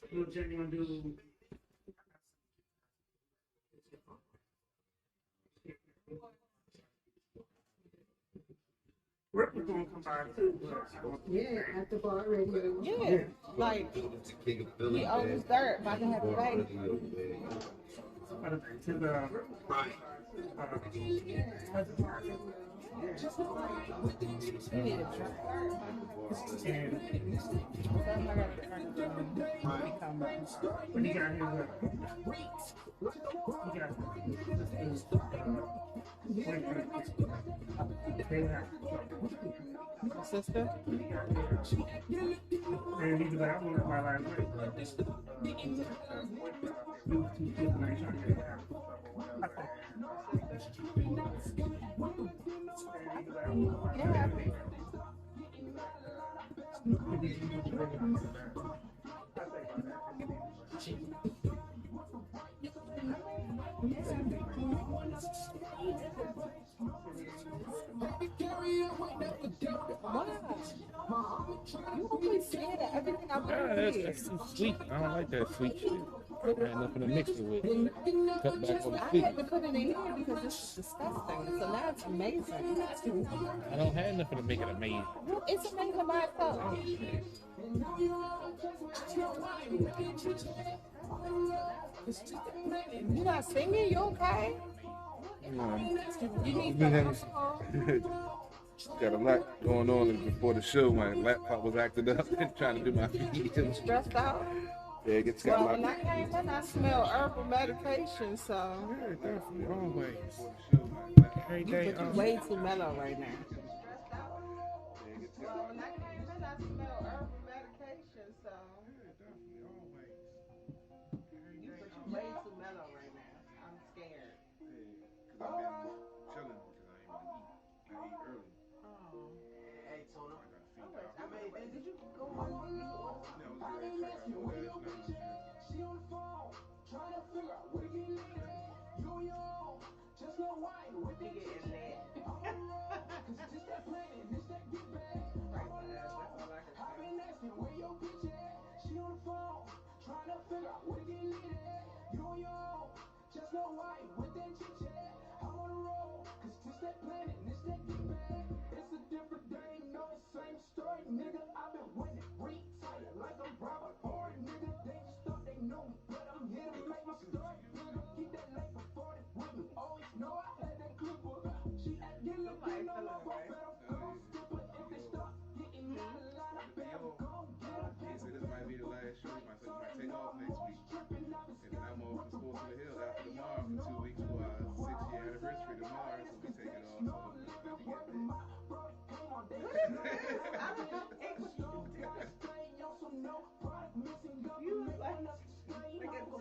Little Jenny gonna do. We're gonna come by too. Yeah, at the bar radio. Yeah, like he owns dirt. About to have a baby. To the You need a drink. and Something I gotta drink. Become when he got his he got my sister. and he's like, I want to my life. You two kids and I ain't trying to get it out. Yeah. Wow. You always say that everything I That's too sweet. I don't like that sweet shit. I had nothing to mix it with. Cut back on the I sweet. had to put it in here because this is disgusting. So now it's amazing. I don't have nothing to make it amazing. It's amazing by itself. You not singing? You okay? You need some alcohol? Got a lot going on before the show. My laptop was acting up and trying to do my feet. Stressed out? Yeah, it gets got Well, my. when I came in, I smelled herbal medication, so Yeah, definitely always. Every you day. look way too mellow right now. Well, when I came in, I smelled herbal medication, so you look way too mellow right now. I'm scared. Because I've been chilling because I ain't want to eat. I ate early. Oh. Hey, Tona. I mean, did you go on? You order something? No, I was going to check out the last night. She on the phone, trying to figure out where to get later. Yo, just no wine with You that getting chick. lit. Cause this that planning, this that get back. Right, that's all I can I've say. been asking where your bitch at. She on the phone, trying to figure out where to get later. Yo, just no wine with that chit chat. I'm on the road, cause this that planning, this that get back. It's a different day, no same story, nigga. I've been winning, retired like I'm Robert Horry, nigga. They just thought they knew me, but I'm here to make my story bigger. Keep that life for 40 with me. Always know I had that clipper. She acting like Somebody you know feeling my it, right? better go skipper. If they start getting out of line, I better go get a Yeah, so this might be the last show. Might take off next week. And then I'm off from Sports to the Hills after tomorrow for 2 weeks for our 6-year anniversary tomorrow. So we take it off. So I don't know. You look like a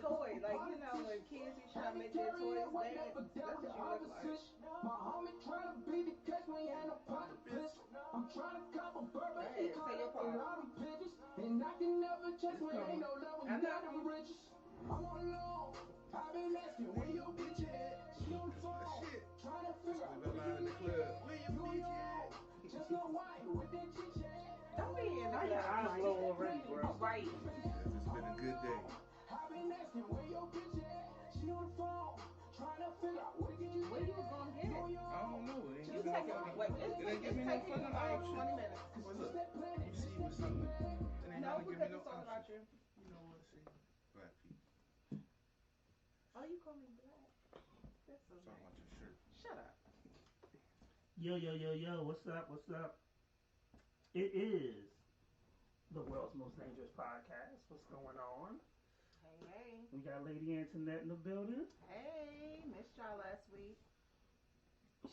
toy. Like, you know, when kids be trying to make their toys dance. That's what you look like. My homie trying to beat the catch me and a pocket pistol. I'm trying to cop a Burberry, Go ahead, caught say your up a part. lot of pitches. And I can never chase when ain't no love when I you know. got them riches. I'm all alone. I've been asking where your bitch at. She on the phone, trying to figure out we where live in you the club. Where your bitch at? just no wine with that chit chat. Don't be in the Why your eyes club. low already, bro? Right. It's been a good day. I've been asking where your bitch at. She on the phone, trying to figure out where to get Where you was gonna get it? I don't know. It ain't You give me no taking fucking. wait, It ain't it's give me no taking you fucking option. 20 minutes. Well, look. You see what's something. It ain't No, gonna give because me no it's all option. about you. You know what? See, black people. Oh, you call me black. That's so Talking nice. about your shirt. Shut up. Yo, what's up? What's up? It is the world's most dangerous podcast. What's going on? Hey. We got Lady Antoinette in the building. Hey, missed y'all last week.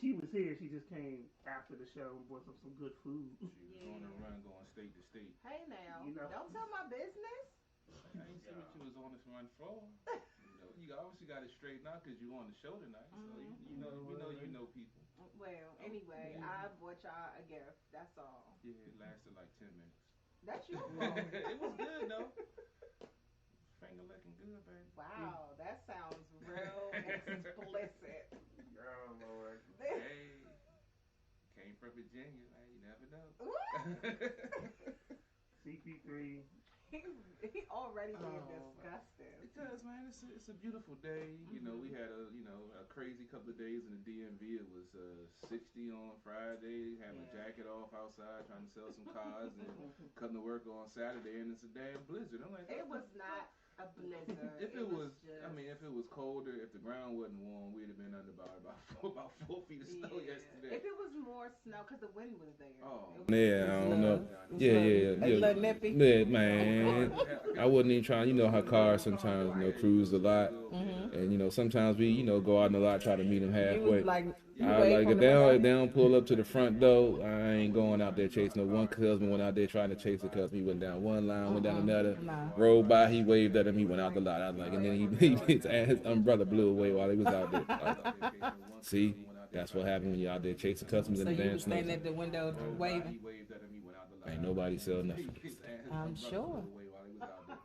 She was here. She just came after the show and brought some good food. She was on a run going state to state. Hey now. You know. Don't tell my business. I ain't see what you was on this run for. You obviously got it straightened out because you on the show tonight. So you know people. Well, anyway, I bought y'all a gift. That's all. Yeah, it lasted like 10 minutes. That's your fault. It was good though. Finger looking good, baby. Wow, that sounds real explicit. Oh Lord. Hey, came from Virginia. Hey, you never know. CP3 he already being disgusting. Because man, it's a beautiful day. You know, we had a crazy couple of days in the DMV. It was 60 on Friday. Had my jacket off outside trying to sell some cars and cutting to work on Saturday, and it's a damn blizzard. I'm like, it was not a blizzard. If it was, I mean, if it was colder, if the ground wasn't warm, we'd have been under about 4 feet of snow yesterday. If it was more snow, because the wind was there. Oh. Yeah, I don't know. Yeah. A little nippy. Yeah, man. I wasn't even trying. You know how cars sometimes, cruise a lot, and sometimes we, go out in the lot, try to meet them You halfway. was like, If they don't pull up to the front door, I ain't going out there chasing no one. Cousin went out there trying to chase a cousin. He went down one line, went down another, rolled by, he waved at him, he went out the lot. I was like, and then his umbrella blew away while he was out there. See, that's what happened when you're out there chasing customers in so the you damn was snow. standing at the window waving. Ain't nobody sell nothing. I'm sure.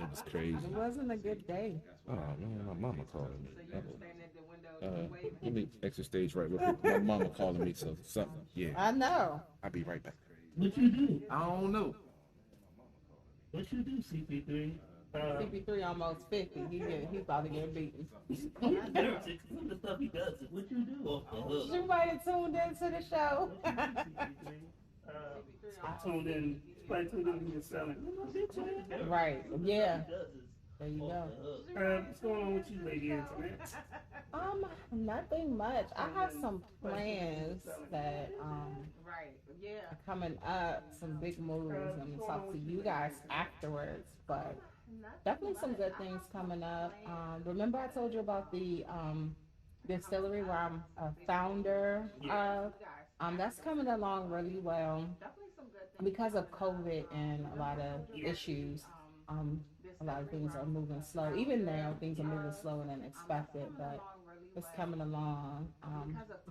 It was crazy. It wasn't a good day. Oh man, my mama calling me. So you was standing at the window waving. Let me exit stage right real quick. My mama calling me, so something. Yeah, I know. I'll be right back. What you do? I don't know. What you do, CP3? CP3 almost 50. He about to get beaten. Some of the stuff he does. What you do off the hook? You might have tuned into the show. I tuned in. He was selling. Right. Yeah. There you go. What's going on with you, Lady Internet? Nothing much. I have some plans that Right. Yeah. are coming up, some big moves. I'm gonna talk to you guys afterwards, but definitely some good things coming up. Remember I told you about the distillery where I'm a founder of? That's coming along really well. Because of COVID and a lot of issues, a lot of things are moving slow. Even now, things are moving slower than expected, but it's coming along.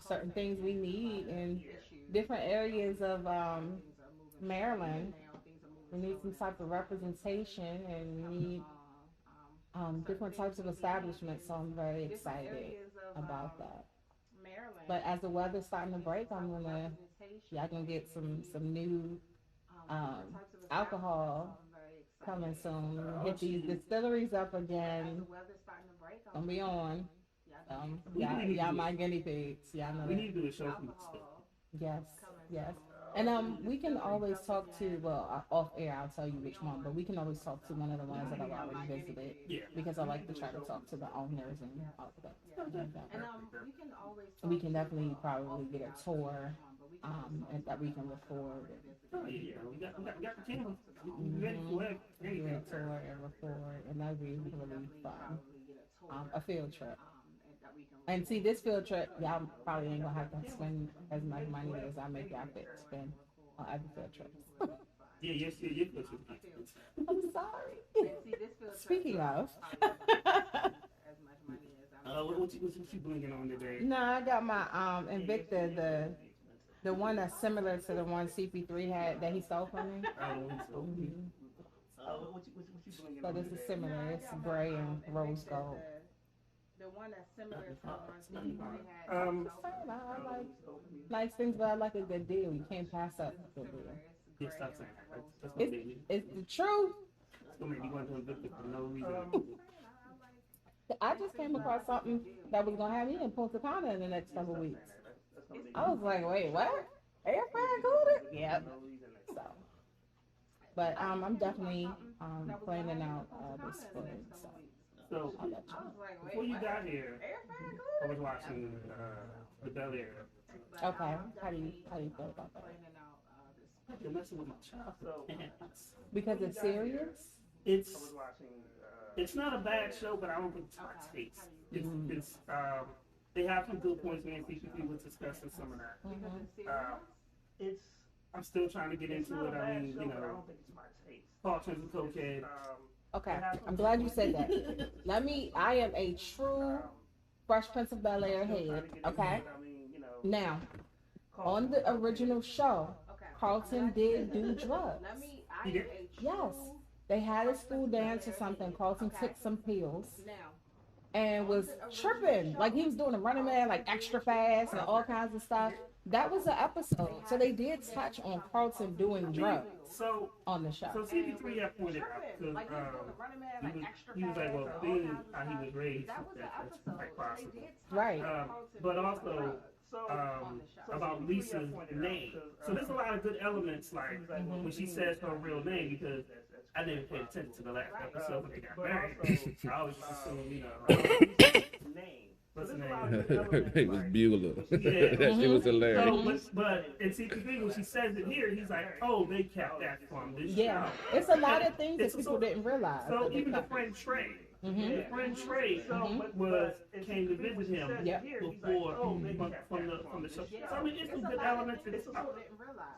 Certain things we need in different areas of Maryland. We need some type of representation, and we need different types of establishments. So I'm very excited about that. But as the weather's starting to break, y'all gonna get some new alcohol coming soon. Hit these distilleries up again. Gonna be on. Y'all my guinea pigs. Y'all know We that. need to do a show from the stuff. Yes. And we can always talk to, off air, I'll tell you which one, but we can always talk to one of the ones that I've already visited. Yeah. Because I like to try to talk to the owners and all of that. And We can definitely probably get a tour, and that we can record. Oh, yeah. We got the camera. We ready for it. There you Do a go. tour and record, and that'd be really fun. A field trip. And see, this field trip, y'all probably ain't gonna have to spend as much money as I make y'all spend on other field trips. Yeah, your picture. I'm sorry. Speaking of, What you bringing on today? no, I got my Invicta, the one that's similar to the one CP3 had that he stole from me. What you bringing But on it's today? similar. It's gray and rose gold. The one that's similar to the one we had. I like nice things, but I like a good deal. You can't pass up a good deal. Yeah, stop saying that. That's gonna make me. It's the truth. That's gonna make me want to invest it for no reason. I just came across something that was gonna have me in Punta Cana in the next couple weeks. I was like, wait, what? Air fryer included? Yep. So, but I'm definitely planning out this spring. So So I'll let you. before you got here, I was watching the Bel Air. Okay. How do you feel about that? You're messing with my child. Because it's serious. It's not a bad show, but I don't think it's my taste. It's they have some good points. Me and CPP was discussing some of that. I'm still trying to get into it. I mean, Paul Trent and Cokehead. Okay. I'm glad you said that. I am a true Fresh Prince of Bel Air head. Okay. Now, on the original show, Carlton did do drugs. He did? Yes. They had a school dance or something. Carlton took some pills and was tripping. Like he was doing a running man like extra fast and all kinds of stuff. That was the episode. So they did touch on Carlton doing drugs So on the show. So CP3 had pointed out because he was like, well, being how he was raised, that's like possible. Right. But also about Lisa's name. So there's a lot of good elements, like when she says her real name, because I didn't pay attention to the last episode when they got married. I always just assumed, name. What's the name? It was Beulah. Yeah. That shit was hilarious. So, but in CP3, when she says it here, he's like, oh, they kept that from this Yeah. show. It's a lot of things that people didn't realize. So that they even the cut. friend Trey, the friend Trey came to visit him Yep. before from the show. So I mean, it's some good elements.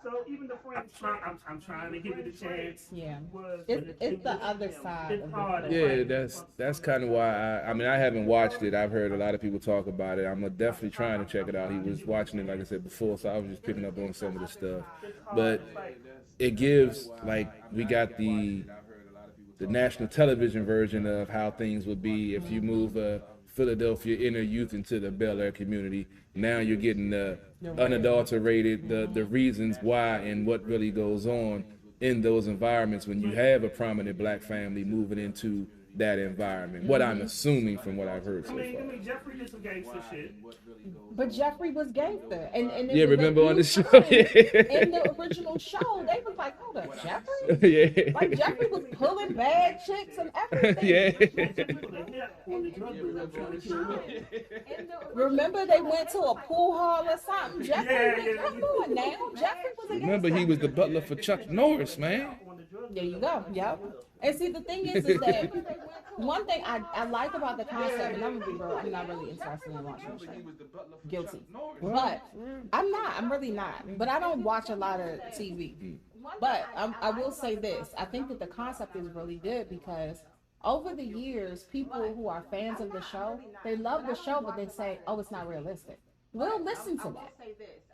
So even the friend Trey, I'm trying to give it a chance. Yeah. It's the other side It's of hard. the Yeah, that's kind of why I mean, I haven't watched it. I've heard a lot of people talk about it. I'm definitely trying to check it out. He was watching it, like I said before, so I was just picking up on some of the stuff. But it gives, like, we got the national television version of how things would be if you move Philadelphia inner youth into the Bel Air community. Now you're getting the unadulterated, the reasons why and what really goes on in those environments when you have a prominent black family moving into that environment. What I'm assuming from what I've heard so I far. mean, Jeffrey did some gangster shit. But Jeffrey was gangster, and it Yeah, was remember a on the few show? times Yeah. in the original show, they was like, "Hold up, Jeffrey." Yeah. Like Jeffrey was pulling bad chicks and everything. Yeah. On the drug dealer trying to kill him. Remember they went to a pool hall or something. Jeffrey, Yeah. come on now. Jeffrey was a Remember, he was the butler for Chuck Norris, man. There you go. Yep. And see, the thing is that one thing I like about the concept, and I'm gonna be real, I'm not really interested in watching the show. Guilty. But I'm not. I'm really not. But I don't watch a lot of TV. But I will say this. I think that the concept is really good because over the years, people who are fans of the show, they love the show, but they say, oh, it's not realistic. We'll listen to that.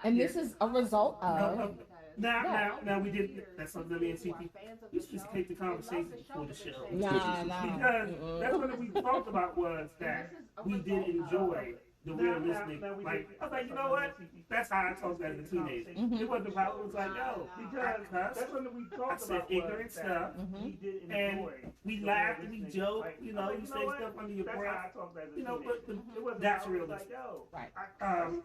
And this is a result of... Now we did. That's something me and CP. We should just take the conversation before the show. Nah. Because that's what we talked about was that we did enjoy the real listening. Like I was like, you know what? That's how I talked as a teenager. It wasn't about. It was like, yo, because that's when we talked I said ignorant stuff, and we laughed and we joked. You know, you say stuff under your breath. You know, but that's realistic. Right.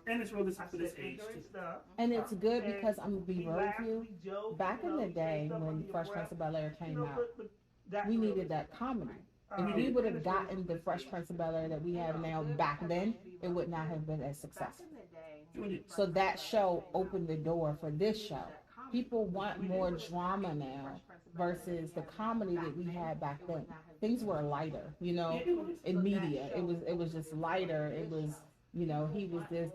And it's realistic for this age too. And it's good because I'm gonna be real with you. Back in the day when Fresh Prince of Bel Air came out, we needed that comedy. If we would have gotten the Fresh Prince of Bel Air that we have now back then, it would not have been as successful. So that show opened the door for this show. People want more drama now versus the comedy that we had back then. Things were lighter, you know, in media. It was just lighter. It was, you know, he was this,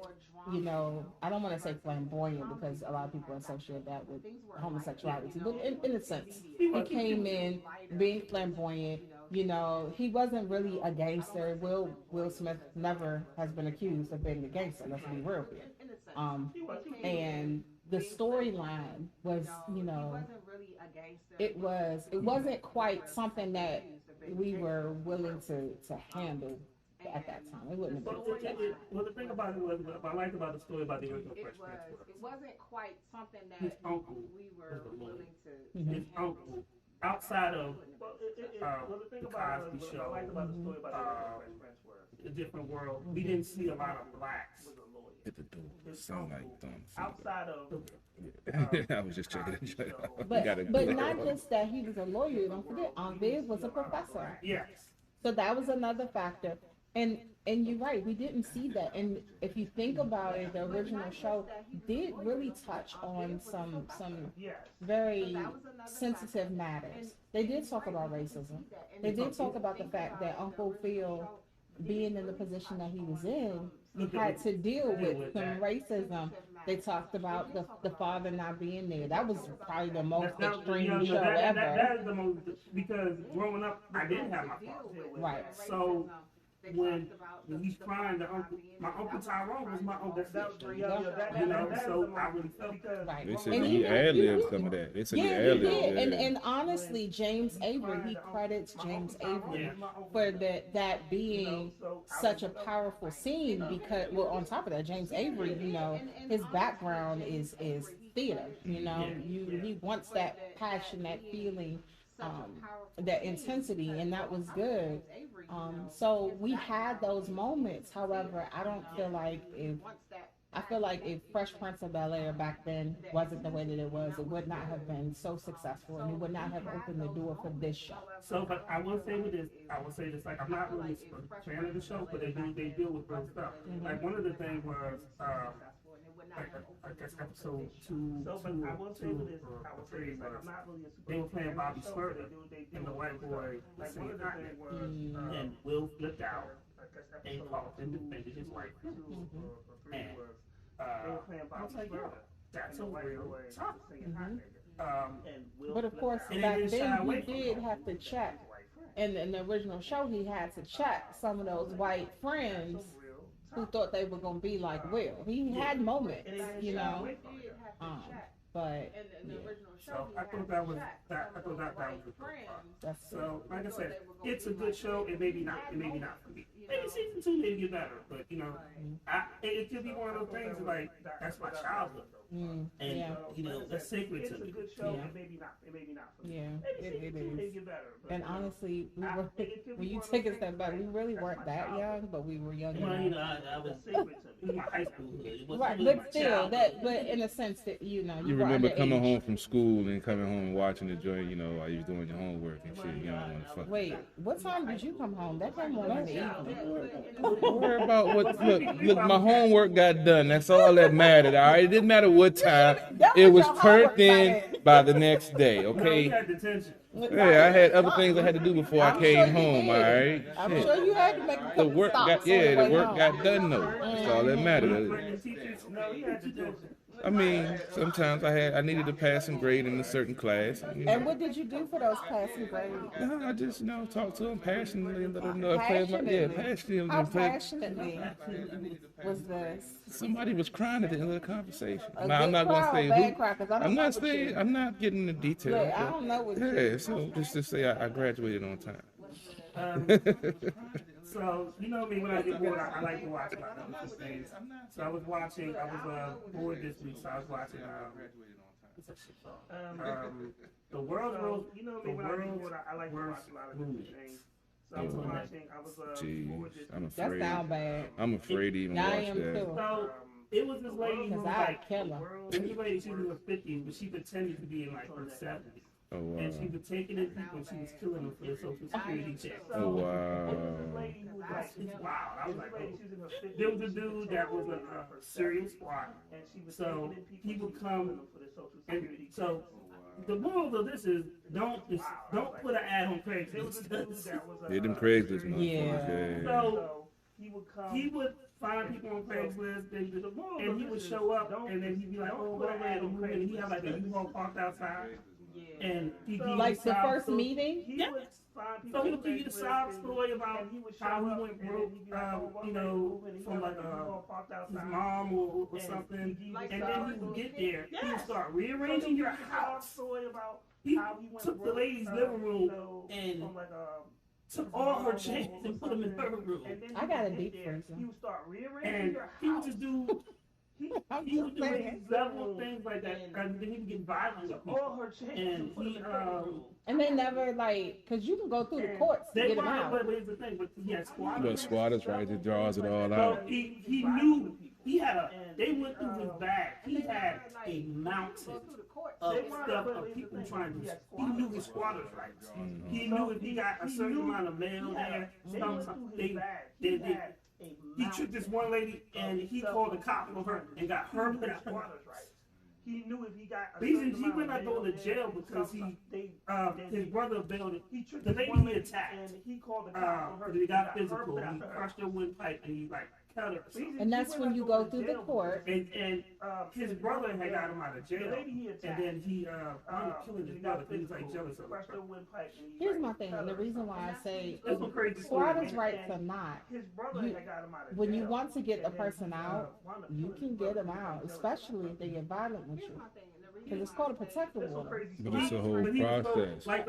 you know, I don't want to say flamboyant because a lot of people associate that with homosexuality, but in a sense, he came in being flamboyant. You know, he wasn't really a gangster. Will Smith never has been accused of being a gangster. Let's be real here. And the storyline was, you know, it wasn't quite something that we were willing to handle at that time. It wouldn't have been. Well, the thing about it was, what I liked about the story about the original Fresh Prince was, it wasn't quite something that his uncle we were willing to. his uncle, outside of the Cosby Show, The Different World, we didn't see a lot of blacks. Hit the door. Sound like thumbs. Outside of I was just checking it out. But not just that he was a lawyer. Don't forget, Aunt Viv was a professor. yes. So that was another factor. And you're right, we didn't see that. And if you think about it, the original show did really touch on some very sensitive matters. They did talk about racism. They did talk about the fact that Uncle Phil, being in the position that he was in, he had to deal with some racism. They talked about the father not being there. That was probably the most extreme show ever. That is the most, because growing up, I didn't have my father. Right. So when he's crying, my uncle Tyrone was my uncle. You know, so I really felt that. Right. They said And he even- ad-libbed some of that. They said he Yeah, he ad-libbed. did. Yeah. And honestly, James Avery, he credits James Avery for that being such a powerful scene because, well, on top of that, James Avery, you know, his background is theater. You know, he wants that passion, that feeling, that intensity, and that was good. So we had those moments. However, I feel like if Fresh Prince of Bel-Air back then wasn't the way that it was, it would not have been so successful, and it would not have opened the door for this show. So, but I will say this, like, I'm not really a fan of the show, but they deal with real stuff. Like, one of the things was, like, I guess episode two, they were playing Bobby Smurda, and the white boy was singing Continent, and Will flipped out and called and defended his wife. And I was like, yo, that's a real topic. But of course, And back they didn't shy then away he from did it. have to check. In the original show, he had to check some of those white friends who thought they were gonna be like Will. He had moments, you know. But yeah, So I thought that was a good part. that's So, like I said, it's a good show. It may be not for me. Maybe season 2 may get better, but you know, it could be one of those things like that's my childhood, and yeah, you know, that's sacred to me. Yeah, it is. And honestly, when you take a step back, we really weren't that young, but we were young Well, you enough. know, I was in my high school hood. It was Right, my but still, childhood. but in a sense that you know, You were remember coming underage. home from school and coming home and watching the joint, you know, while you was doing your homework and shit. You don't want to fuck. Wait, what time did you come home? That came on in the evening. Don't worry about what. Look, my homework got done. That's all that mattered. All right, it didn't matter what time. That It was was your turned homework by in then. by the next day. No, Okay. you had detention. Yeah, I had other things I had to do before I I'm came sure you home. did. All right. I'm Shit. sure you had to make a The couple work stops got on the way work home. got done though. That's all that mattered. But the teachers, no, you had detention. I mean, sometimes I needed to pass some grade in a certain class. You know. And what did you do for those passing grades? I just talk to them passionately and let them know I played my passionately. How and played- passionately was this? Somebody was crying at the end of the conversation. A Now I'm good not cry gonna or say bad who. cry? 'Cause I don't I'm know not what saying. you- I'm not getting into detail. Look, I don't know what you- Yeah, so just to say I graduated on time. So, you know me, when I get bored, I like to watch a lot of different things. So I was bored this week, so I was watching, what's that shit called? The World's Worst, You know me, when I get bored, I like to watch a lot of different Movie. things. So I was Jeez, bored this I'm week. That afraid. sound bad. I'm afraid to even Now I watch am that. too. So it was this lady who was 'Cause I'd like, kill her. this lady, she was in her 50s, but she pretended to be in like her 70s. Oh wow. And she was taking in people and she was killing them for the social security check. Oh wow. It's wild. I was like, oh. There was a dude that was a serial squatter. So he would come, and so the moral of this is don't put an ad on Craigslist. Yeah, them Craigslist motherfuckers. Yeah. So he would find people on Craigslist, and he would show up, and then he'd be like, "Oh, what am I doing?" And he had like a U-Haul parked outside, and he'd give you Like the sob first story. meeting? Yeah. So he would give you the sob story about how he went broke, you know, from like his mom or something, and then he would get there, he would start rearranging your house. He took the lady's living room and took all her chairs and put them in her room. I got a deep freezer. And he would just do, I'm he would just do saying. several things like that, and then he would get violent with people. And he, And they never like, cause you can go through the courts to they get them wanted, out. but here's the thing, but he had But squatters. squatters, right? It draws it all So out. he knew, they went through his bag, he had a mountain of stuff of people trying to, he knew his squatters' rights. He knew if he got a certain amount of mail there, he tricked this one lady and he called the cops on her and got her put out. He knew if he got He went not going to jail because his brother bailed it. The lady he attacked, he called the cops on her. he got physical. He crushed her windpipe and he like counter or something. And that's when you go through the court. And his brother had got him out of jail, and then he wound up killing his brother because he was like jealous of him. Here's my thing, and the reason why I say That's some crazy story, squatters' man. rights or not, when you want to get the person out, you can get them out, especially if they get violent with you. Because it's called a protective order. But it's a whole But he was so- process. like,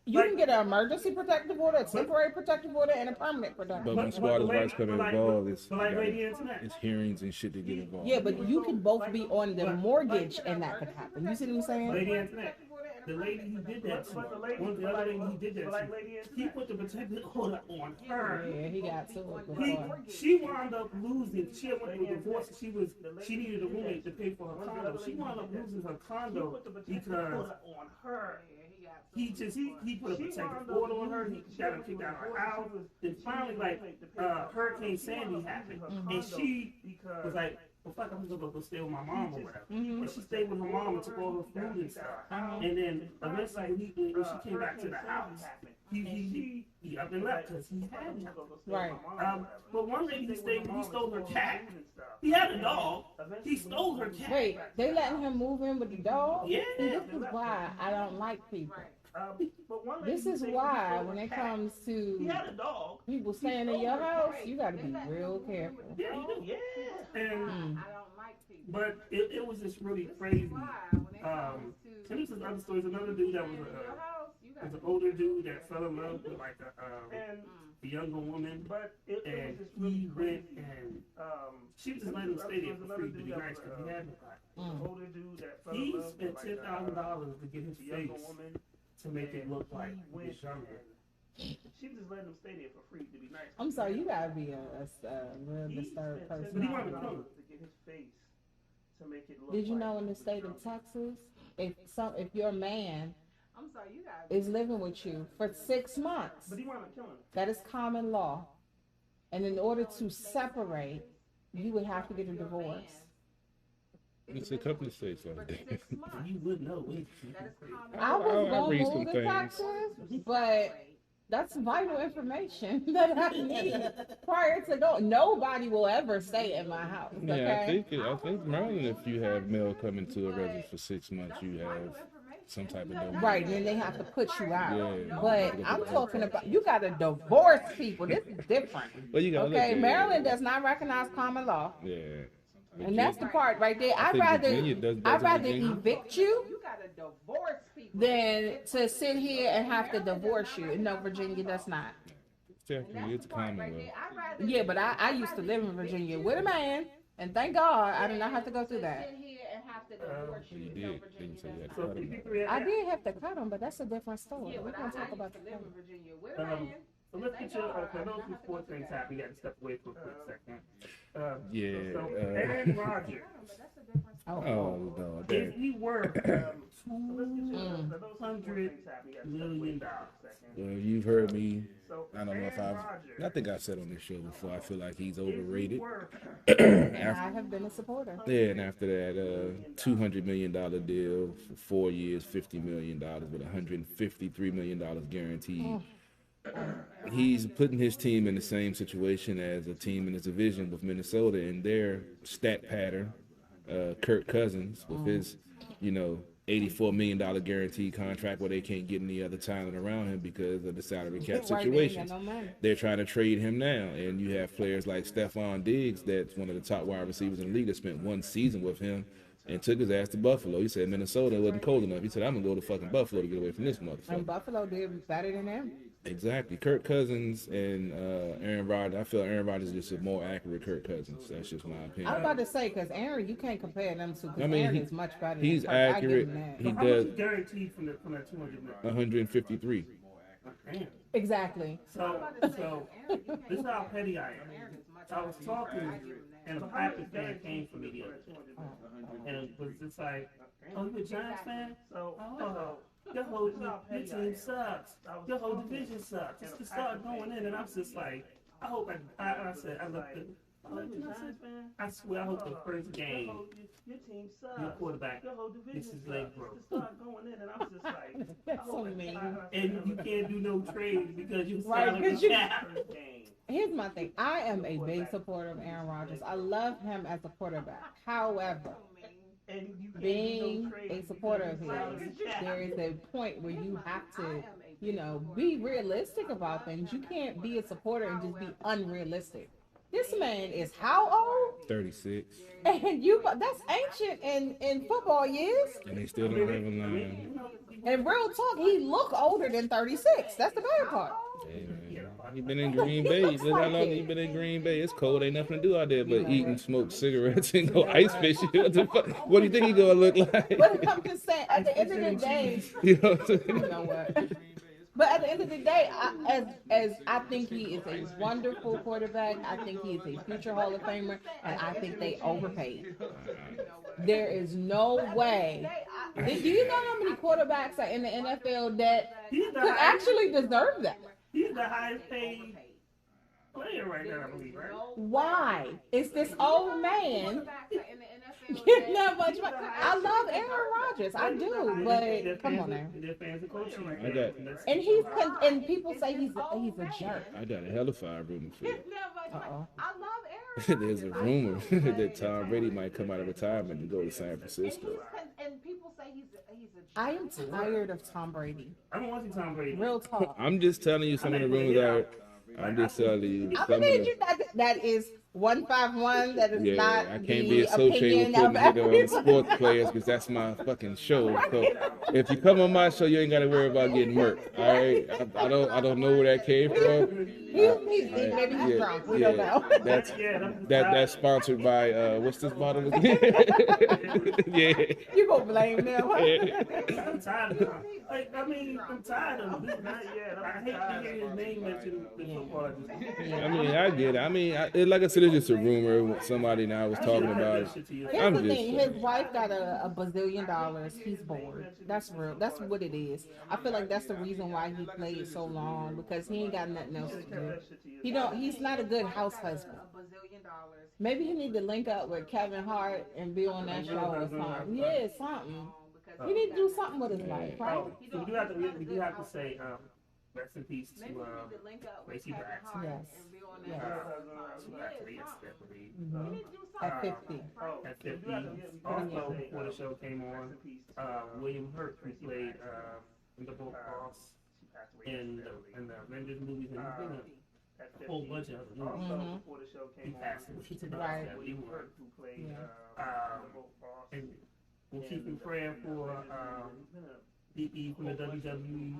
You can get an emergency protective order, a temporary protective order, and a permanent protective But order. when squatters' rights come involved, it's, but like Lady Antoinette. it's hearings and shit that get involved. Yeah, but you can both be on the mortgage and that could happen. You see what I'm saying? Lady Antoinette, the lady he did that to, one of the other lady he did that to, he put the protective order on her. Yeah, he got to it He, before. she wound up losing. She had went through a divorce. She needed a roommate to pay for her condo. She wound up losing her condo because he put a protective order on her. He got her kicked out of her house. Then finally, like Hurricane Sandy happened, and she was like, "Well, fuck, I'm just gonna go stay with my mom or whatever." And she stayed with her mom and took all her food and stuff. And then eventually, when she came back to the house, he up and left because he had to. Right. But one lady he stayed with, he stole her cat. He had a dog. He stole her cat. Wait, they letting him move in with the dog? Yeah. See, this is why I don't like people. This is why when it comes He had a to dog. people staying in your house, you gotta be real careful. Yeah, you do. Yeah. And Mm. but it was just really crazy. And this is other stories. Another dude that was an older dude that fell in love with like a younger woman, and he went and she just let him stay there for free to be nice because he had no He spent $10,000 to get his face to make it look like he was younger. She just let him stay there for free to be nice. I'm sorry, you gotta be a real disturbed But he person. wanted to kill him to get his face to make it look. Did you know in the state of Texas, if your man is living with you for 6 months, But he wanted to kill him. that is common law. And in order to separate, you would have to get a divorce. It's a couple of states like that. You would know. wouldn't you? I was I'll gonna read some move to things. Texas, but that's vital information that I need prior to going. Nobody will ever stay in my house. Yeah, Okay. I think Maryland, if you have mail coming to a residence for 6 months, you have some type of donation. Right, then they have to put you out. Yeah. But I'm talking about you got to divorce people. This is different. Well, you gotta look Okay, at it. Maryland does not recognize common law, Yeah. and that's the part right there. I think Virginia does I'd rather Virginia. evict you than to sit here and have to divorce you. No, Virginia does not. Definitely, it's a common law. Yeah, but I used to live in Virginia with a man, and thank God I did not have to go through that. You did. Then you say you had to So cut him out. 53 I did have to cut him, but that's a different story. We're gonna talk about that. So let's get your those two sports things happen. You got to step away for a quick second. Yeah, So Aaron Rodgers, Oh, Oh, no, if that, he were $200 million, well, you've heard me. I don't know if I think I said on this show before. I feel like he's overrated. and After, I have been a supporter. yeah, and after that $200 million deal for 4 years, $50 million with $153 million guaranteed. He's putting his team in the same situation as a team in his division with Minnesota in their stat pattern. Kirk Cousins with his, $84 million guaranteed contract where they can't get any other talent around him because of the salary cap Right, they ain't situations. got no money. They're trying to trade him now, and you have players like Stephon Diggs, that's one of the top wide receivers in the league, that spent 1 season with him and took his ass to Buffalo. He said Minnesota wasn't cold enough. He said, I'm gonna go to fucking Buffalo to get away from this And motherfucker. Buffalo did better than them. Exactly. Kirk Cousins and Aaron Rodgers. I feel Aaron Rodgers is just a more accurate Kirk Cousins. That's just my I was opinion. about to say, because Aaron, you can't compare them two. 'Cause I mean, Aaron he- is much better. he's than Kirk. I give accurate. him that. He How much does is guaranteed from that 200 million? 153. Damn. Exactly. So this is how petty I am. I was talking, and a Packers fan came for me the other day, and it was just like, "Oh, you a Giants fan? Oh, your team sucks. Your whole division sucks." It's just start going in, and I'm just like, I hope I said I looked at. Oh, you know, I swear, I hope the first game, Your team sucks. your quarterback Your whole division misses sucks. leg Just broke. to start going in, and I'm just like, That's so mean. And you can't do no trades because you Right, salary 'cause you- cap. Here's my thing. I am a big supporter of Aaron Rodgers. I love him as a quarterback. However, And you can't do being no trades a supporter of because his, salary cap. there is a point where you have to, you know, be realistic about things. You can't be a supporter and just be unrealistic. This man is how old? 36. And that's ancient in football years. And they still don't have a line. And real talk, he look older than 36. That's the bad part. Hey, man. He been in Green Bay. Look how long he been in Green Bay. It's cold. Ain't nothing to do out there but eat and smoke cigarettes and go ice fishing. What the fuck? What do you think he gonna look like? But I'm just saying, at the end of the day, You know what I'm saying? you know what? But at the end of the day, as I think he is a wonderful quarterback. I think he is a future Hall of Famer, and I think they overpaid. There is no way. Do you know how many quarterbacks are in the NFL that He's the could highest, actually deserve that? he's the highest paid player right now, I believe, right? Why? It's this old man getting that much money. I love Aaron Rodgers, I do, but come on now. Their fans are coaching right I now. got- And and people say he's a jerk. I got a hell of a room for it. Uh-oh. There's a rumor that Tom Brady might come out of retirement and go to San Francisco. And people say he's a I am tired of Tom Brady. I don't want to see Tom Brady. Real talk. I'm just telling you some of the rumors are. I'm just telling you I some of believe the. you that is 151. That is Yeah, not I can't the be associated with opinion putting of nigga on everybody. sports players because that's my fucking show. So if you come on my show, you ain't gotta worry about getting murked. All right, I don't know where that came from. Maybe he's drunk. We don't know. That's sponsored by what's this bottle again? Yeah. You gonna blame them? Huh? I'm tired of him. Like, I mean, I'm tired of him. Not yet. I hate to hear his name mentioned in football. I mean, I get it. I mean, like I said, it's just a rumor. Somebody now was talking about it. Here's I'm the just thing. saying. His wife got a bazillion dollars. He's bored. That's real. That's what it is. I feel like that's the reason why he played so long because he ain't got nothing else to do. He's not a good house husband. $1 billion. Maybe he need to link up with Kevin Hart and be on that show or something. Yeah, something. He need to do something with his life, right? Oh, so we do have to say, rest in peace to Tracy Batts. Yes. Yes. She actually is definitely Mhm. At 50. at 50. Also, before the show came on, William Hurt, who played in the book Boss in the Avengers movies, and he's been in a whole bunch of other movies. Mhm. He passed away today. Right. So William Hurt, Yeah. and we'll keep in prayer for DE from the WWE.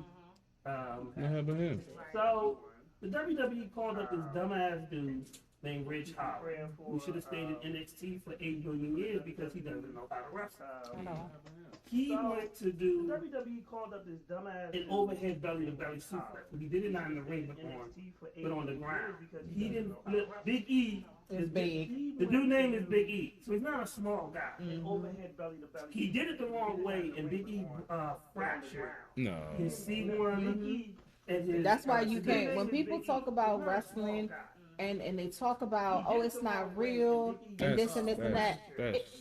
What happened to him? So the WWE called up this dumbass dude named Ridge Holland, who should have stayed in NXT for 8 billion years because he doesn't know how to wrestle. I know. He went to do WWE called up this dumbass an overhead belly to belly suplex, but he did it not in the ring, but on the ground. He didn't flip. Big E It's big. The dude name is Big E, so he's not a small guy. overhead belly to belly. He did it the wrong way, and Big E fractured No. his C1 and his. That's why you can't. When people talk about wrestling and they talk about, oh, it's not real and this and this and that,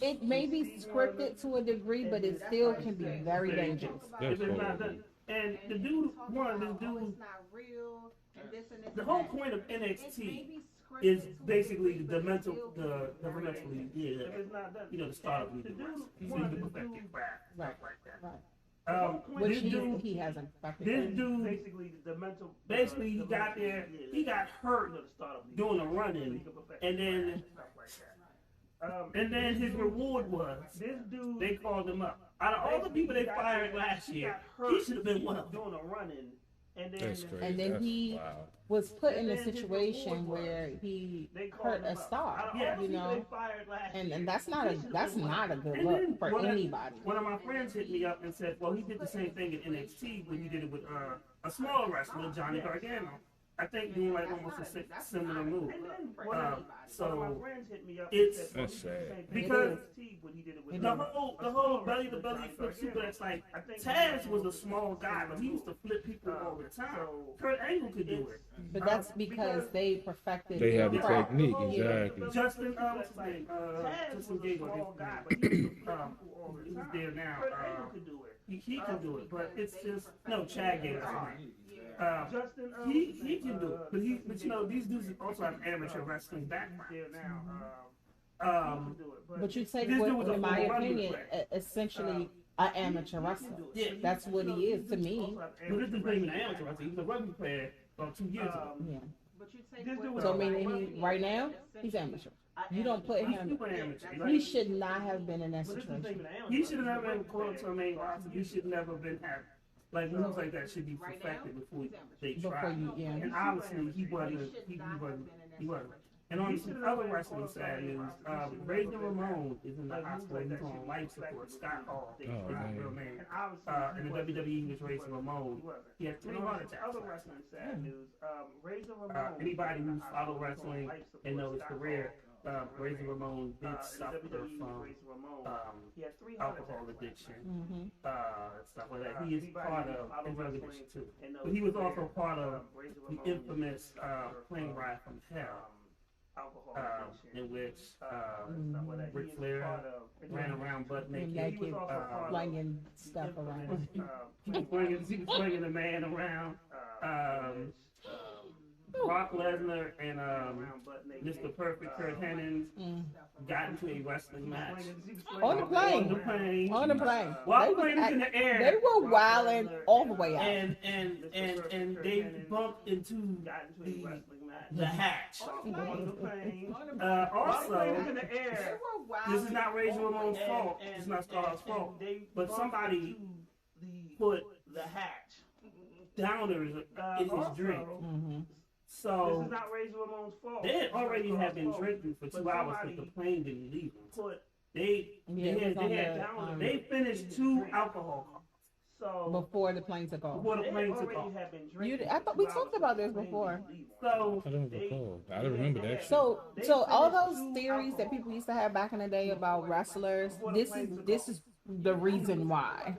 it may be scripted to a degree, but it still can be very dangerous. That's If it's not horrible. done. And the dude, this dude, the whole point of NXT is basically the mental league, the start league, so you can perfect your craft, stuff like that. Right. This Which dude, he hasn't. this dude, basically he got there, he got hurt doing a run-in, and then his reward was This dude they called him up. Out of all the people they fired last year, he should have been one of them. doing a run-in, and then That's crazy. And then That's- he wow. was put in a situation where he hurt a star, you know, and that's not a good And look then for anybody. One of my friends hit me up and said, well, he did the same thing in NXT when he did it with a smaller wrestler, Johnny Gargano. I think doing like almost a similar move. And then So one of my friends hit me up. it's- and said, well, That's he did the sad. same thing Because with NXT when he did it with the whole belly to belly flip suplex, like I think Taz was a small guy, but he used to flip people all the time. Kurt Angle could do it. But that's because they perfected. They have the their craft. technique, exactly. Justin, what's his name? Justin Gable. He's there now. Kurt Angle could do it. He can do it, but it's just no Chad Gable. Justin, He can do it, but you know these dudes also have amateur wrestling background. there now. But you take This what, dude was a in my full running opinion, player. essentially an amateur wrestler. Yeah. That's what he is to me. But this dude's not even an amateur wrestler. He was a rugby player about 2 years ago. Yeah. But you take This dude what- was So meaning right now, he's amateur. You don't put He's him. super amateur. He should not have been in that But this dude's situation. not even an He should have amateur. never been called up to a main roster. He should never been have like moves like that should be perfected before they Before try. you, yeah. And obviously he wasn't. He wasn't. And on some other wrestling sad news, Razor Ramon is in the hospital. He's on life support. Scott Hall is his man. real name. And obviously, In the WWE, he was Razor Ramon. he wasn't. He had 3 heart attacks. Other wrestling sad news. Razor Ramon. Anybody who's followed wrestling and knows his career, Razor Ramon did suffer from He had 3 heart alcohol attacks. addiction, Mm-hmm. stuff like that. He is part of and drug addiction too. But he was also part of the infamous plane ride from hell, alcohol in addiction. which Stuff like that. Ric He is Flair part of- ran around butt And naked. naked, also part of flinging stuff around. He was bringing the man around. Brock Lesnar and Mr. Perfect Kurt Hennig Mm. got into a wrestling match. On the plane. On the plane. On the plane. While They the plane was was in act- the air. They were wilding all the way out. And they bumped into the hatch. Also, this is not Razor Ramon's fault. It's not Scarlett's fault. But somebody put the hatch. downers in his drink. Mm-hmm. This So is not Razor Ramon's fault. they already had been drinking for 2 hours, but the plane didn't leave them. They finished 2 alcohol cards Before the plane took off. before the plane took off. I thought we talked about this before. So I don't recall. I don't remember that shit. So all those theories that people used to have back in the day about wrestlers, this is the reason why.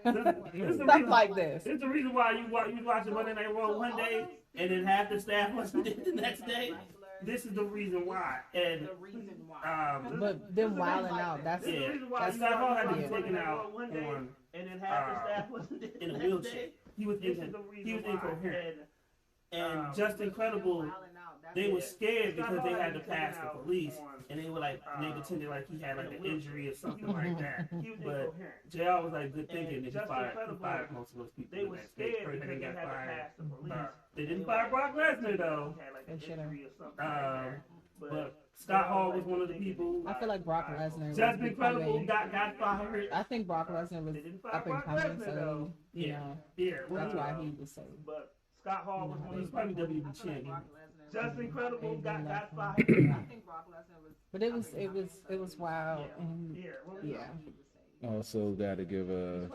this Stuff like this. It's the reason why you watching Monday Night Raw one day and then half the staff wasn't there the next day. This is the reason why. And But them wilding out, that's yeah, that's Scott Hall had to be yeah. taken out on and then half the staff wasn't there in a the next wheelchair. day. He was This is the reason why. incoherent. And Just Incredible, they were scared because they had to pass the police, and they were like, they pretended like he had like an injury or something like that. He was But incoherent. JR was like, good thinking, And that he Just fired Incredible, most of those people. They the were next day. scared Kurt because Hennig they got had to fired. pass the police. They didn't fire Brock Lesnar though. He had like They an should've. injury or something like that. But Scott Hall was one of the people. I feel like Brock Lesnar was Just Incredible becoming. got fired. I think Brock Lesnar was They didn't fire up and Brock coming, Lesnar, so though. you Yeah. know Yeah, that's why he was so. But Scott Hall was one He's of the probably people. WWE champion. Just Incredible got Nothing. fired. I think Brock Lesnar was. But it was wild and yeah. Also, got to give a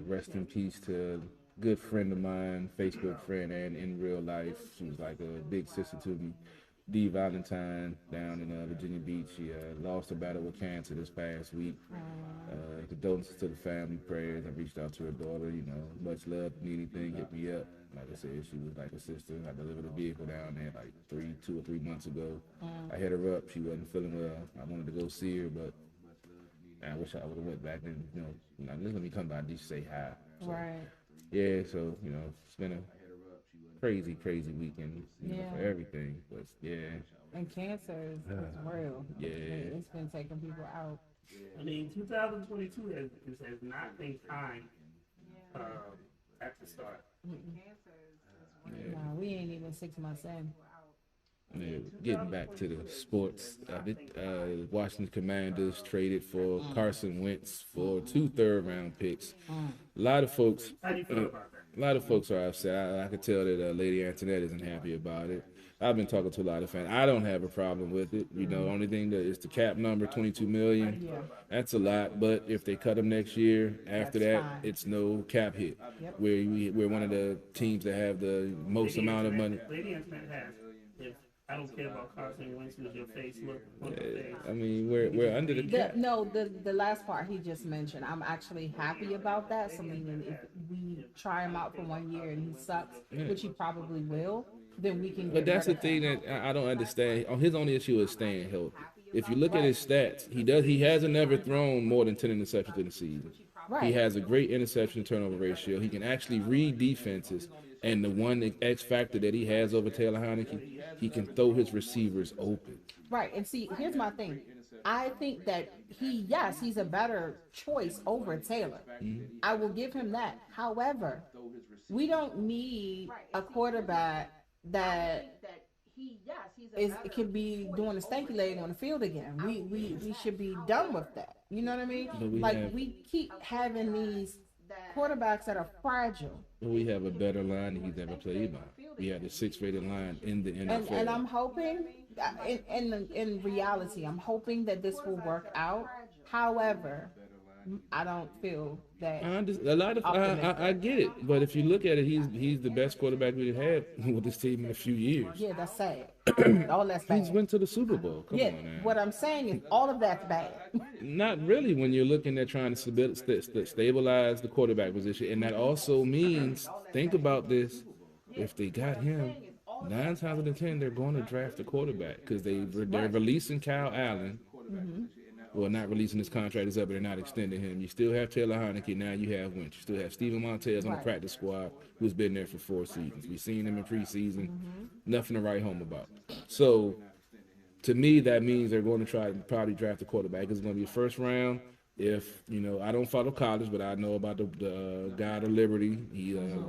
rest in peace to a good friend of mine, Facebook friend, and in real life, she was like a big sister to me. Dee Valentine down in Virginia Beach. She lost a battle with cancer this past week. Condolences to the family, prayers. I reached out to her daughter, you know, much love, need anything, hit me up. Like I said, she was like a sister. I delivered a vehicle down there like 2 or 3 months ago. I hit her up. She wasn't feeling well. I wanted to go see her, but I wish I would have went back and, you know, just let me come by and just say hi. So, Right. yeah, so, you know, it's been a crazy weekend, you know, for everything. But yeah, And cancer is real. Yeah. It's been taking people out. I mean, 2022 has not been kind at the start. yeah. No, we ain't even 6 months in. Yeah, getting back to the sports, Washington Commanders traded for Carson Wentz for 2 third-round picks. A lot of folks, How do you feel about that? A lot of folks are upset. I could tell that Lady Antoinette isn't happy about it. I've been talking to a lot of fans. I don't have a problem with it. You know, only thing that is the cap number, 22 million. Yeah. That's a lot. But if they cut them next year, after That's that, fine. it's no cap hit. Yep. We're one of the teams that have the most amount of money. Lady Antoinette has. If I don't care about Carson Wentz with your face look on the face. I mean, we're under the cap. The last part he just mentioned, I'm actually happy about that. So meaning if we try him out for 1 year and he sucks, which he probably will, then we can. But that's the rid of thing him. that I don't understand. His only issue is staying healthy. If you look at his stats, he hasn't never thrown more than 10 interceptions in the season. Right. He has a great interception turnover ratio. He can actually read defenses. And the one X factor that he has over Taylor Heineke, he can throw his receivers open. Right. And see, here's my thing. I think that he's a better choice over Taylor. I will give him that. However, we don't need a quarterback that can be doing a stanky leg on the field again. We should be done with that. You know what I mean? We keep having these quarterbacks that are fragile. We have a better line than he's ever played by. We have the 6th rated line in the NFL. And I'm hoping, in reality, I'm hoping that this will work out. However, I don't feel that. I get it, but if you look at it, he's the best quarterback we've had with this team in a few years. Yeah, that's sad. All that's bad. He's went to the Super Bowl. Come on, man. What I'm saying is all of that's bad. Not really when you're looking at trying to stabilize the quarterback position, and that also means, think about this: if they got him, 9 times out of 10 they're going to draft a quarterback because they're releasing Kyle Allen. Well, not releasing his contract is up, but they're not extending him. You still have Taylor Heineke. Now you have Wentz. You still have Steven Montez on the practice squad, who's been there for 4 seasons. We've seen him in preseason. Nothing to write home about. So, to me, that means they're going to try to probably draft a quarterback. It's going to be a first round. If, I don't follow college, but I know about the guy out of Liberty.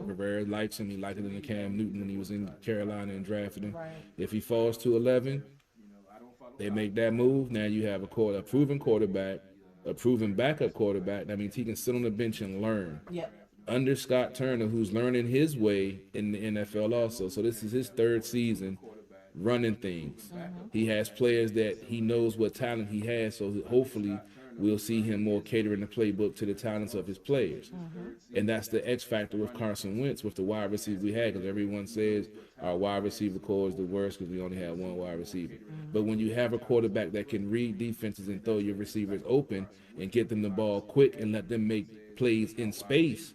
Rivera likes him. He liked it in the Cam Newton when he was in Carolina and drafted him. Right. If he falls to 11, they make that move. Now you have a proven quarterback, a proven backup quarterback. That means he can sit on the bench and learn. Yep. Under Scott Turner, who's learning his way in the NFL also. So this is his 3rd season running things. He has players that he knows what talent he has. So hopefully we'll see him more catering the playbook to the talents of his players. And that's the X factor with Carson Wentz, with the wide receiver we had, because everyone says our wide receiver core is the worst because we only have 1 wide receiver. But when you have a quarterback that can read defenses and throw your receivers open and get them the ball quick and let them make plays in space,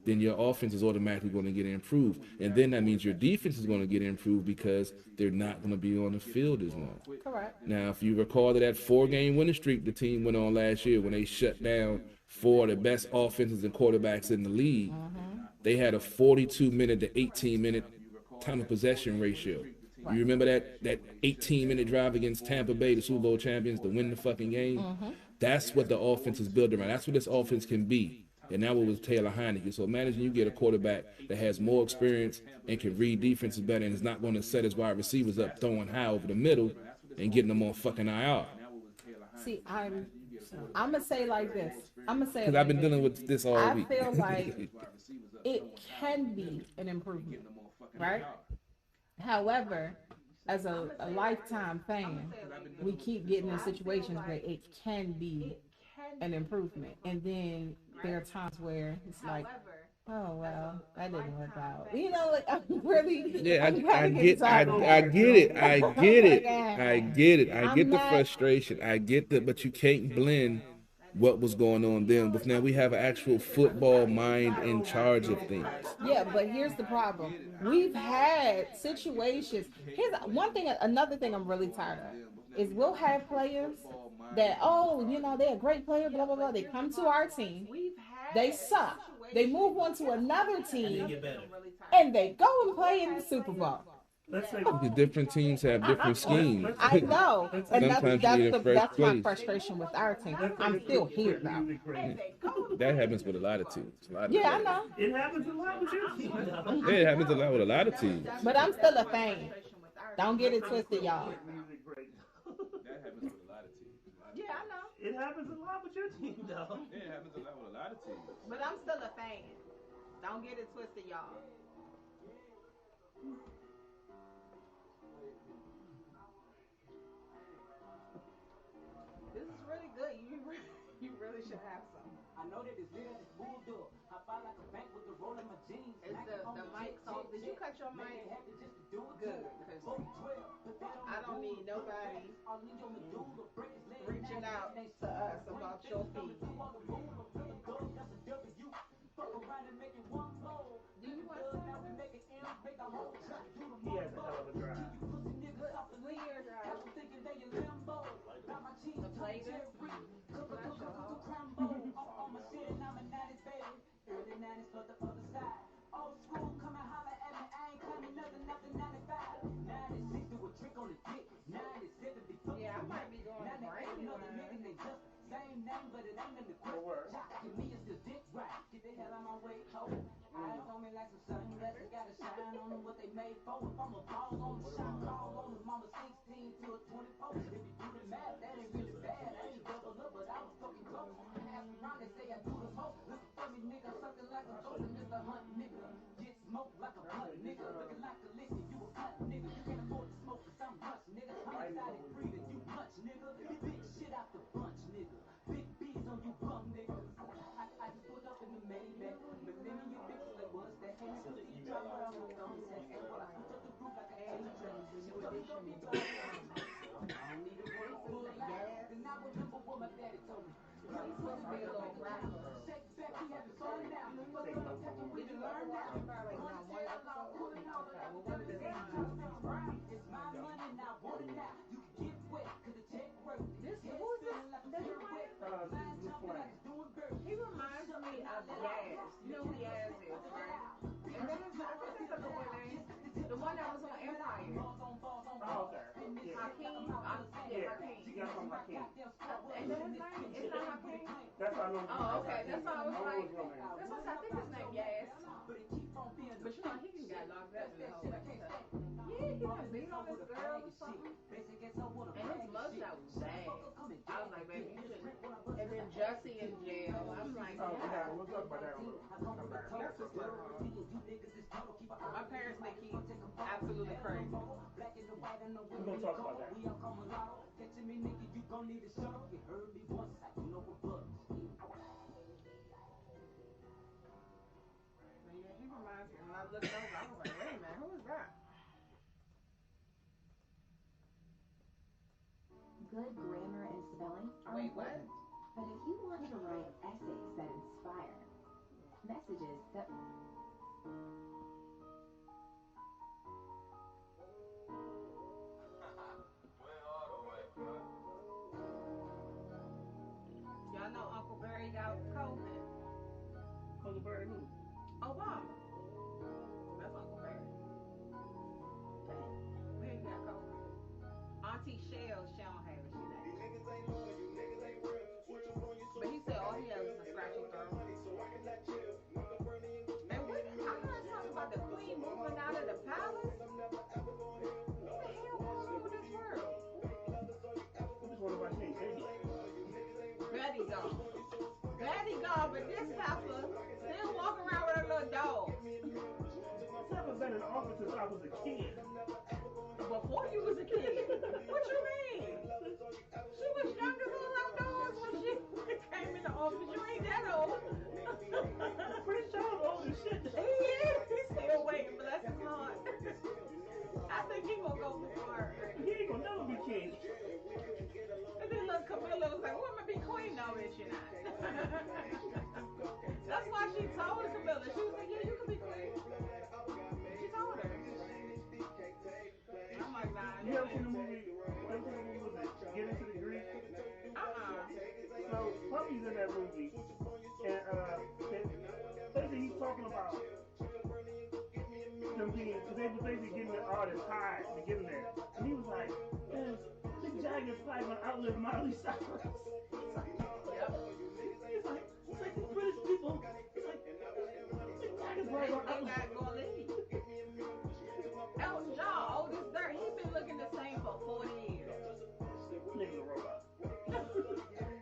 then your offense is automatically going to get improved. And then that means your defense is going to get improved because they're not going to be on the field as long. Correct. Now, if you recall that 4-game winning streak the team went on last year when they shut down 4 of the best offenses and quarterbacks in the league, they had a 42-minute to 18-minute time of possession ratio. You remember that 18-minute drive against Tampa Bay, the Super Bowl champions, to win the fucking game? That's what the offense is built around. That's what this offense can be. And now it was Taylor Heineke. So imagine you get a quarterback that has more experience and can read defenses better and is not going to set his wide receivers up throwing high over the middle and getting them on fucking IR. See, I'm gonna say like this. I'm gonna say Because I've been dealing with this all week. I feel like it can be an improvement, right? However, as a lifetime fan, we keep getting in situations where it can be an improvement, and then there are times where it's like, oh well, that didn't work out. Like I'm really, Yeah, I I'm get it. I get the frustration. I get the, but you can't blend what was going on then. But now we have an actual football mind in charge of things. Yeah, but here's the problem. We've had situations. Here's one thing, another thing I'm really tired of is we'll have players that, they're a great player, blah, blah, blah. They come to our team. They suck. They move on to another team and they go and play in the Super Bowl. The different teams have different schemes. I know, and Sometimes you need a fresh that's my place. frustration with our team. I'm still here though. That happens with a lot of teams. Yeah, I know, It happens a lot with your team. Yeah, it happens a lot with a lot of teams. but I'm still a fan. Don't get it twisted, y'all. That happens with a lot of teams. Yeah, I know, It happens a lot with your team, though. Yeah, it happens a lot with a lot of teams. but I'm still a fan. Don't get it twisted, y'all. This is really good. You really should have some. I know that it's lit at this bulldog. I fly like a bank with the roll in my jeans. Is the mic soft? Did you cut your mic? Good, because I don't need nobody reaching out to us about your feet. Do you want some? He has a hell of a drive. What year drive? The Blazer? Bless your heart. Early 90s for the other side. Old school, come and holler at me. I ain't claiming nothing, 95. 96 do a trick on the dick. 97 be fucking. Yeah, I might be going to Brandy another nigga line. named Justin. Same name, but it ain't in the For what? Jock to me is the dick right. Get the hell out my way, ho. Eyes on me like some sunglasses. Gotta shine on them what they made for. If I'm a ball on the shot, call on them. Mama 16 to a 24. If you do the math, that ain't really bad. I ain't double up, but I was fucking close. Ask around, they say I do the most. Looking for me, nigga, something like a ghost. And Mr. Hunt, nigga. Get smoked like a blunt, nigga. Looking like a liquor, you a cut, nigga. You can't afford to smoke, cause I'm much, nigga. I'm exotic breeder, you much, nigga. Big shit out the bunch, nigga. Big B's on you bum niggas. I just pulled up in the Maybach. Millennium bitches like what's that? Hey, nigga, you drop around my thumbs. And when I switch up the group like an A-train. She told me go be blind. I don't need a word for that. Then I remember what my daddy told me. He's supposed to be a little rapper. Shake back, we have fun now. Did you ever watch him by like not one episode? Okay, well when did it come? It's my money now, want it now. You can get wet, cause the check work. This, who is this that you playing? Blue Flame. He reminds me of Yaz. You know who Yaz is, right? And then I think that's a good name. The one that was on Empire. Oh, okay. Yeah. Hakeem. Yeah. Hakeem. That's from Hakeem. And then his name, it's not Hakeem? That's how I know. Oh, okay. That's why I was like, his real name. that's why I think his name Yaz. But you know, he can get locked up in the whole bunch of stuff. Yeah, he done beat on this girl or something. And his mugshot was bad. I was like, baby, you shouldn't. And then Jussie in jail. I'm like, Oh, yeah. yeah, we'll talk about that one. Come back. That's just wrong. My parents think he's absolutely crazy. We're gonna talk about that. Yeah, he reminds me. When I looked over, I was like, wait a minute, who is that? Good grammar and spelling are Wait, what? important. But if you want to write essays that inspire, messages that Y'all know Uncle Barry got COVID. Uncle Barry who? Obama. That's Uncle Barry. Barry got COVID. Auntie Shell, she don't have it. She not. But he said all he has is a scratchy throat. And what? I heard talking about the Queen moving out of the palace. What the hell going on with this world? I just wonder why she ain't dead yet. Betty gone. Betty gone, but this heifer still walking around with her little dog. I've never been in office since I was a kid. Before you was a kid. What you mean? She was young as all them dogs when she came into office. You ain't that old. Pretty sure I'm old as shit. He is. He's still waiting, bless his heart. I think he gonna go before her. He ain't gonna never be king. And then look, Camilla was like, well, I'm gonna be queen. No, bitch, you're not. That's why she told Camilla. She was like, yeah, you can be queen. She told her. I'm like, nah. You ever seen the movie? Was it Get Into the Greek? So Puppy's in that movie, and basically he's talking about them being, because they were basically getting the artist high to get in there, and he was like, man, Mick Jagger's probably gonna outlive Miley Cyrus. It's like these British people. It's like Mick Jagger's probably gonna outlive. Elton John, oldest dirt, he been looking the same for 40 years. Nigga's a robot.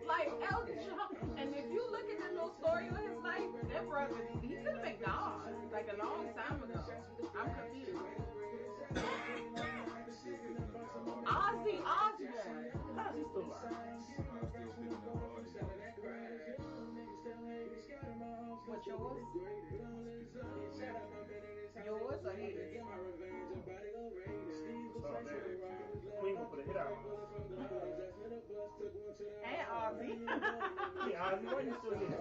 Like Elton John. And if you look at the little story of his life, That brother, he could have been gone like a long time ago. I'm confused. Ozzy Osbourne. How's he still alive? What's yours? Yours or his? Oh, man. We ain't gonna put a hit out on us. And Ozzy. Yeah, Ozzy, why you still here?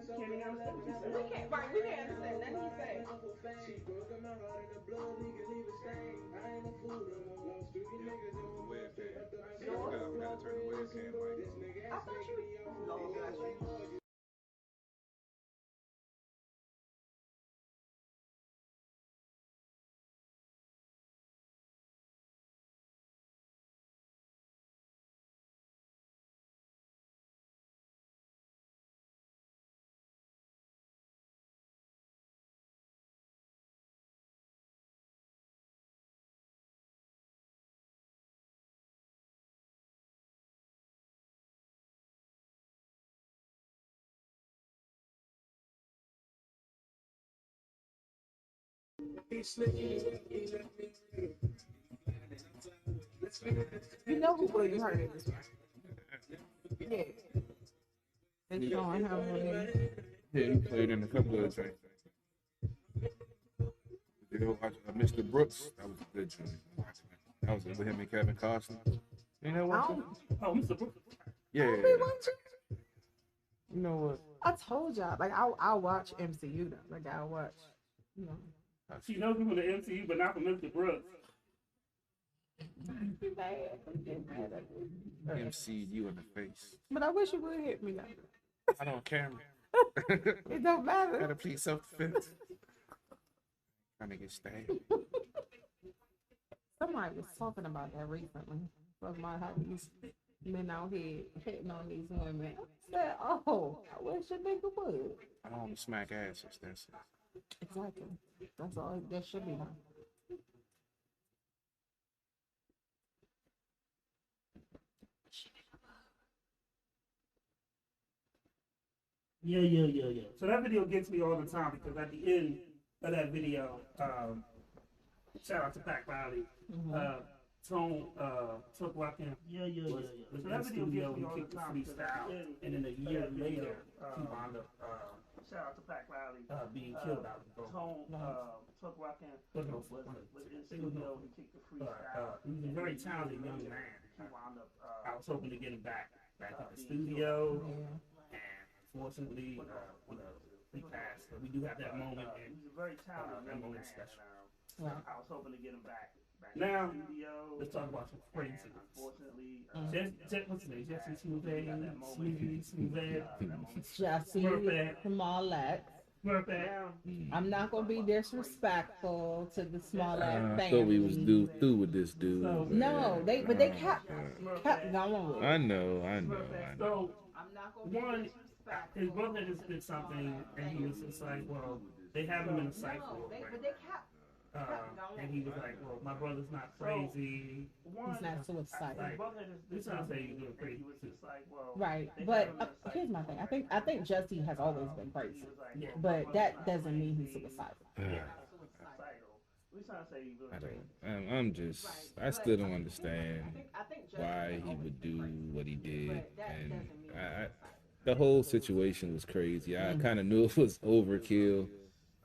Can't even understand what you said. We can't understand nothing he say. I thought you. Lord bless you. You know who William Hurt is? Yeah. They showing him when Yeah, he played in a couple of things. Did you watch Mr. Brooks? That was a good joint. That was with him and Kevin Costner. You know I what? don't, Oh, Mr. Brooks. Yeah. I don't be watching. You know what? I told y'all, like I'll watch MCU though. Like I'll watch, you know. She knows him from the MCU, but not from Mr. Brooks. You mad? Get mad at me. MC you in the face. But I wish you would hit me now. I don't care. It don't matter. Gotta plead self-defense. Trying to get stabbed. Somebody was talking about that recently. Talking about how these men out here hitting on these women. I said, oh, I wish a nigga would. I don't want to smack asses. That's it. Exactly. That's all that should be done. Yeah. So that video gets me all the time because at the end of that video, shout out to Pac Riley, Tone took rocking. Yeah. So that video gets me all the time freestyle, and then a year later, he wound up. Shout out to Pac Riley, being killed out the boat. Tone took rocking was in studio. He kicked the freestyle. He was a very talented young man. He wound up. I was hoping to get him back in the studio. Unfortunately, he passed. But we do have that moment, and that moment is special. I was hoping to get him back. Now, let's talk about some craziness. Unfortunately, what's his name? Jesse Smoothie, Jesse from all that. I'm not gonna be disrespectful to the Smollett family. I thought we was through with this dude. No, they kept going with it. I know. So, one, his brother just did something, and he was just like, well, they have him in a psych ward. But they kept And he was like, well, my brother's not crazy. He's not suicidal. He's not saying he's doing crazy. Right, but here's my thing. I think Jesse has always been crazy, but that doesn't mean he's suicidal. I still don't understand why he would do what he did, and the whole situation was crazy. I kind of knew it was overkill.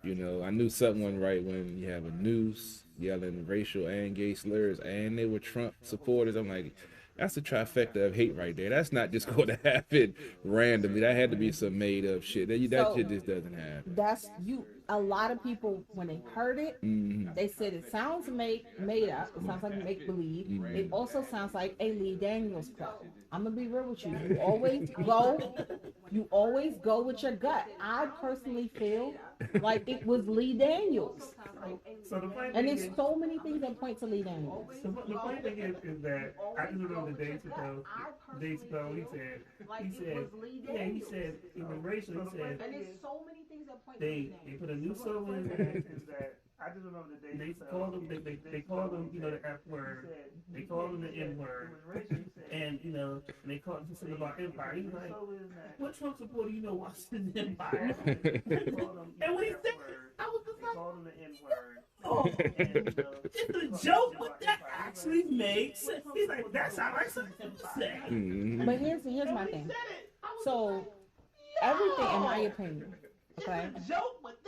You know, I knew something wasn't right when you have a noose yelling racial and gay slurs, and they were Trump supporters. I'm like, that's a trifecta of hate right there. That's not just going to happen randomly. That had to be some made up shit. That shit just doesn't happen. A lot of people, when they heard it, they said it sounds made up. It sounds like make believe. It also sounds like a Lee Daniels quote. I'm gonna be real with you. You always go with your gut. I personally feel like it was Lee Daniels. And there's so many things that point to Lee Daniels. The funny thing is that I just remember the days ago, he said, it was racial. He said, and there's so many things that point to they Lee Daniels. put a new over his head. I just remember the day they called them. They called them, you know, the F word. They called them the N word, and you know, and they called him something about Empire. He was like, "What Trump supporter you know watching Empire?" And when he said it, I was just like, "Called him the N word." Oh, it's a joke, but that actually makes sense. He's like, "That sounds like something to say." Mhm. But here's my thing. So everything, in my opinion, okay,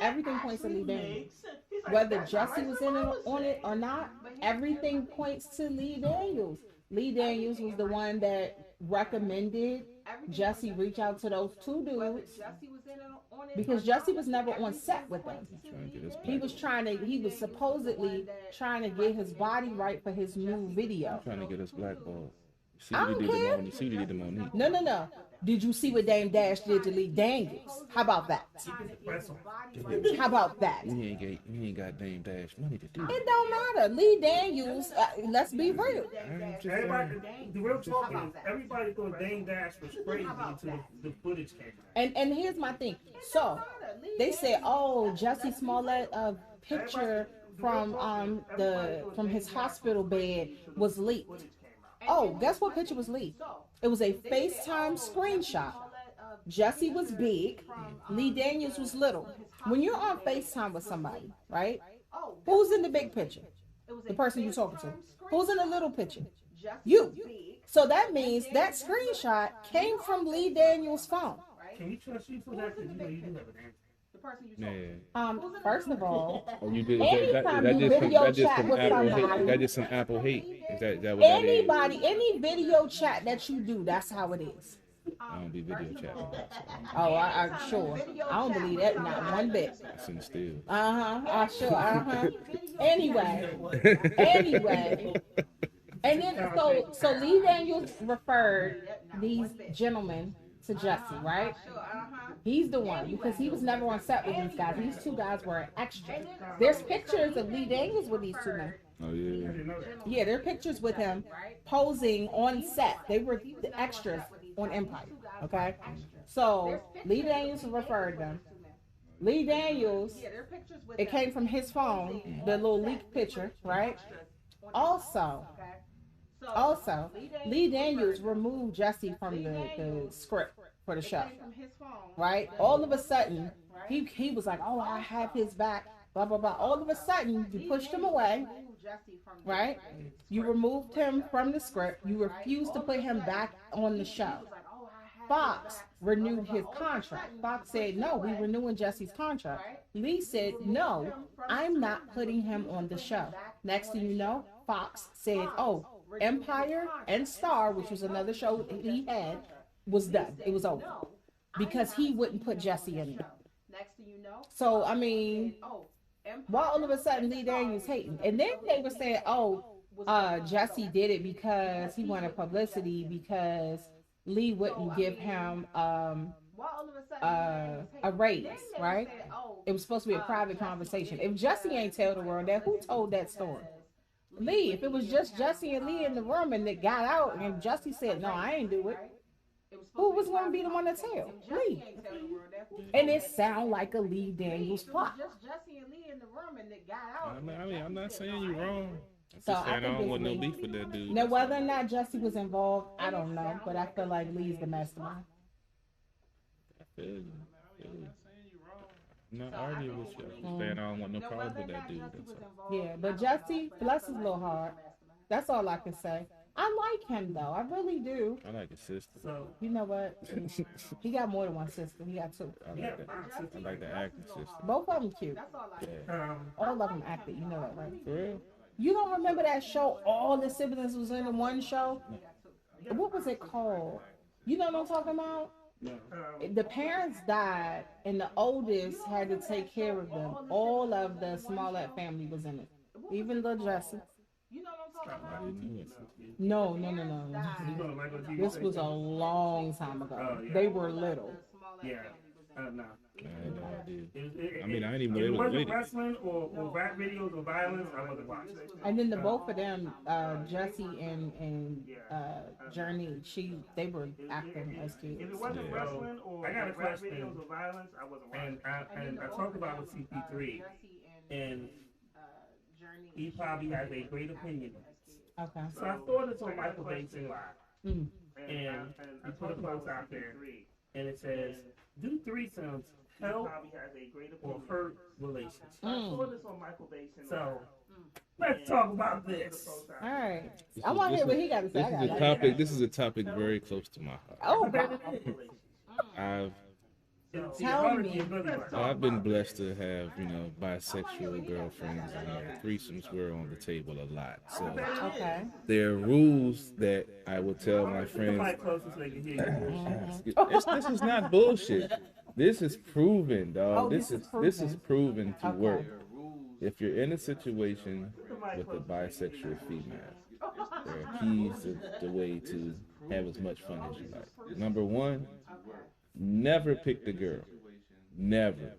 everything points to Lee Daniels. Whether Jesse was in it, on it or not, everything points to Lee Daniels. Lee Daniels was the one that recommended Jesse reach out to those two dudes because Jesse was never on set with them. He was supposedly trying to get his body right for his new video. Trying to get us blackballed. See I what don't he did to care. Monique. See what he did to Monique. No. Did you see what Dame Dash did to Lee Daniels? How about that? How about that? He ain't got Dame Dash money to do It it. don't matter. Lee Daniels, let's be real. Everybody, the real talk is everybody thought Dame Dash was crazy until the footage came out. And here's my thing. So they said, oh, Jesse Smollett picture from his hospital bed was leaked. Oh, guess what picture was leaked? It was a FaceTime screenshot. Jesse was big, Lee Daniels was little. When you're on FaceTime with somebody, right? Who's in the big picture? The person you're talking to. Who's in the little picture? You. So that means that screenshot came from Lee Daniels' phone. Can we trust you for that? Because you know you do have an answer. Yeah. First of all, Oh, you did. anytime you video chat with somebody, That just some Apple hate. Is that what that is? anybody, any video chat that you do, that's how it is. I don't be video chatting. Oh, I'm sure. I don't believe that not one bit. That's in still. I'm sure. Anyway, and then so Lee Daniels referred these gentlemen to Jesse, right? He's the one because he was never on set with these guys. These two guys were extra. There's pictures of Lee Daniels with these two men. Oh yeah. Yeah, there are pictures with him posing on set. They were the extras on Empire. Okay, so Lee Daniels referred them. Lee Daniels, it came from his phone, the little leaked picture, right? Also, Lee Daniels removed Jesse from the script for the show, right? All of a sudden, he was like, oh, I have his back, blah, blah, blah. All of a sudden, you pushed him away, right? You removed him from the script. You refused to put him back on the show. Fox renewed his contract. Fox said, no, we renewing Jesse's contract. Lee said, no, I'm not putting him on the show. Next thing you know, Fox said, oh, Empire and Star, which was another show he had, was done. It was over. Because he wouldn't put Jesse in there. So, I mean, why all of a sudden Lee Daniels hating? And then they were saying, oh, Jesse did it because he wanted publicity because Lee wouldn't give him a raise, right? It was supposed to be a private conversation. If Jesse ain't tell the world that, who told that story? Lee. If it was just Jesse and Lee in the room and it got out and Jesse said, no, I ain't do it, who was going to be the one to tell? Lee. And it sound like a Lee Daniels plot. I mean, I'm not saying you're wrong. So I don't it's want no Lee. beef with that dude. Now, whether or not Jesse was involved, I don't know, but I feel like Lee's the mastermind. I feel you. I'm not arguing with you. I'm saying I don't want no problem with that dude. That's all. Yeah, but Jesse, bless his little heart. That's all I can say. I like him though. I really do. I like his sister. So You know what? He got more than one sister. He got two. I like the acting sister. Both of them cute. Yeah. All of them acted. You know that, right? For real? You don't remember that show? All the siblings was in the one show. What was it called? You know what I'm talking about? The parents died, and the oldest had to take care of them. All of the Smollett family was in it, even little Jesse. I didn't know it. No. you gonna like what you This say? was a long time ago. Oh, yeah. They were little. Yeah. No. I had no idea. It, I mean, I didn't even know if they it was wasn't related. wrestling or rap videos or violence, I wasn't watching it. And then the both of them, Jesse and Journey, they were acting as kids. If it wasn't Yeah. wrestling or I got a rap question. videos or violence, I wasn't watching. And I talked about with CP3, and he probably has a great opinion. Okay. So I saw this on Michael Basin Live, Mm. and I put a post out there, and it says, "Do threesomes help or hurt relationships?" So let's talk about this. All right. This I is- want to this hear what is- he got to say. This I is got a that. topic. This is a topic very close to my heart. Oh, wow. I've been blessed to have, bisexual girlfriends, and threesomes were on the table a lot. So Okay. there are rules that I will tell my friends. This is not bullshit. This is proven, dog. Oh, this is proven to Okay. work. If you're in a situation with a bisexual female, there are keys to the way to have as much fun as you like. Number one, never pick the girl. Never.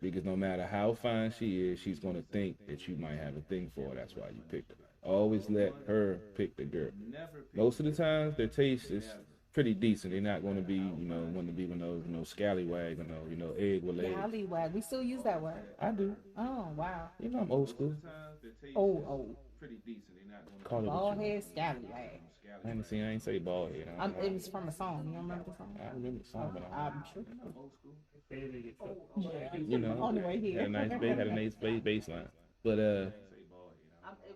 Because no matter how fine she is, she's going to think that you might have a thing for her. That's why you picked her. Always let her pick the girl. Most of the times, their taste is pretty decent. They're not going to be, want to be one of those, scallywag, egg with legs. Scallywag. We still use that word. I do. Oh, wow. I'm old school. Oh. Call it Bald what you head scallywag. I ain't say bald head. It was from a song. You don't remember the song? I remember the song, but I'm sure. On the way here. had a nice bass line. But It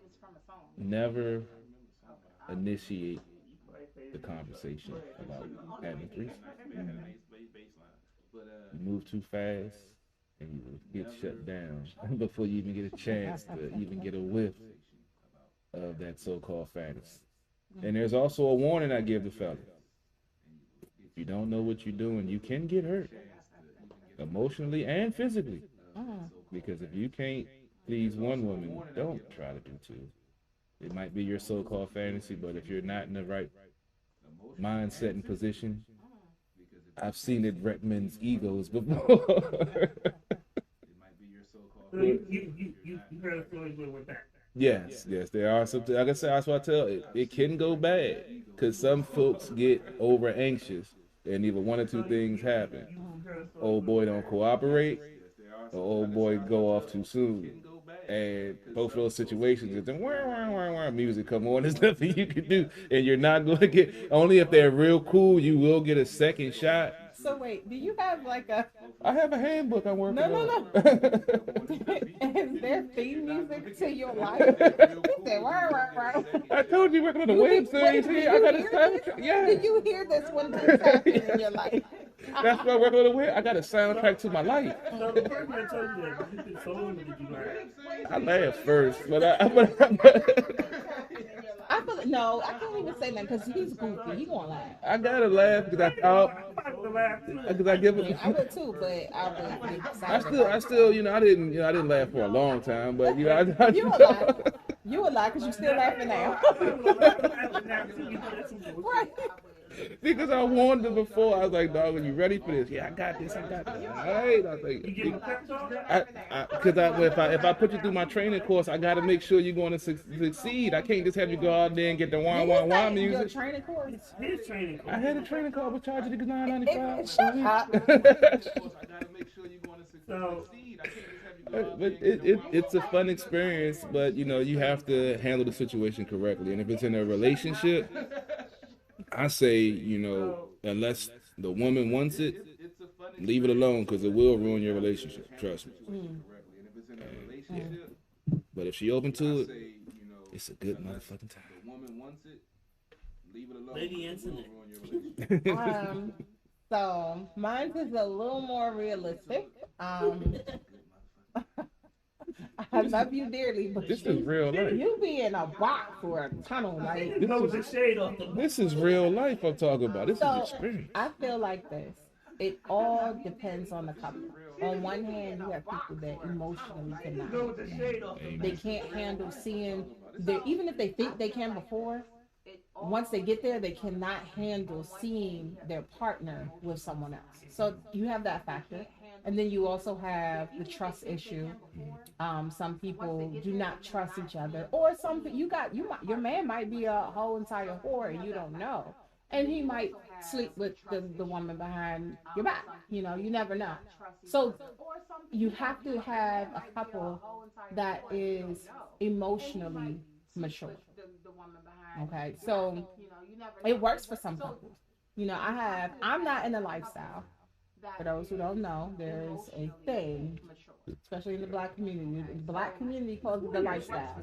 was from a song. never initiate the conversation about having threesome. You move too fast and you will get shut down before you even get a chance to even get a whiff of that so-called fantasy. And there's also a warning I give the fella. If you don't know what you're doing, you can get hurt emotionally and physically. Because if you can't please one woman, don't try to do two. It might be your so-called fantasy, but if you're not in the right mindset and position, I've seen it wreck men's egos before. You heard a story with that. Yes, there are some. Like I said, that's what I tell it can go bad because some folks get over anxious and either one or two things happen. Old boy don't cooperate, or old boy go off too soon. And both of those situations, it's then wah, music come on. There's nothing you can do, and you're not going to get. Only if they're real cool, you will get a second shot. So wait, do you have like a? I have a handbook I'm working on. No. Is there theme music to your life? He said, wah. I told you working on the web series here. I got a soundtrack. Yeah. Did you hear this when things happen in your life? That's why I work on the web. I got a soundtrack to my life. So the person that told you that, you consoled him, or did you laugh? I laughed first, but I feel no, I can't even say that because he's goofy. He gonna laugh. I gotta laugh because I thought I'm about to laugh too. because I give it. I would too, but I would be I still, I didn't laugh for a long time, but you would lie. You would lie because you're still laughing now. Right. Because I warned them before. I was like, dog, are you ready for this? Yeah, I got this. All right. I was like, You give him a pep talk? because if I put you through my training course, I got to make sure you're going to succeed. I can't just have you go out there and get the wah Your music. training course. His training course. I had a training card with charge of $9.95. Shut up. So, But it's a fun experience, but you have to handle the situation correctly. And if it's in a relationship, I say, unless the woman wants it, leave it alone because it will ruin your relationship. Trust me. But if she open to it, it's a good motherfucking time. lady incident. So mine is a little more realistic. I love you dearly, but This is real life. you be in a box or a tunnel, like Blows the shade off the This is real life I'm talking about. This So is experience. I feel like this. It all depends on the couple. On one hand, you have people that emotionally cannot. blows the shade off the They can't handle seeing their, even if they think they can before, once they get there, they cannot handle seeing their partner with someone else. So you have that factor. And then you also have the trust issue. Some people do not trust each other, or your man might be a whole entire whore and you don't know. and he might sleep with the woman behind your back. You know, you never know. So you have to have a couple that is emotionally mature. Okay, so it works for some couples. You know, I'm not in a lifestyle. For those who don't know, there's a thing, especially in the black community. The black community calls it the lifestyle.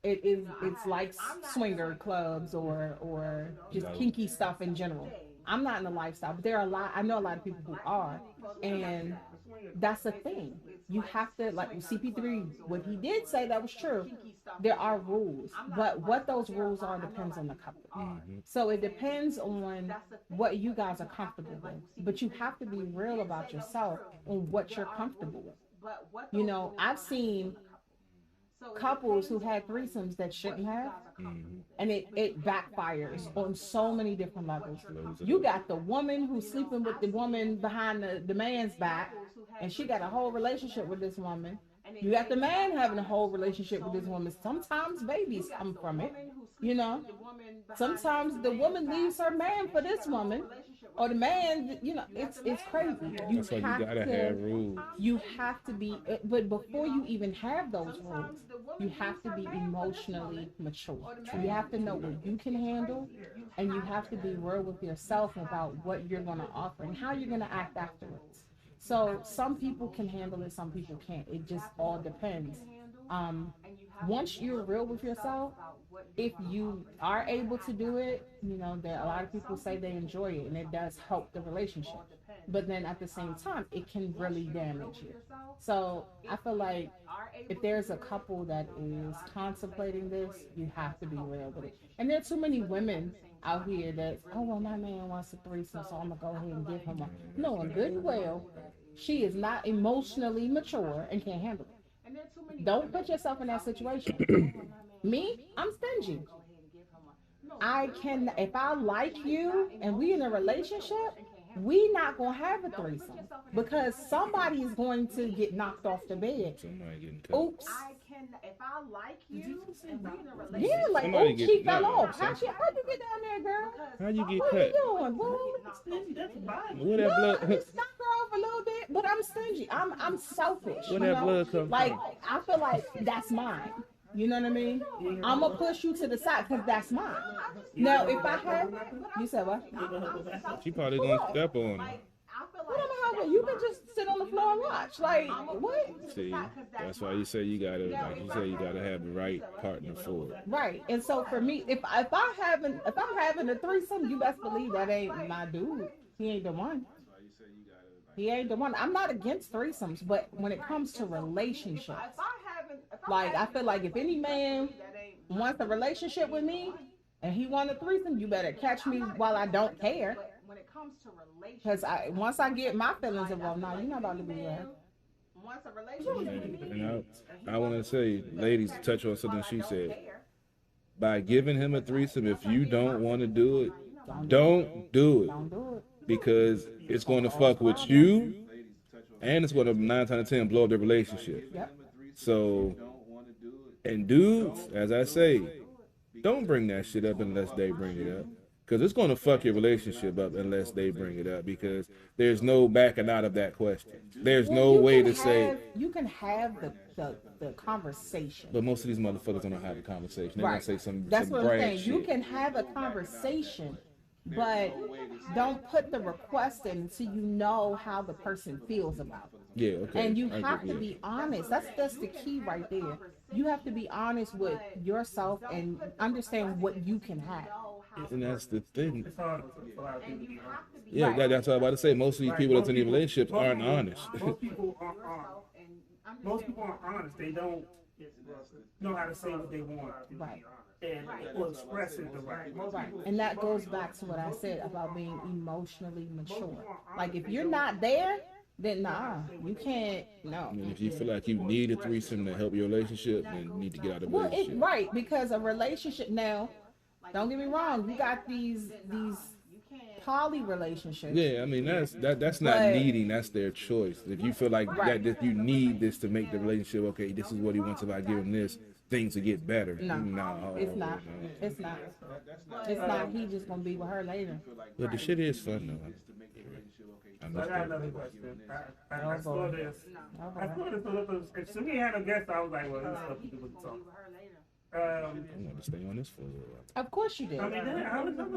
It's like swinger clubs or just kinky stuff in general. I'm not in the lifestyle, but I know a lot of people who are, and that's the thing. You have to, like CP3, what he did say that was true. There are rules, but what those rules are depends on the couple. So it depends on what you guys are comfortable with, but you have to be real about yourself on what you're comfortable with. You know, I've seen couples who had threesomes that shouldn't have, and it backfires on so many different levels. You got the woman who's sleeping with the woman behind the man's back, and she got a whole relationship with this woman. You got the man having a whole relationship with this woman. Sometimes babies come from it, you know. Sometimes the woman leaves her man for this woman, or the man, you know, it's crazy. That's why you gotta have rules. You have to be, but before you even have those rules, you have to be emotionally mature. You have to know what you can handle, and you have to be real with yourself about what you're going to offer and how you're going to act afterwards. So some people can handle it, some people can't. It just all depends. Once you're real with yourself, if you are able to do it, you know, that a lot of people say they enjoy it and it does help the relationship. But then at the same time, it can really damage you. So I feel like if there's a couple that is contemplating this, you have to be real with it. And there are too many women out here that, oh, well, my man wants a threesome, so I'm going to go ahead and give him one. Knowing good and well, she is not emotionally mature and can't handle it. Don't put yourself in that situation. Me, I'm stingy. If I like you and we in a relationship, we not gonna have a threesome because somebody is going to get knocked off the bed. Oops. If I like you, yeah, like oops, she fell off. How'd you get down there, girl? How you get what cut? What are you doing, boy? Where that blood? Just knock her off a little bit, but I'm stingy. I'm selfish. Where that blood come like, from? I feel like that's mine. You know what I mean? I'm gonna push you to the side because that's mine. Now, if I have, you said what? She probably gonna step on her. You can just sit on the floor and watch. Like what? See, that's why you say you gotta, like you say, you gotta have the right partner for it. Right. And so for me, if I'm having a threesome, you best believe that ain't my dude. He ain't the one. He ain't the one. I'm not against threesomes, but when it comes to relationships, like I feel like if any man wants a relationship with me and he want a threesome, you better catch me while I don't care. Because once I get my feelings involved, now you're not about to be there. And I want to say, ladies, touch on something she said. By giving him a threesome, if you don't want to do it, don't do it. Because it's going to fuck with you, and it's going to 9 times out of 10 blow up the relationship. Yep. So, and dudes, as I say, don't bring that shit up unless they bring it up. Because it's going to fuck your relationship up unless they bring it up. Because there's no backing out of that question. There's no way to say. You can have the conversation. But most of these motherfuckers don't know how to have a conversation. They're going to say some That's what I'm saying. shit. You can have a conversation, but don't put the request in until you know how the person feels about it. Yeah, okay. And you have to be honest. That's the key right there. You have to be honest with yourself and understand what you can have. And that's the thing. It's hard for a lot of people to be honest. Yeah, that's what I'm about to say. Most of these people that's in these relationships aren't honest. Most people aren't honest. Most people aren't honest. They don't know how to say what they want. Right. And or express it the right way. Right. And that goes back to what I said about being emotionally mature. Like if you're not there, then nah, you can't. No. I mean, if you feel like you need a threesome to help your relationship, then you need to get out of the relationship. Right, because a relationship now. Don't get me wrong. You got these poly relationships. Yeah, I mean that's not needing. That's their choice. If you feel like that you need this to make the relationship okay, this is what he wants. If I give him this, things will get better. No, No, it's not. It's not. It's not. He just gonna be with her later. But the shit is fun though. I So I must got say. another question. I saw this. I saw this. If Sumi had a guest, I was like, well, this stuff you do with the talk. I want to stay on this for a little while. Of course you did. I mean, how was that?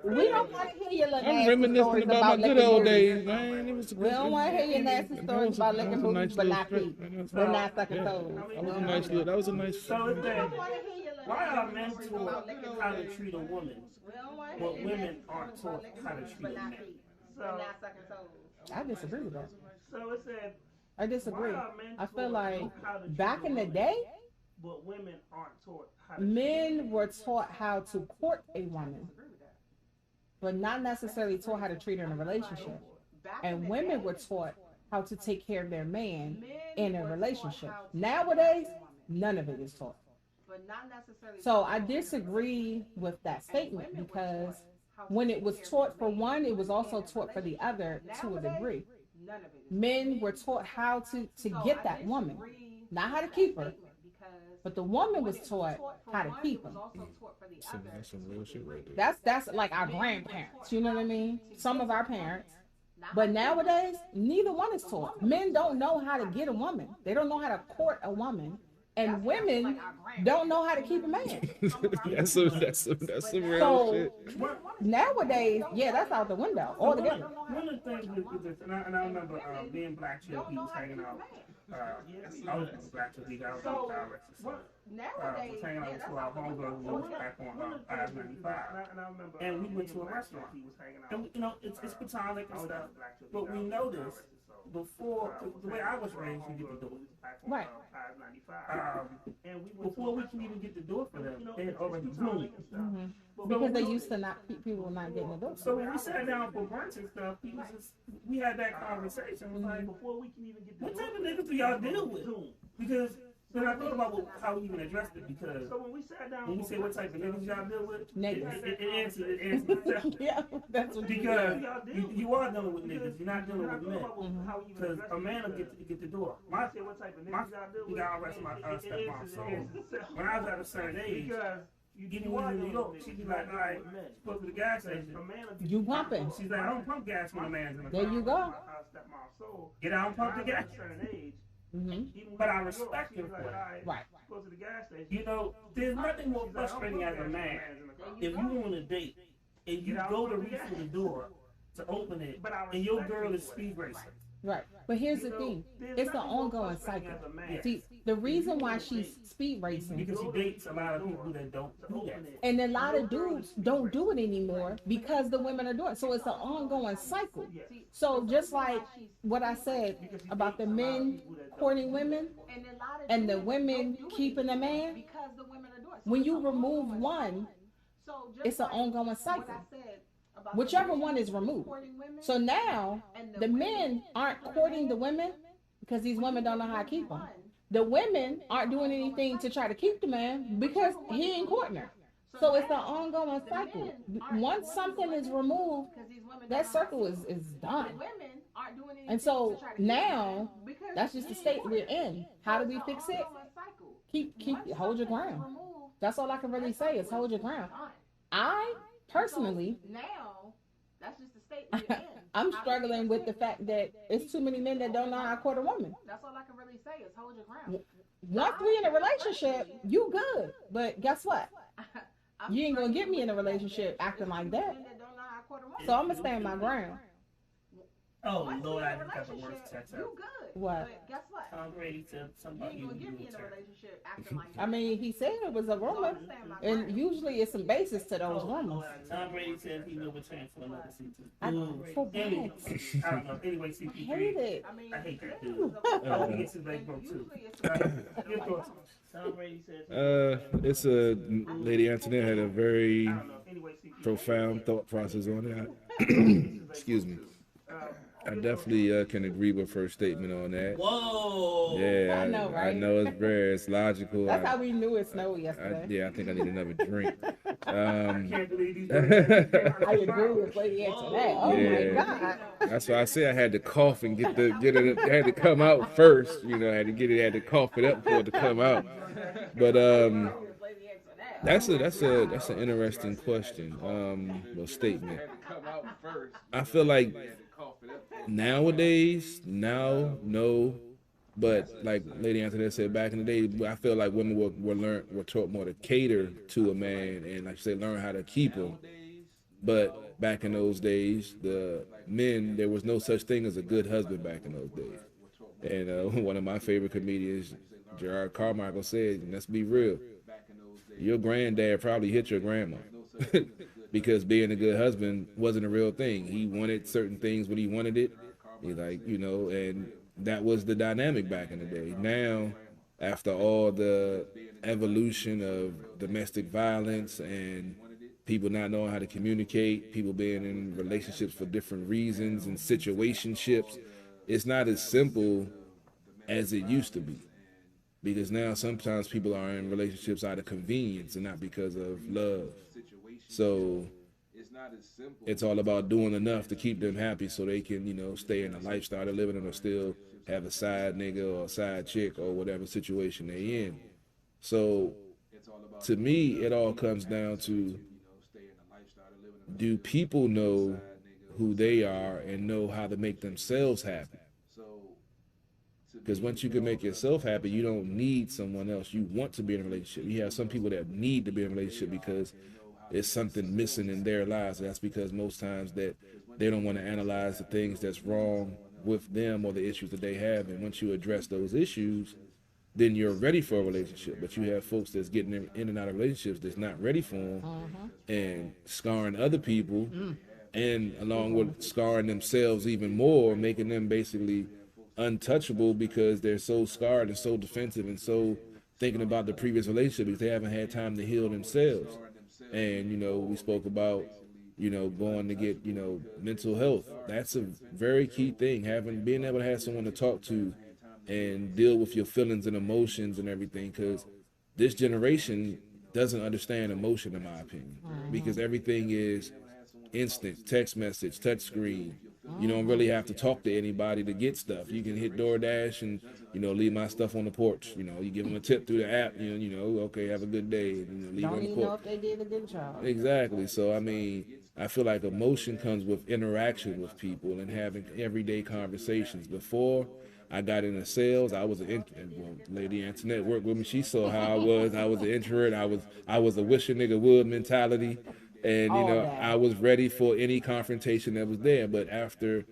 We don't want to hear your little I'm nasty reminiscing stories about my licking good old booties. days, man. It was We don't want to hear your nasty stories about licking booties, nice but little not strip, feet, man. but not sucking toes. That was a nice little. That was a nice. So it's that, why are men taught how to treat a woman, but women aren't taught how to treat a man? So, I disagree with that. so it said, I disagree. why are men I feel taught like how to treat back a in the woman, day, but women aren't taught how to treat a men were taught how to court a woman, but not necessarily taught how to treat her in a relationship. And women were taught how to take care of their man in a relationship. Nowadays, none of it is taught. So I disagree with that statement because when it was taught for one, it was also taught for the other to a degree. Men were taught how to get that woman, not how to keep her. But the woman was taught how to keep her. That's some real shit right there. That's like our grandparents, you know what I mean? Some of our parents. But nowadays, neither one is taught. Men don't know how to get a woman. They don't know how to court a woman. And women don't know how to keep a man. That's some real So shit. nowadays, yeah, that's out the window altogether. One of the things with this, and I remember being Black Chill, he was hanging out. I was in Black Chill, I was on Direct. Was hanging out with two of our homegirls who was back on I-95. And we went to a restaurant. And, you know, it's platonic and stuff. But we noticed before, the way I was raised, you get the door. Right. Before we can even get the door for them, they had already moved. Because they used to not people not getting the door. So when we sat down for brunch and stuff, we had that conversation. It was like, before we can even get the what type of niggas do y'all deal with? Because then I think about how we even addressed it. Because so when we sat down, when we say what type of niggas y'all deal with, Niggas. it answers itself. Yeah, that's what Because you are dealing with niggas, you're not dealing with men. Because a man will get the door. You got to rest my stepmom. So when I was at a certain age, even when in New York, she'd be like, all right, go to the gas station. you pumping. She's like, I don't pump gas when a man's in the car. There you go. Get out and pump the gas. But I respect her for it. Right. You know, there's nothing more frustrating as a man if you on a date and you go to reach for the door to open it and your girl is speed racing. Right. But here's the thing. It's an ongoing cycle. See, the reason why she's speed racing, Because she dates a lot of people that don't do that. and a lot of dudes don't do it anymore because the women are doing it. So it's an ongoing cycle. So just like what I said about the men courting women and the women keeping the man, when you remove one, it's an ongoing cycle. Whichever one is removed. So now the men aren't courting the women because these women don't know how to keep them. The women aren't doing anything to try to keep the man because he ain't courting her. So it's an ongoing cycle. Once something is removed, that circle is done. And so now that's just the state we're in. How do we fix it? Hold your ground. That's all I can really say is hold your ground. I personally, I'm struggling with the fact that it's too many men that don't know how to court a woman. That's all I can really say is hold your ground. Once we in a relationship, you good. But guess what? You ain't gonna get me in a relationship acting like that. So I'm gonna stand my ground. Oh, Lord, I just got the worst text ever. You good. What? But guess what? Tom Brady said something about You you. ain't gonna get me in a relationship acting like that. I mean, he said it was a rumor, and usually it's some basis to those rumors. Tom Brady said he will return for another season. For Anyway, what? I don't know. Anyway, CP3. I hate it. I hate that dude. I hope he gets his leg broke too. Your thoughts? Tom Brady said. It's a Lady Antoinette had a very I don't know. Anyway, CP3. profound thought process on that. Excuse me. I definitely can agree with her statement on that. Whoa. Yeah, I know, right? I know it's logical. That's how we knew it snowed yesterday. I think I need another drink. Can't believe these I agree with Lady Antoinette. Oh Yeah. my God. That's why I say I had to cough and get it. I had to come out first. You know, I had to cough it up for it to come out. But that's an interesting question. Well, statement. Had to come out first. I feel like Had to cough it up. nowadays, no. But like Lady Antoinette said back in the day, I feel like women were taught more to cater to a man and, like you said, learn how to keep him. But back in those days, the men, there was no such thing as a good husband back in those days. And one of my favorite comedians, Gerard Carmichael, said, let's be real, your granddad probably hit your grandma. Because being a good husband wasn't a real thing. He wanted certain things when he wanted it. He like, and that was the dynamic back in the day. Now, after all the evolution of domestic violence and people not knowing how to communicate, people being in relationships for different reasons and situationships, it's not as simple as it used to be. Because now sometimes people are in relationships out of convenience and not because of love. So it's all about doing enough to keep them happy so they can, stay in the lifestyle they're living in or still have a side nigga or a side chick or whatever situation they're in. So to me, it all comes down to, do people know who they are and know how to make themselves happy? Because once you can make yourself happy, you don't need someone else. You want to be in a relationship. You have some people that need to be in a relationship because it's something missing in their lives. That's because most times that they don't want to analyze the things that's wrong with them or the issues that they have. And once you address those issues, then you're ready for a relationship. But you have folks that's getting in and out of relationships that's not ready for them and scarring other people and along with scarring themselves even more, making them basically untouchable because they're so scarred and so defensive and so thinking about the previous relationship because they haven't had time to heal themselves. And, we spoke about, going to get, mental health. That's a very key thing, being able to have someone to talk to and deal with your feelings and emotions and everything, because this generation doesn't understand emotion, in my opinion, because everything is instant, text message, touch screen. You don't really have to talk to anybody to get stuff. You can hit DoorDash and, leave my stuff on the porch. You give them a tip through the app, okay, have a good day. And, leave Don't on the even porch. know if they did a good job. Exactly. So, I feel like emotion comes with interaction with people and having everyday conversations. Before I got into sales, I was Lady Antoinette worked with me. She saw how I was. I was an introvert. I was a wish a nigga would mentality. And, I was ready for any confrontation that was there. But after,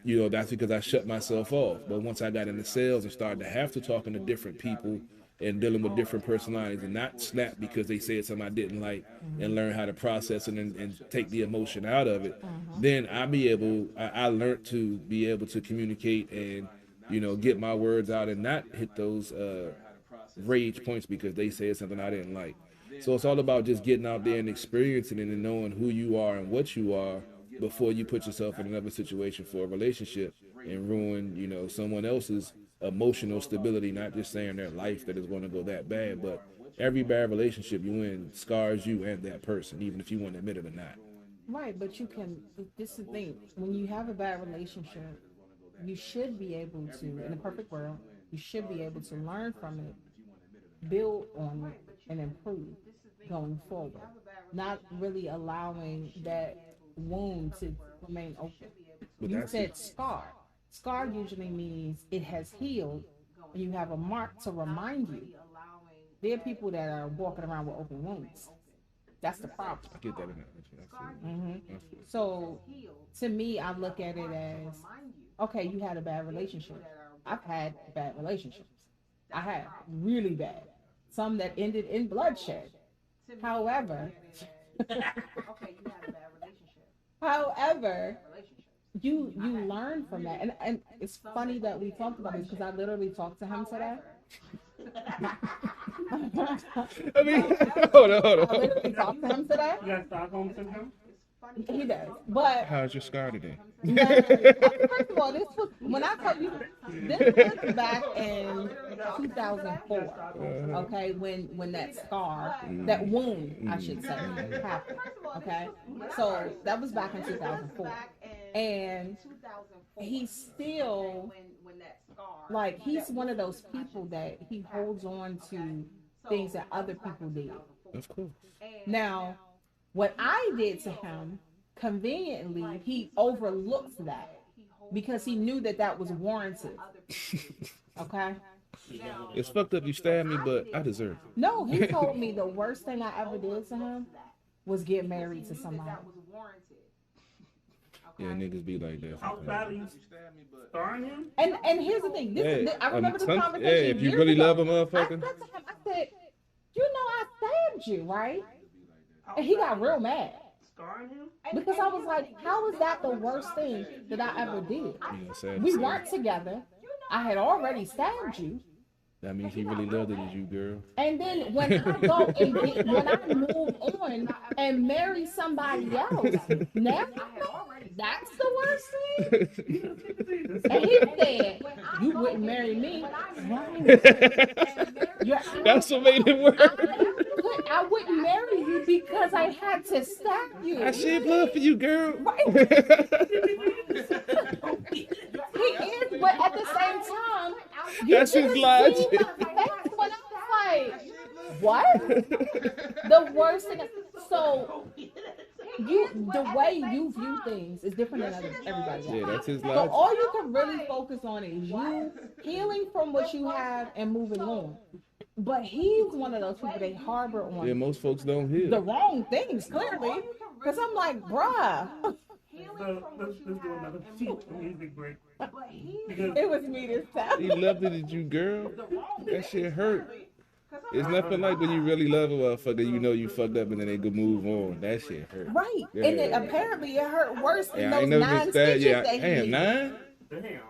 that's because I shut myself off. But once I got into sales and started to have to talking to different people and dealing with different personalities and not snap because they said something I didn't like and learn how to process it and take the emotion out of it, then I learned to be able to communicate and, get my words out and not hit those rage points because they said something I didn't like. So it's all about just getting out there and experiencing it and knowing who you are and what you are before you put yourself in another situation for a relationship and ruin, someone else's emotional stability, not just saying their life that is going to go that bad, but every bad relationship you in scars you and that person, even if you want to admit it or not. Right, but this is the thing, when you have a bad relationship, you should be able to, in a perfect world, you should be able to learn from it, build on it, and improve going forward. Not really allowing that wound to remain open. You said scar. Scar usually means it has healed and you have a mark to remind you. There are people that are walking around with open wounds. That's the problem. I get that in that. So to me, I look at it as, okay, you had a bad relationship. I've had bad relationships. I have really bad. Some that ended in bloodshed. However, you learn from that, and it's funny that we talked about this because I literally talked to him today. Hold on. I literally talked to him today. You got Stockholm syndrome? He does, but how's your scar today? first of all, this was when I told you this was back in 2004. Okay, when that scar, that wound, I should say, happened. Okay, so that was back in 2004, and he's still he's one of those people that he holds on to things that other people did. Of course. Now, what I did to him, conveniently, he overlooks that because he knew that that was warranted. Okay? It's fucked up you stabbed me, but I deserve it. No, he told me the worst thing I ever did to him was get married to somebody. Yeah, niggas be like that. Outside of you scarring him? And here's the thing. I remember this conversation. Yeah, if you years really ago. love a I motherfucker. said to him, I said, you know I stabbed you, right? And he got real mad. Scarring him? Because I was like, how is that the worst thing that I ever did? We weren't together. I had already stabbed you. That means he really loved it as you, girl. And then when I go and when I move on and marry somebody else, now that's the worst thing. And he said, you wouldn't marry me. That's what made it work. I wouldn't marry you because I had to stab you. I shed blood for you, girl. He is, but at the same time, That's his logic. When I was like, what? The worst thing. So the way you view things is different than everybody else. Yeah, that's his So logic. all you can really focus on is you healing from what you have and moving on. But he's one of those people they harbor on Yeah, most folks don't heal. the wrong things, clearly. Because I'm like, bruh. So let's do another music break. Because It was me this time. He loved it as you, girl. That shit hurt. It's nothing like when you really love a motherfucker, you know you fucked up and then they could move on. That shit hurt. Right. Yeah. And then apparently it hurt worse than Yeah, I those ain't never 9 been stabbed. stitches Yeah, that he damn, did. 9? damn.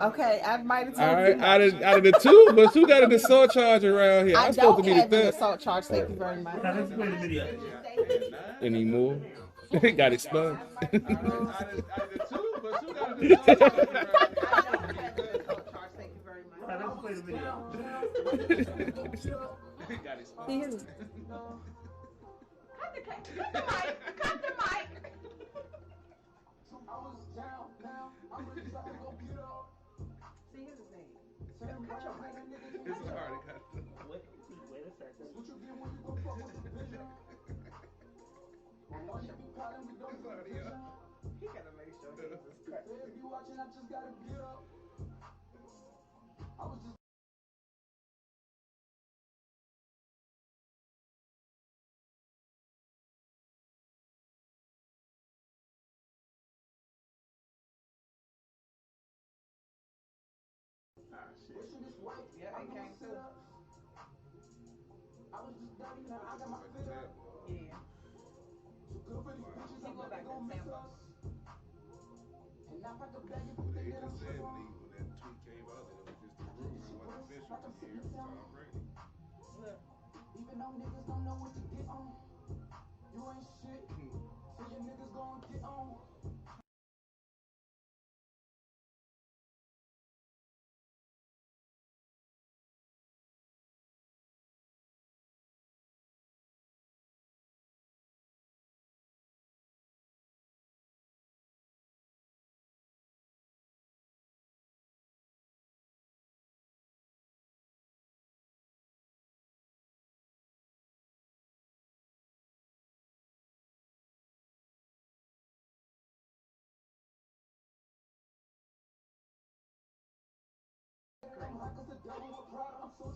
Okay, I might have All told right, you. out of the 2, but who got an assault charge around here? I I'm supposed to don't be the have an third assault charge. Thank you very much. Now let's play the video. anymore. Got expunged. Out of the 2, but who got an assault charge around here? Now let's play the video. Got expunged. See, here's- Cut the mic. See, here's the thing. Cut your mic. It's hard. It got Wait a second. He gotta make sure he was cut. Yeah, it came too. Yeah. He go back to sample. They just said when that tweet came out that it was just a rumor, it wasn't official. Here's Tom Brady. Look. Even though niggas don't know what to get on, you ain't shit, so your niggas gon' get on.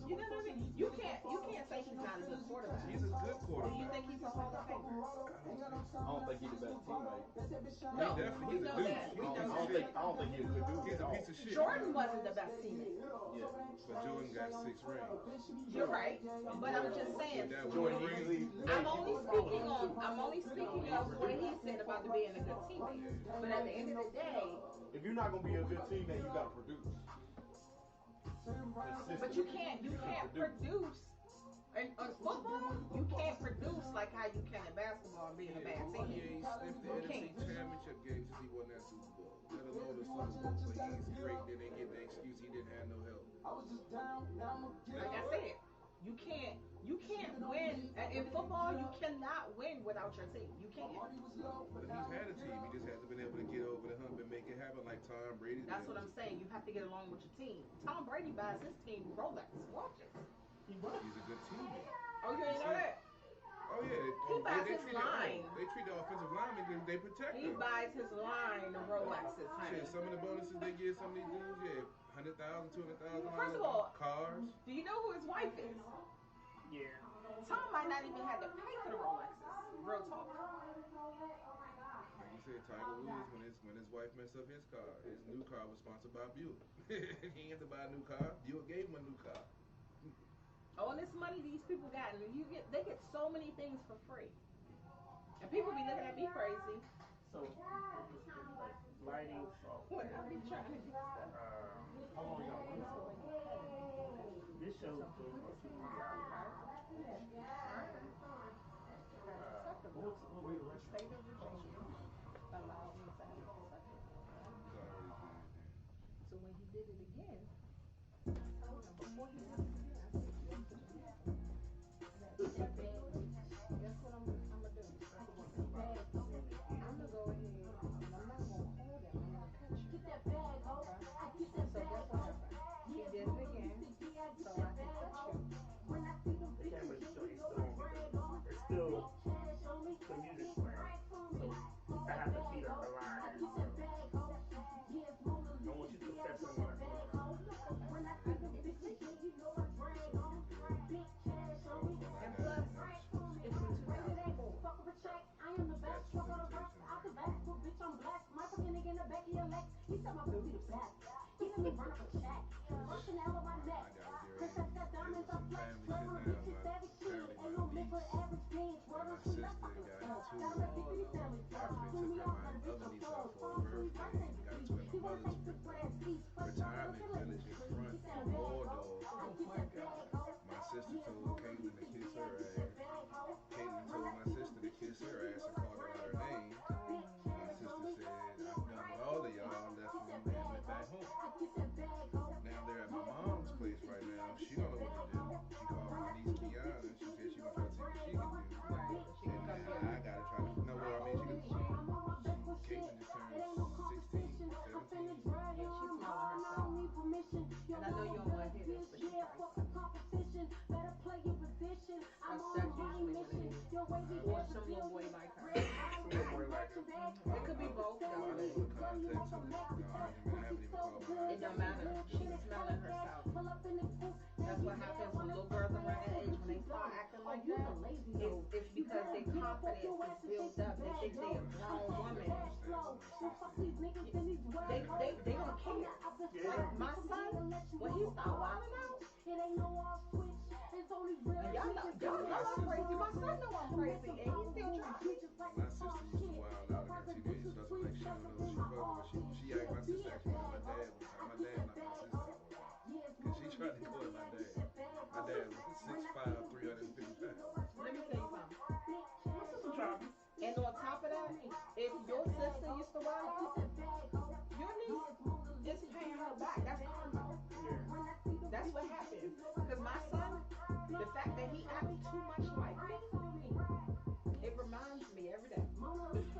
You know what I mean? You can't say he's not a good quarterback. He's a good Do you quarterback. think he's a Hall of Famer? I don't think he's the best teammate. No, Definitely, we he's a know dude. that. We I know don't that. think he's a good dude. He's at a all. piece of shit. Jordan wasn't the best teammate. Yeah. But Jordan got 6 rings. You're right, but I'm just saying. That Jordan one usually ring. I'm only speaking of what he said about the being a good teammate. But at the end of the day, if you're not gonna be a good teammate, you gotta produce. but you can't produce. In football, you can't produce like how you can in basketball and being a bad He teammate. ain't sniffed the NFC Championship game since he won that Super Bowl. Let alone the Super Bowl. So he's great. Then they give the excuse he didn't have no help. Like I said, you can't win in football. You cannot win without your team. You can't. But he's had a team. He just hasn't been able to get over the hump and make it happen like Tom Brady. That's what I'm saying. You have to get along with your team. Tom Brady buys his team Rolex watches. He's a good teammate. Oh, you ain't know that? Oh yeah, He buys his line. They treat the offensive linemen, they protect He them. buys his line, the Rolexes, honey. Shit, some of the bonuses they give some of these dudes, yeah, $100,000, $200,000. First of all, cars. Do you know who his wife is? Yeah. Tom might not even have to pay for the Rolexes. Real talk. Like you said, Tiger Woods, when his wife messed up his car, his new car was sponsored by Buick. He had to buy a new car. Buick gave him a new car. All this money these people got, and they get so many things for free. And people be looking at me crazy. So, like lighting software. When I be trying to do stuff. How long y'all want this show is going for 2 hours. The state of Virginia allowed me to have it accepted. He's already good then. So when he did it again, before he did it again, I said, yes, guess what I'm gonna do? I'm gonna go ahead and I'm not gonna hold him. I'm gonna cut you. Okay? So guess what happened? He did it again, so I can cut you. The camera's still on. It's still the music playing. So I have to feed up the line. I want you to set someone up. And plus, it's in 2004. Retirement village in front of Waldorf. My sister told Caitlin to kiss her ass. Caitlin told my sister to kiss her ass and called her out her name. My sister said, I'm done with all of y'all, left them and went back home. Now they're at my mom's place right now. She don't know what to do. She called my niece Kiana and she said she gonna try to see what she can do. And I gotta try to know where I mean she can Caitlin just turned 16, 17. Yeah, she's smiling herself. And I know you don't want to hear this, but she's crazy. That's usually what it is. Or some little boy like her. It could be both, though. It don't matter. She's smelling herself. That's what happens when little girls around that age, when they start acting like that, it's because their confidence is built up. They think they're a grown woman. They don't care. Like my son, when he start wilding out, and y'all know I'm crazy. My son know I'm crazy, and he's still trying. My sister used to wild out in her teenage stuff like she don't know she fucking, but she act my sister actually like my dad was. My dad not my sister. Cause she tried to go at my dad. My dad was 6'5", 350 pounds. Let me tell you something. And on top of that, if your sister used to wild out, your niece is paying her back. That's karma. That's what happens. Because my son, the fact that he acts too much like me, it reminds me every day. My son was 2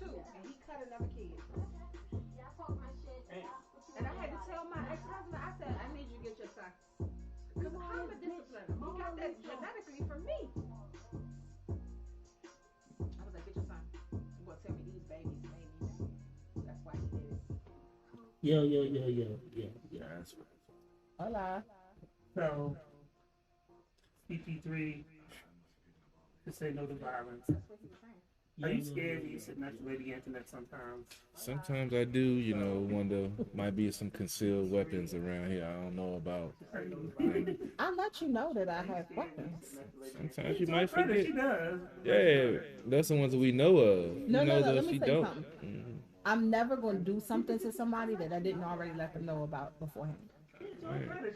and he cut another kid. And I had to tell my ex-husband, I said, I need you to get your son. Because I'm a discipliner. He got that genetically from me. I was like, get your son. You're going to tell me these babies made me mad. That's why he did it. Yeah. That's right. Hola. So, CP3, to say no to violence. That's what he was saying. Are you scared when you sit next to the internet sometimes? Sometimes I do, wonder, might be some concealed weapons around here I don't know about. I'll let you know that I have weapons. Sometimes you might forget. She does. Yeah, that's the ones that we know of. No, those let me she say don't. something. I'm never going to do something to somebody that I didn't already let them know about beforehand.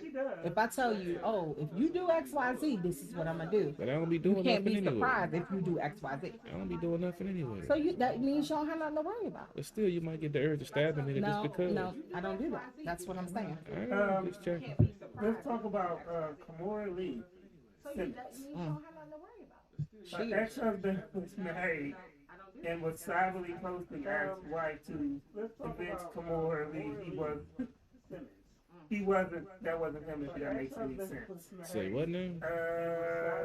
She does. If I tell you, oh, if you do X, Y, Z, this is what I'm gonna do. But I don't be You doing can't nothing be anyway. surprised if you do X, Y, Z. I don't be doing nothing anyway. So that means you don't have nothing to worry about. But still, you might get the urge to stab a nigga just because. No, I don't do that. That's what I'm saying. Just checking. Let's talk about Kimora Lee. So that means you don't have nothing to worry about. Her ex-husband was married and was silently posting as wife to convince Kimora Lee he was Simmons. He wasn't. That wasn't him. If that makes any sense. Say what now?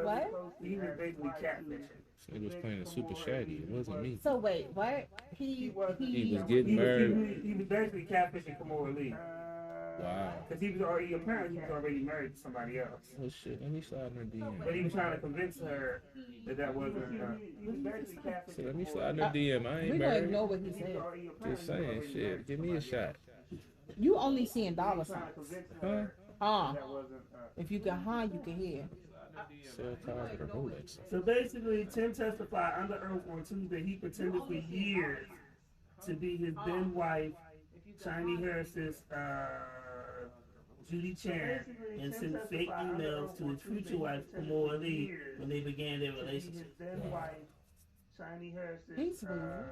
What? He was basically catfishing. He was playing a super shaggy. It wasn't me. So wait, what? He was getting married. He was basically catfishing Kimora Lee. Wow. Because he was already married to somebody else. Oh shit, let me slide in her DM. But he was trying to convince her that wasn't he was basically catfishing. So let me slide in her DM. I ain't We gonna married. ignore what he said. Just saying, shit. Give me a shot. You only seeing dollar signs. Huh? If you can you can hear. Sell cars with a Rolex. So basically, Tim testified under oath on Tuesday he pretended for years to be his then wife, Shiny Harris's Judy Chan, and sent fake emails to his future wife, Kimora Lee, when they began their relationship. Shiny Harris's He's weird.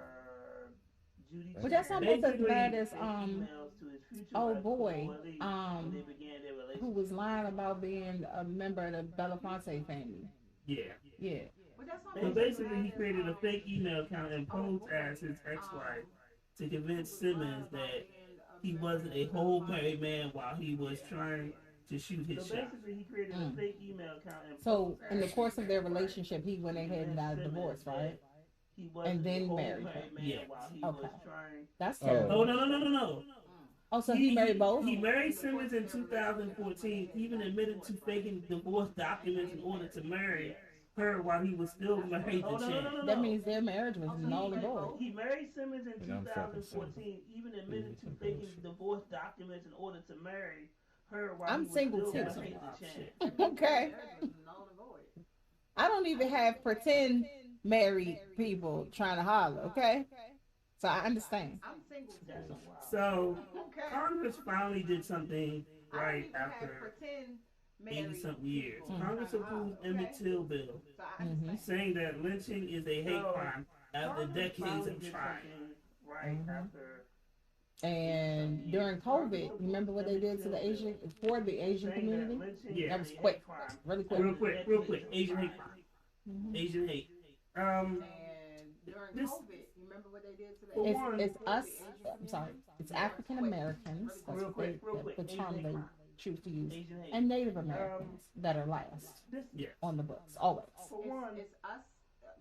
Judy But that's almost as bad as emails to his future oh wife, boy, Kimora Lee, when they began their relationship. who was lying about being a member of the Belafonte family. Yeah. Yeah. So basically, he created a fake email account and posed as his ex-wife to convince Simmons that he wasn't a whole married man while he was trying to shoot his shot. Basically, he created a fake email account and So in the course of their relationship, he went ahead and got a divorce, right? And then married her. Yeah. Okay. That's Oh. terrible. Oh, no. Oh, so he married both? He married Simmons in 2014, even admitted to faking divorce documents in order to marry her while he was still married to Chan. That means their marriage was null and void. He married Simmons in And I'm fucking 2014, even admitted to faking divorce documents in order to marry her while I'm he was single still too. married to Chan. Okay. I don't even have pretend married people trying to holler, okay? So I understand. So Congress finally did something right after 80-something years. Congress approved Emmett Till bill, saying that lynching is a hate crime after decades of trying. Right after. And during COVID, remember what they did to the Asian community? Yeah, That was quick, really quick. Real quick. Asian hate crime. Asian hate. And during This- COVID, you remember what they did to the It's us. I'm sorry. It's African Americans. That's Real quick. the term they choose to use, Asian hate. and Native Americans that are last Yeah. on the books always. For one, It's us.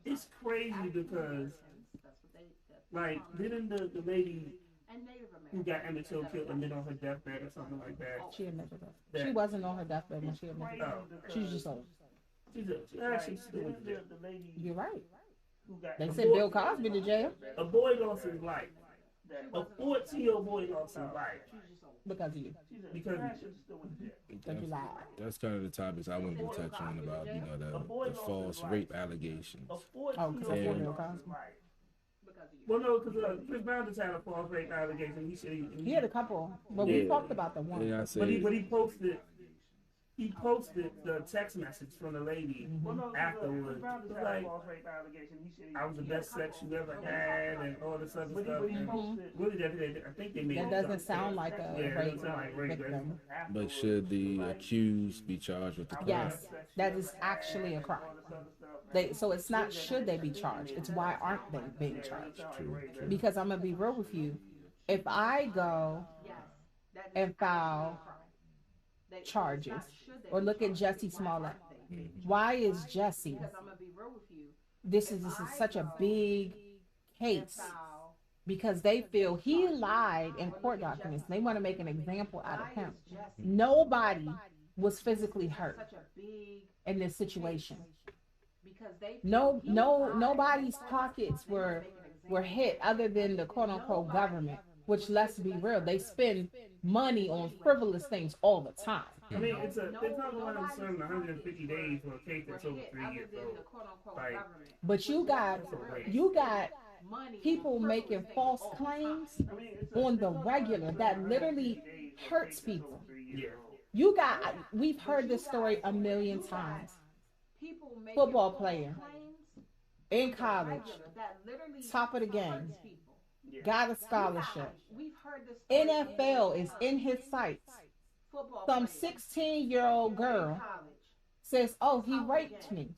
it's crazy because, That's what they. like, didn't the lady And Native Americans. who got Emmett Till killed admit on her deathbed or something like that? She admitted it. That- She wasn't on her deathbed when she admitted it. Oh, She's just old. she's actually still in jail. The lady You're right. who got They a said boy- Bill Cosby to jail A boy lost his life. A 14-year-old boy lost his life because of you. because he still in jail. Because you lied. That's kind of the topics I wanted to touch on about, the false rape allegations. A Oh, 14-year-old because boy of Bill lost his Cosby. life. Because of you. Well, no, because Chris Brown just had a false rape allegation. He had a couple, but we Yeah. talked about the one. Yeah, I But said, he posted the text message from the lady afterwards. It was like, I was the best sex you ever had and all this other stuff. And really, I think they made That it doesn't up. sound like a Yeah, it rape doesn't sound like rape. victim. but should the accused be charged with the crime? Yes, that is actually a crime. So it's not should they be charged, it's why aren't they being charged? Because I'm gonna be real with you. If I go Yes. That is and file they- charges not should they or be look at charged, Jesse why Smollett, aren't they? why is Jesse, Because I'm gonna be real with you. this is such a big case File. because they feel he lied in court documents. They want to make an example out of Why him. is Jesse Nobody was physically hurt such a big in this situation. because they Nobody's pockets were hit other than the quote unquote government, which let's be real, they spend money on frivolous things all the time. I mean, they're not going to serve 150 days for a case that's over 3 years old. Like, But you got people making false claims on the regular that literally hurts people. yeah. We've heard this story a million times. people make Football player in college, that literally top of the game, hurts people. got a scholarship. We've heard this story NFL is in his sights. football Some player 16-year-old in girl college says, "Oh, he raped me,"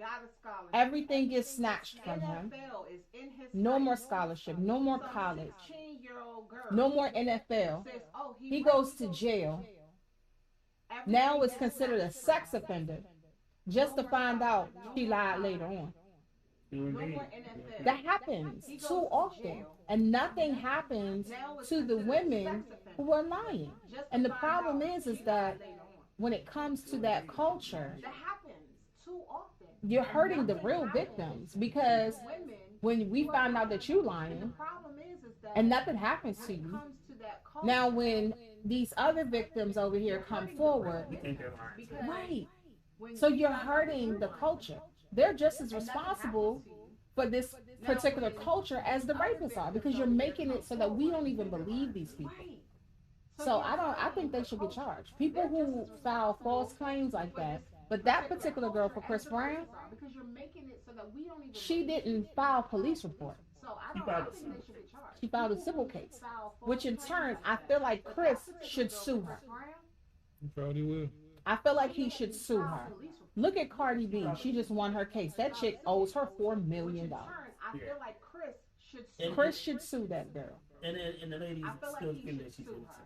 got a scholarship. Everything gets snatched from him. NFL is in his No more sights. scholarship, no more Some college, 16-year-old girl no more NFL. says, oh, He goes to jail. Everything Now it's is considered a snatched sex from him. offender just to find out she lied later on. No more NFL. That happens He goes too to often, jail. and nothing happens Now it's to the considered a women sex offender. who are lying. Just to And the find problem out is she that lied later on. when it comes to that culture, That happens too often. you're hurting the real victims, because Women, when we find out that you the lying problem is that and nothing happens to when it you, comes to that culture, now when these other victims over here come forward, You think they're lying. because right? when So you're hurting the culture. They're just as responsible for this particular culture as the rapists are, because you're making it so that we don't even believe these people. Right. So I think they should get charged. People who file false claims like that. But that particular girl for Chris Brown, because you're making it so that we don't even she didn't file a police report. So I She don't filed I a think they should get charged. She filed a civil case, File false which in claims turn, like I that. feel like But Chris that should particular sue girl, her. Chris Brown, You probably will. I feel like he should sue her. Look at Cardi B. She just won her case. That chick owes her $4 million. which in turn, I feel like Chris should sue And- Chris should sue that girl. And the lady I feel like still he thinks should that she's sue innocent. her.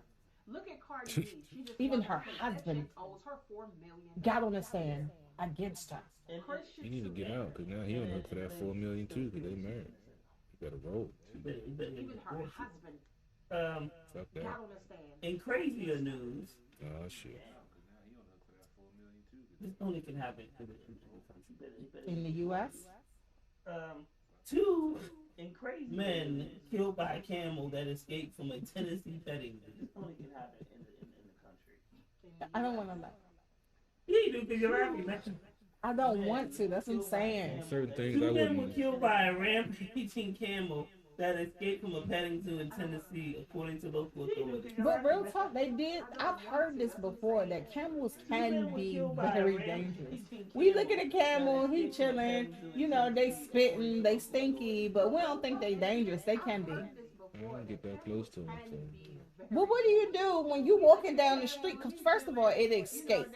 Look at Cardi B. She just Even won her case. husband That chick owes her $4 million. got on the stand against her. Chris should He need to sue get her. out, because now he don't look for that $4 million too, because they married. You better roll. You better get Even her divorced. husband Fuck that. got on the stand. In crazier news, Oh shit. this only can happen in the country. In the U.S., Two men killed by a camel that escaped from a Tennessee petting zoo. This only can happen in the country. I don't want to know. Yeah, you do, because you're laughing, man. I don't want to. That's what I'm saying. Certain things I Two men were wouldn't. killed by a rampaging camel that escaped from a petting zoo in Tennessee, according to local authorities. But real talk, they did. I've heard this before, that camels can be very dangerous. We look at a camel, he chilling, you know, they spitting, they stinky, but we don't think they dangerous. They can be. I don't get that close to him. So. But what do you do when you walking down the street? Because first of all, it escaped.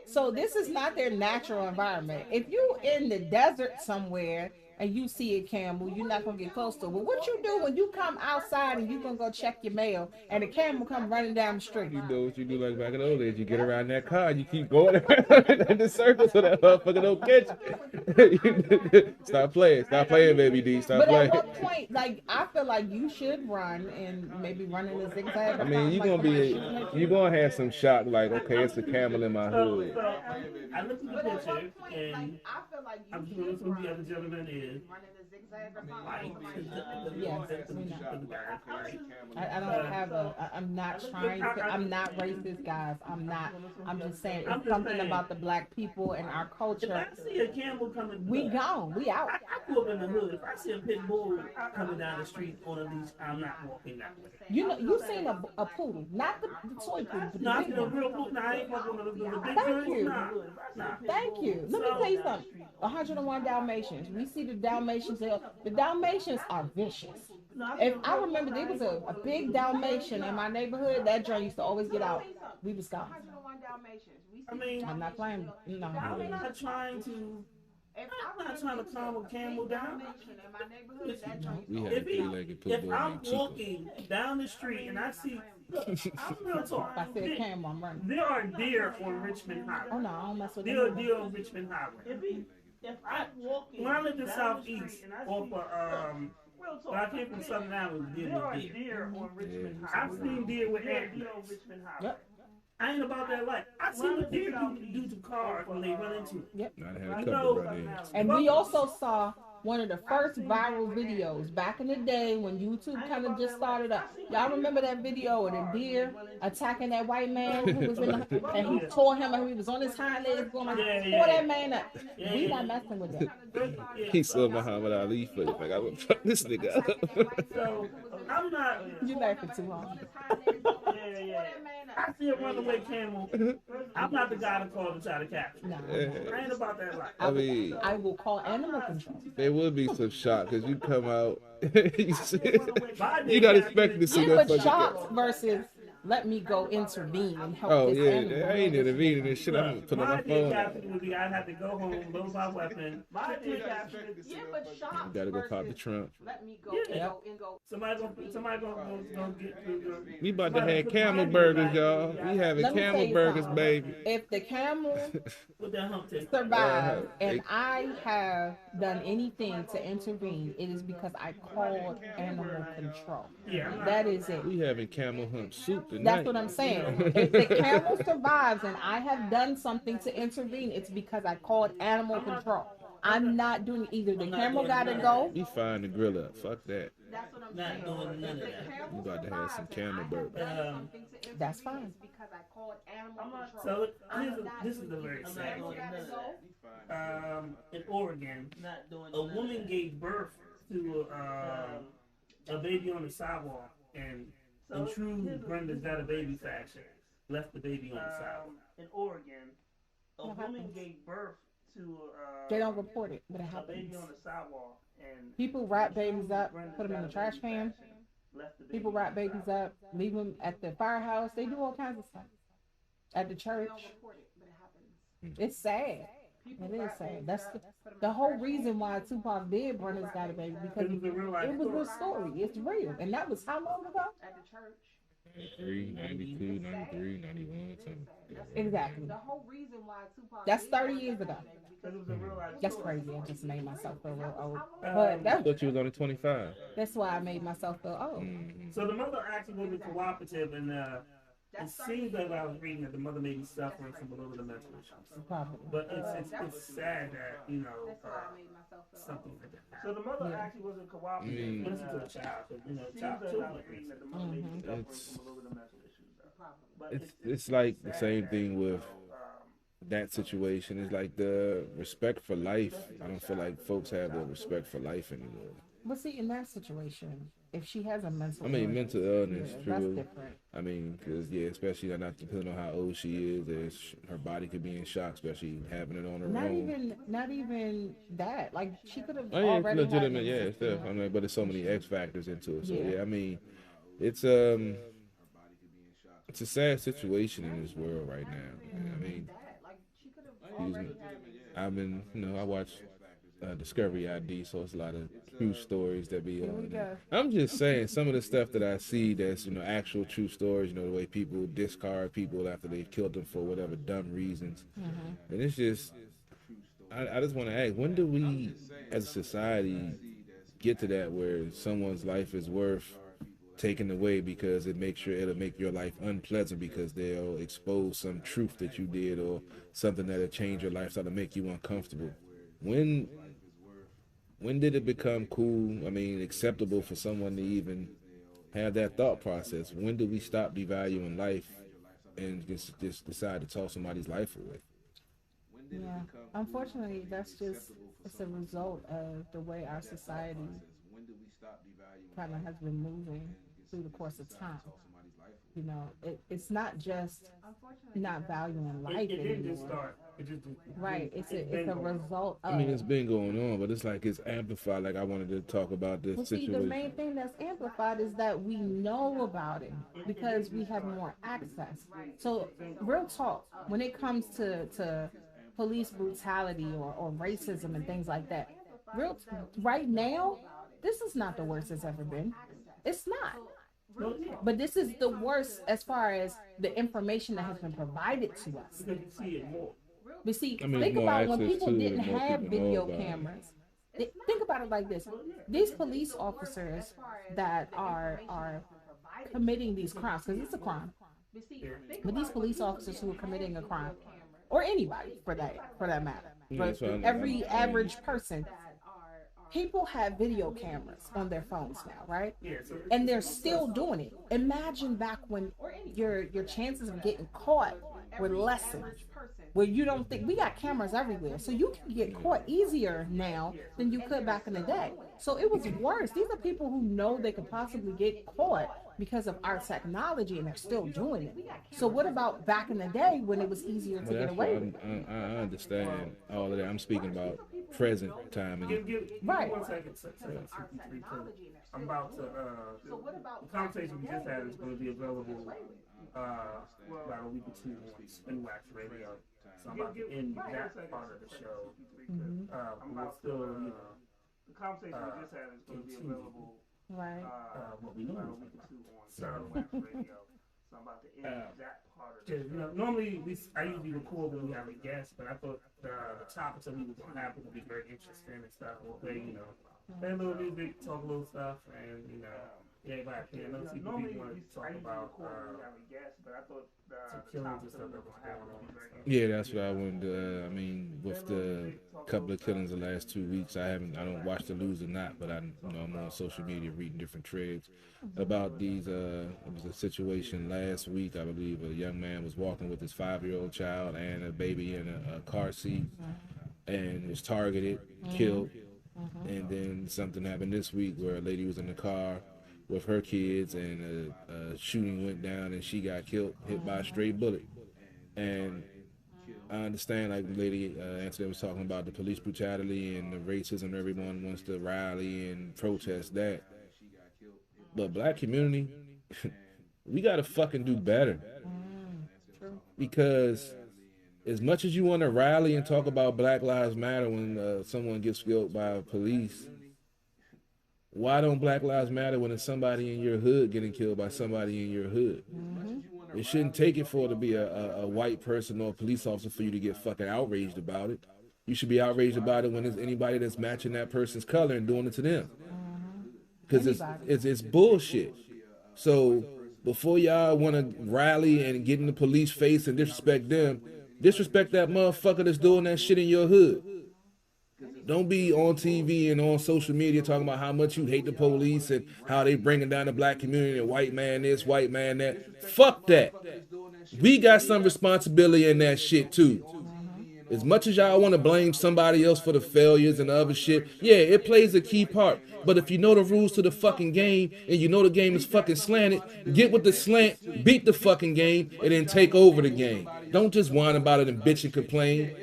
So this is not their natural environment. If you in the desert somewhere and you see a camel, you're not gonna get close to it. But what you do when you come outside and you gonna go check your mail and a camel come running down the street? You know what you do like back in the old days. You get around that car, you keep going around in the circle so that motherfucker don't catch you. Stop playing, baby D. Stop But playing. at what point, like, I feel like you should run and maybe run in a zigzag. I mean, you're gonna have some shock, like, okay, it's a camel in my So, hood. I looked at But the at picture, what point, and like, I feel like I'm you sure should some of the run other gentlemen is running a zigzag or white. something. Like, Yes, we know. I don't have I'm not trying to, I'm not racist, guys. I'm just saying, I'm it's just something saying. about the black people and our If culture. I see a camel coming, We gone, we out. I grew up in the hood. If I see a pit bull coming down the street on a leash, I'm not walking that way. You know, you seen a poodle, not the toy poodle, but No, I the see big a one. real bull. Nah, I ain't fucking with the big Thank joints. you. Nah. Thank you. Let me tell you something. 101 Dalmatians. We see the Dalmatians. The Dalmatians are vicious. If I remember, there was a big Dalmatian in my neighborhood. That joint used to always get out. We was gone. 101 Dalmatians. We I mean, I'm not playing. No. I'm not trying to. I'm not trying to calm a camel down. We had a If, he, three-legged pit if bull I'm named Chico. walking down the street and I see, look, I'm real talk. If I see a camel, I'm running. There are deer on Richmond Oh Highway. no, I don't mess with There are them. deer on Richmond Highway. When I lived in Southeast, off of when I came from Southern Island, deer was deer. I've seen deer with antlers. Yep. I ain't about that life. I seen what deer do to cars when they run into it. I had a You couple know, right there. And we also saw one of the first viral videos back in the day when YouTube kind of just started up. Y'all remember that video of the deer attacking that white man who was in the, and he tore him and he was on his hind legs going like, tore that man up. We not messing with that. He saw Muhammad Ali for it. Like, I would fuck this nigga up. So I'm not. You laughing too hard. I see a runaway camel. I'm not the guy to call to try to capture. No. I ain't about that life. I mean, I will call animal control. there would be some shock because you come out, you not expecting to see Yeah, that but fucking sharks guy. versus let me go intervene and help Oh this yeah, animal. I ain't intervening in shit. I'm Look, putting on my my idea phone. captain would be I'd have to go home, load my weapon, quickly capture it. Yeah, but shops You gotta go pop the versus trunk. let me go Yeah. and go. Somebody gonna get through the. We about to somebody have put camel money burgers, back, y'all. yeah, We having Let me tell camel you burgers, something. baby. If the camel With that hump tape. survive Uh-huh. and I have done anything to intervene, it is because I called animal control. Yeah, I'm not- That is it. We having camel hump soup tonight. That's what I'm saying. If the camel survives and I have done something to intervene, it's because I called animal control. I'm not doing either. The camel gotta go. We find the grill up. Fuck that. That's what I'm Not saying. doing none of If the that. camel We about to have some survives camel and I have burgers. done Um, something to intervene, That's fine. it's because I called animal I'm not, control. so I'm here's a, not this is doing a very either. sad Camel thing. gotta go. In Oregon, a woman gave birth to a baby on the sidewalk, and in true Brenda's Got a Baby fashion, left the baby on the sidewalk. In Oregon, a What woman happens? gave birth to They don't report it, but it a baby happens. on the sidewalk, and People wrap babies up, put them in the trash can. left the baby People on wrap the babies sidewalk. up, leave them at the firehouse. They do all kinds of stuff. At the They church. don't report it, but it happens. It's sad. People It is wrap sad. babies That's up, the, put 'em in the whole trash reason can. why Tupac did Brenda's Got a Baby, because It was a real life it was story. a story. It's real. And that was how long ago? At the church. 93, 92, 93, 91, something. Exactly. The whole reason why Tupac That's did 30 Brenda's years Got a ago. Baby, It was a real life That's story. crazy. I just made myself feel real old. Um, But I that, thought you was only 25. that's why I made myself feel old. So the mother actually wasn't cooperative, and it seems like I was reading that the mother may be suffering from a little bit of mental issues. Probably. But it's sad that That's why I made myself feel something like that. So the mother Yeah. actually wasn't cooperative. Mm. Listen to the child, 'cause, children are reading that the mother may be suffering It's- from a little bit of mental issues. But It's like the sad same that, thing with um, that situation. It's like the respect for life. I don't feel like folks have the respect for life anymore. But see, in that situation, if she has a mental I mean, illness, mental illness, yeah, that's true. different. I mean, because, yeah, especially not depending on how old she is, her body could be in shock, especially having it on her Not own. even that. Like she could have Oh, yeah, it's already legitimate, had yeah, it, stuff. I mean, but there's so many X factors into it. So, Yeah. yeah, I mean, it's a sad situation in this world right now. I mean, like she could have excuse me. already had it. I've been, I watch Discovery ID, so it's a lot of true stories that be Here we on go. there. I'm just saying, some of the stuff that I see that's, actual true stories, the way people discard people after they've killed them for whatever dumb reasons. Mm-hmm. And it's just, I just want to ask, when do we, as a society, get to that where someone's life is worth taken away because it'll make your life unpleasant because they'll expose some truth that you did or something that'll change your lifestyle to make you uncomfortable? When did it become cool, acceptable for someone to even have that thought process? When do we stop devaluing life and just decide to toss somebody's life away? Yeah. Unfortunately, it's a result of the way our society kind of has been moving through the course of time. It's not just not valuing life it didn't just anymore. start. It just Right. It's been a going. result of. It's been going on, but it's like it's amplified. Like I wanted to talk about this Well, see, the situation. main thing that's amplified is that we know about it because we have more access. So, real talk, when it comes to police brutality or racism and things like that, right now, this is not the worst it's ever been. It's not. No, yeah. But this is the worst as far as the information that has been provided to us. Because you see it more. But see, I mean, think more about when access people to it, didn't more have people know video about it. cameras. Think about it like this: these police officers that are committing these crimes, because it's a crime. But these police officers who are committing a crime, or anybody for that matter, Yeah, but that's what I'm every saying. average person, people have video cameras on their phones now, right? Yeah, so And they're still doing it. Imagine back when your chances of getting caught were lessened. Where you don't think we got cameras everywhere, so you can get caught easier now than you could back in the day. So it was worse. These are people who know they could possibly get caught because of our technology, and they're still doing it. So what about back in the day when it was easier to Well, get that's away why with? I understand all of that. I'm speaking about present time. give me Right. 1 second. I'm about to. The conversation we just had is going to be available about a week or two on Spin Wax Radio. So I'm about to end that part of the show. We're still, The conversation we just had is going to be available. Right. What we know. So I'm about to end that part of the show. Normally I usually record when we have a guest, but I thought the topics that we were going to have would be very interesting and stuff. We'll play, play a little music, talk a little stuff, and everybody can. Let's see if we want to talk about some killings and stuff that was going on. Yeah, that's what I wanted to. I mean, with the couple of killings the last 2 weeks, I don't watch the news or not, but I'm on social media reading different threads about these. It was a situation last week. I believe a young man was walking with his 5-year-old child and a baby in a car seat, and was targeted, killed, and then something happened this week where a lady was in the car with her kids, and a shooting went down, and she got killed, hit by a stray bullet. And I understand, like the lady Anthony was talking about, the police brutality and the racism. Everyone wants to rally and protest that, but black community, we gotta fucking do better. Because as much as you want to rally and talk about Black Lives Matter when someone gets killed by police, why don't Black Lives Matter when it's somebody in your hood getting killed by somebody in your hood? It shouldn't take it for it to be a white person or a police officer for you to get fucking outraged about it. You should be outraged about it when there's anybody that's matching that person's color and doing it to them. Because it's bullshit. So before y'all want to rally and get in the police face and disrespect them, disrespect that motherfucker that's doing that shit in your hood. Don't be on TV and on social media talking about how much you hate the police and how they bringing down the black community and white man this, white man that. Fuck that. We got some responsibility in that shit too. As much as y'all want to blame somebody else for the failures and the other shit, yeah, it plays a key part. But if you know the rules to the fucking game and you know the game is fucking slanted, get with the slant, beat the fucking game, and then take over the game. Don't just whine about it and bitch and complain.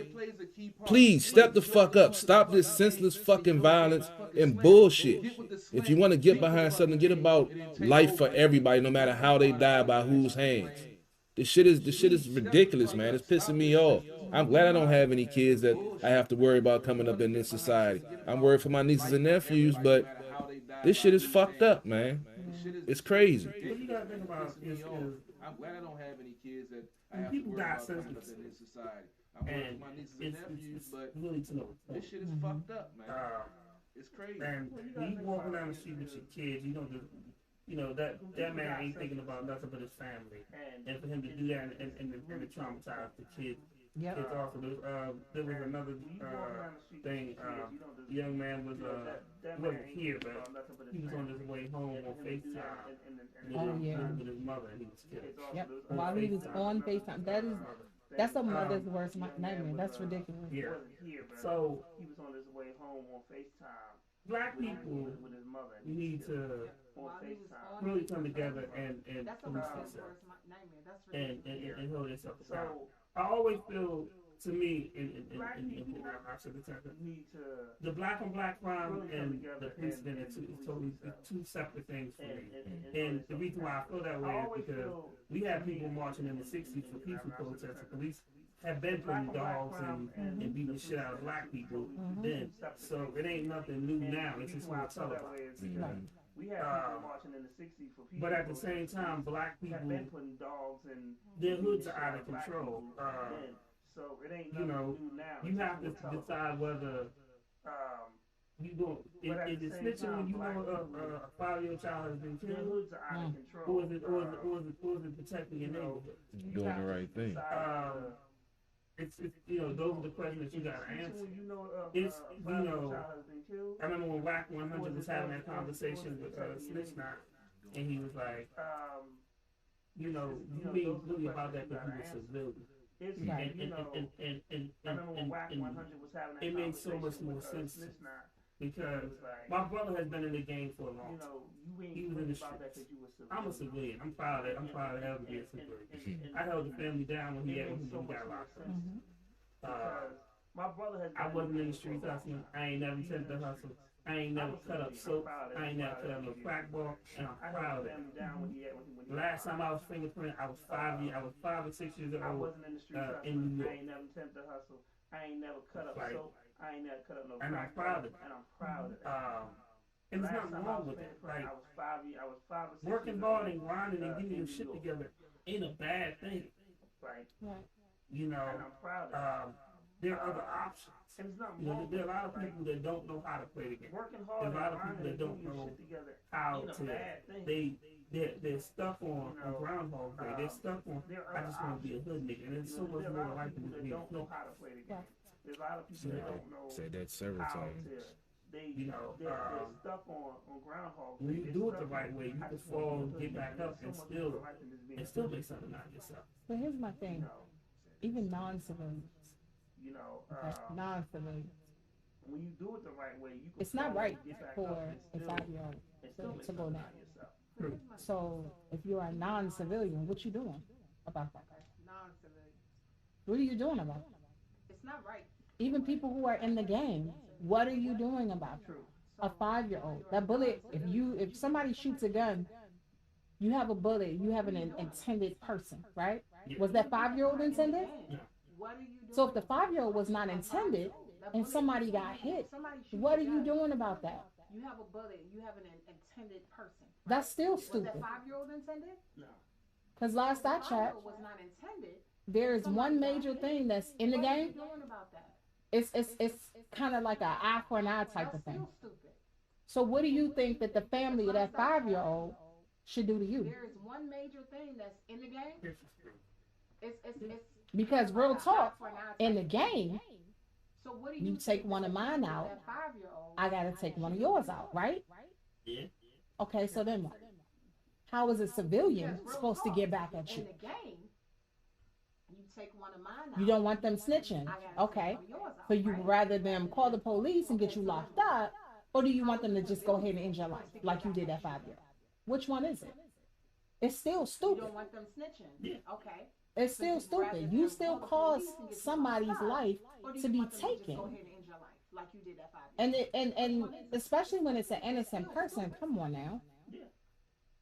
Please step the fuck up. Stop this senseless fucking violence and bullshit. If you want to get behind something, get about life for everybody, no matter how they die by whose hands. This shit is ridiculous, man. It's pissing me off. I'm glad I don't have any kids that I have to worry about coming up in this society. I'm worried for my nieces and nephews, but this shit is fucked up, man. It's crazy. What you gotta think about is I'm glad I don't have any kids that I have to people worry got about coming up senseless. in this society. I'm worried for my nieces and nephews, but really to know. this shit is fucked up, man. It's crazy. And when you walking down the street with your kids, that man ain't thinking about nothing but his family. And for him to do that and to traumatize the kids. Yep. It's awful. There was another thing. The young man wasn't here, but he was on his way home on FaceTime. With his mother, and he was killed. Yep. While he was on FaceTime, that's a mother's worst nightmare. That's ridiculous. Yeah. So he was on his way home on FaceTime. Black people need to really come together and police themselves and hold themselves accountable. I always feel, to me, the black on black crime and the police is totally two separate things for me. And the reason why I feel that way is because we had people marching in the 60s for peaceful protests. The police have been putting dogs and beating the shit out of black people then. So it ain't nothing new now. It's just more televised. We had people marching in the 60s for people. But at the same time, black people, have been putting dogs and their hoods are out of control. So it ain't you have to decide whether you go. Is it snitching when you know a 5-year-old child has been killed? Hoods are out of control. Or is it protecting your neighborhood? Doing the right thing. It's those are the questions that you gotta answer. I remember when Whack 100 was having that conversation with Snitch Knot, and he was like, you mean really about that because you were civilian. And it makes so much more sense because my brother has been in the game for a long time. He was in the streets. I'm a civilian. I'm proud of him being a civilian. I held the family down when he got locked up. My brother has. I wasn't in the streets hustling. I ain't never attempted to hustle. I ain't never cut up soap. I ain't never cut up no crack ball, and I'm proud of it. Last time I was fingerprint, I was 5 or 6 years old in New York. I ain't never attempted to hustle. I ain't never cut up Like, soap. I ain't never cut up no. and I'm proud of it. And I'm proud of it. And there's Last nothing time I wrong was with it. fingerprint, Like, I was 5 or 6 working years hard old, and grinding and getting in your New shit York. together ain't a bad thing. Right. You know, And I'm proud of it. there are other options. And there's nothing You know, wrong there are a with lot of it, people that don't know how to play the game. Working There's hard a lot of and people that grinding don't and getting know your shit together how ain't a to. bad thing. They're stuck on Groundhog Day. They're stuck on. There I are just want to be a hood nigga, and there's so much there more are a lot life of people than that being a don't know hood. how to play the game. There's a lot of people that don't know Say that several how times. to. They, You know, they're stuck on Groundhog Day. When you They're do it the stuck right on, way, you I can just wanna fall, be a hood get nigga. back up, There's and so much still more life than just being a make hood something out of yourself. But here's my nigga, thing, you know. even non-civilians, You know, okay? Non-civilians, when you do it the right way, you can it's not fall right and get back for up a and still, 5-year-old and still make to go something down. out of yourself. So if you're a non-civilian, what you doing about that? Non-civilian. What are you doing about it? It's not right. Even people who are in the game, what are you doing about it? A 5-year-old, that bullet, if somebody shoots a gun, you have a bullet, you have an intended person, right? Was that 5-year-old intended? What are you doing? So if the 5-year-old was not intended and somebody got hit, what are you doing about that? You have a bullet. You have an intended person. That's still Was stupid. that 5-year-old intended? Because last I The checked, 5-year-old was not intended. there is one major thing that's in the What are game. you doing about that? It's kind of like an eye for an eye type That's of thing. still stupid. So what do you think that the family of that 5-year-old should do to you? There is one major thing that's in the game. It's Because real talk, for an eye in the type. game, So what do you you take think one of mine out, that 5-year-old? I gotta take one of yours out, right? Yeah. Okay, so then what? How is a civilian Because real supposed to talk, get back at in you? the game, you take one of mine out. You don't want them snitching, I gotta take okay? one of yours out, So you right? rather them call the police and get you locked up, or do you want them to just go ahead and end your life like you did at 5-year-old? Which one is it? It's still You stupid. don't want them snitching. Yeah. Okay. It's still stupid. You still cause somebody's life Or do to you be want them to just taken. go ahead and end your life like you did at 5-year-old? And especially when it's an innocent person. Come on now,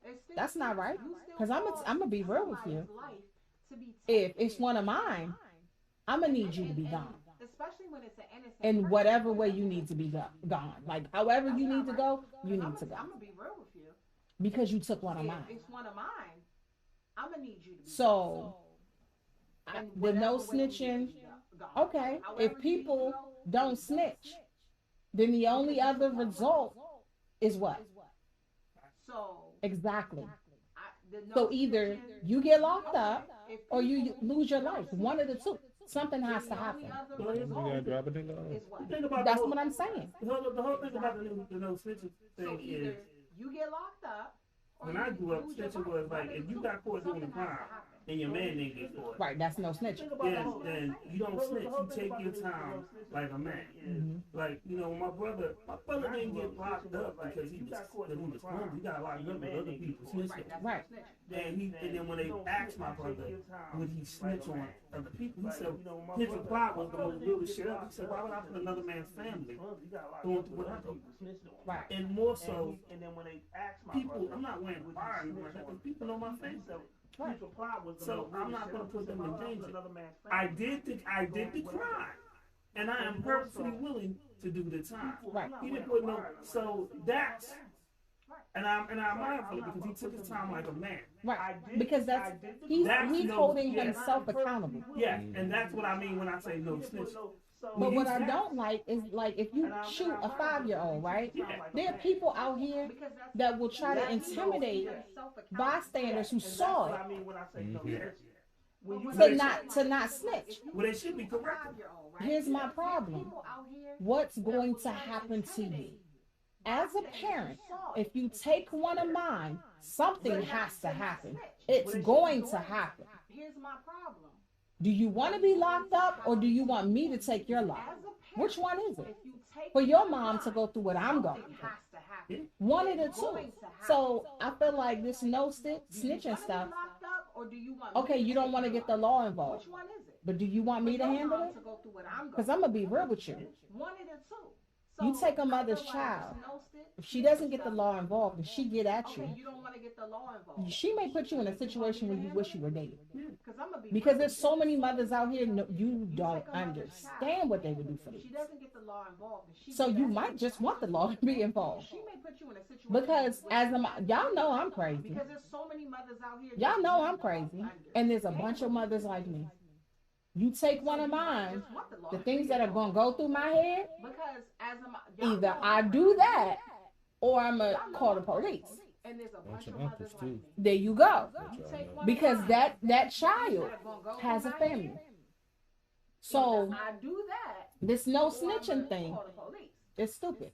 It's still that's not right. you still Because I'm cause gonna be real with you. somebody's life to be If taken. it's one of mine, I'm gonna need you to be gone. Especially when it's an innocent In person. whatever way you need to be gone. Like however you need to go, you need to go. I'm gonna be real with you. Because you took one of If mine. it's one of mine, I'm gonna need you to be So gone. the no Whatever way you need to snitching, be gone. okay. However If you need to people go, don't snitch, then the only other result is what? So Exactly. the no So either snitching- you get locked up if or you people lose your don't life. snitch, One of the two. Something then has the to only happen. other Well, You gotta result drop a nigga off. is what? Think about That's the whole, what I'm saying. the whole thing about the no snitching So thing either is you get locked up. Or when you I grew up, lose your snitching life. was One like of if the you two. got caught doing a Something has crime to happen. and your man didn't get caught, Right, that's no snitching. then you don't snitch. You take your time like a man. Mm-hmm. Like my brother didn't get locked up because he was clumsy. He got locked up with other people snitching. Right. And then when they asked my brother would he snitch on other people, he said his reply was the most realest shit ever. He said, why would I put another man's family going through what I do? Right. And more so, And then when they asked my people, brother, I'm not wearing a fire or anything like that, but people know my family. Right. his reply was the So most I'm not realest gonna shit put them ever. in Why would I put danger. another man's I family did the crime. And I am perfectly willing to do the time. Right. He didn't put no, so that's, and I'm mindful because he took his time like a man. Right. Because he's holding himself accountable. Yeah, and that's what I mean when I say no snitching. But what I don't like is like if you shoot a 5-year-old, right? There are people out here that will try to intimidate bystanders who saw it to not snitch. Well, they should be correct. Here's my problem. What's going to happen to you? As a parent, if you take one of mine, something has to happen. It's going to happen. Here's my problem. Do you want to be locked up or do you want me to take your life? Which one is it? For your mom to go through what I'm going through. One of the two. So I feel like this no snitching stuff. Okay, you don't want to get the law involved. Which one is it? But do you want me to handle it? Because I'm going to be real with you. One of the two. You take a mother's child. If she doesn't get the law involved and she get at Okay, you, you don't want to get the law involved. she may put you in a situation where you wish you were dead. Because I'm gonna be Because there's so many mothers out here, no, you don't understand what they would do for She you. doesn't get the law involved. And she So get you at might just want the law to be involved. She may put you in a situation Because where as a y'all know I'm crazy. because there's so many mothers out here. Y'all that know you I'm don't crazy. And there's a bunch of mothers like me. You take one of mine, just want the law the to things be that are involved. going to go through my head, Because as a y'all either know I I'm do crazy. that or I'm going to call the police. And there's a Bunch bunch of of uncles, mothers like too. me. There you go. You take one Because of mine that child that are gonna go has through a my family. head. So Either I do that. this no or I'm snitching gonna thing call the police. is stupid.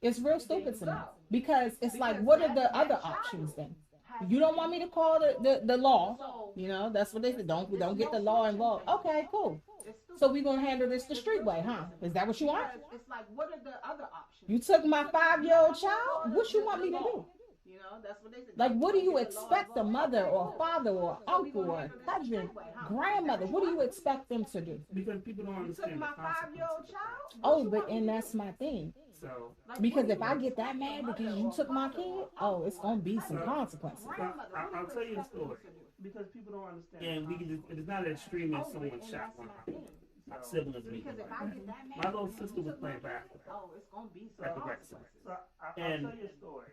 It's real stupid to me. go. Because it's like, Because what are that- the that other child options then? has You don't want me to call the law. So You know, that's what they said. Don't There's get no the law snitching involved. thing. Okay, cool. it's stupid. So we're gonna handle this the street way, huh? Is that what you want? Because it's like, what are the other options? You took my 5-year-old child? What you want me to do? You know, that's what they said. Like, what do you Get the law expect a involved. mother or a father or So we uncle gonna or handle this cousin, the street way, huh? grandmother? What do you expect them to do? Because people don't You took understand my the 5-year-old consequences. child? Oh, What you but want me and to that's do? my thing. So, Like, Because what if do I you get that expect mad a because mother you or took my father kid, or oh, it's gonna be some So- consequences. grandmother, what do I'll you tell you the expect them story. to do? because people don't understand. Mm-hmm. And we can just, it is not as extreme as Oh, someone and shot that's one my of thing. my siblings. Because if I get that mad, My little because sister you was took my playing kid, basketball oh, it's gonna be some at the rec center. consequences. So I'll And- tell you a story.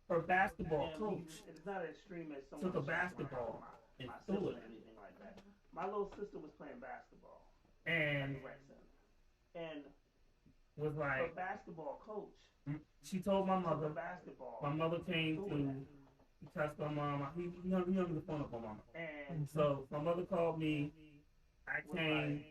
Her basketball And coach it's not as extreme as someone took a shot basketball and my threw sister it or anything like that. My little sister was playing basketball at and the rec center, and was her like, basketball coach she told my took mother. a basketball My mother came to test my mom. He hung the phone up on my mom. and So my mother called me. I came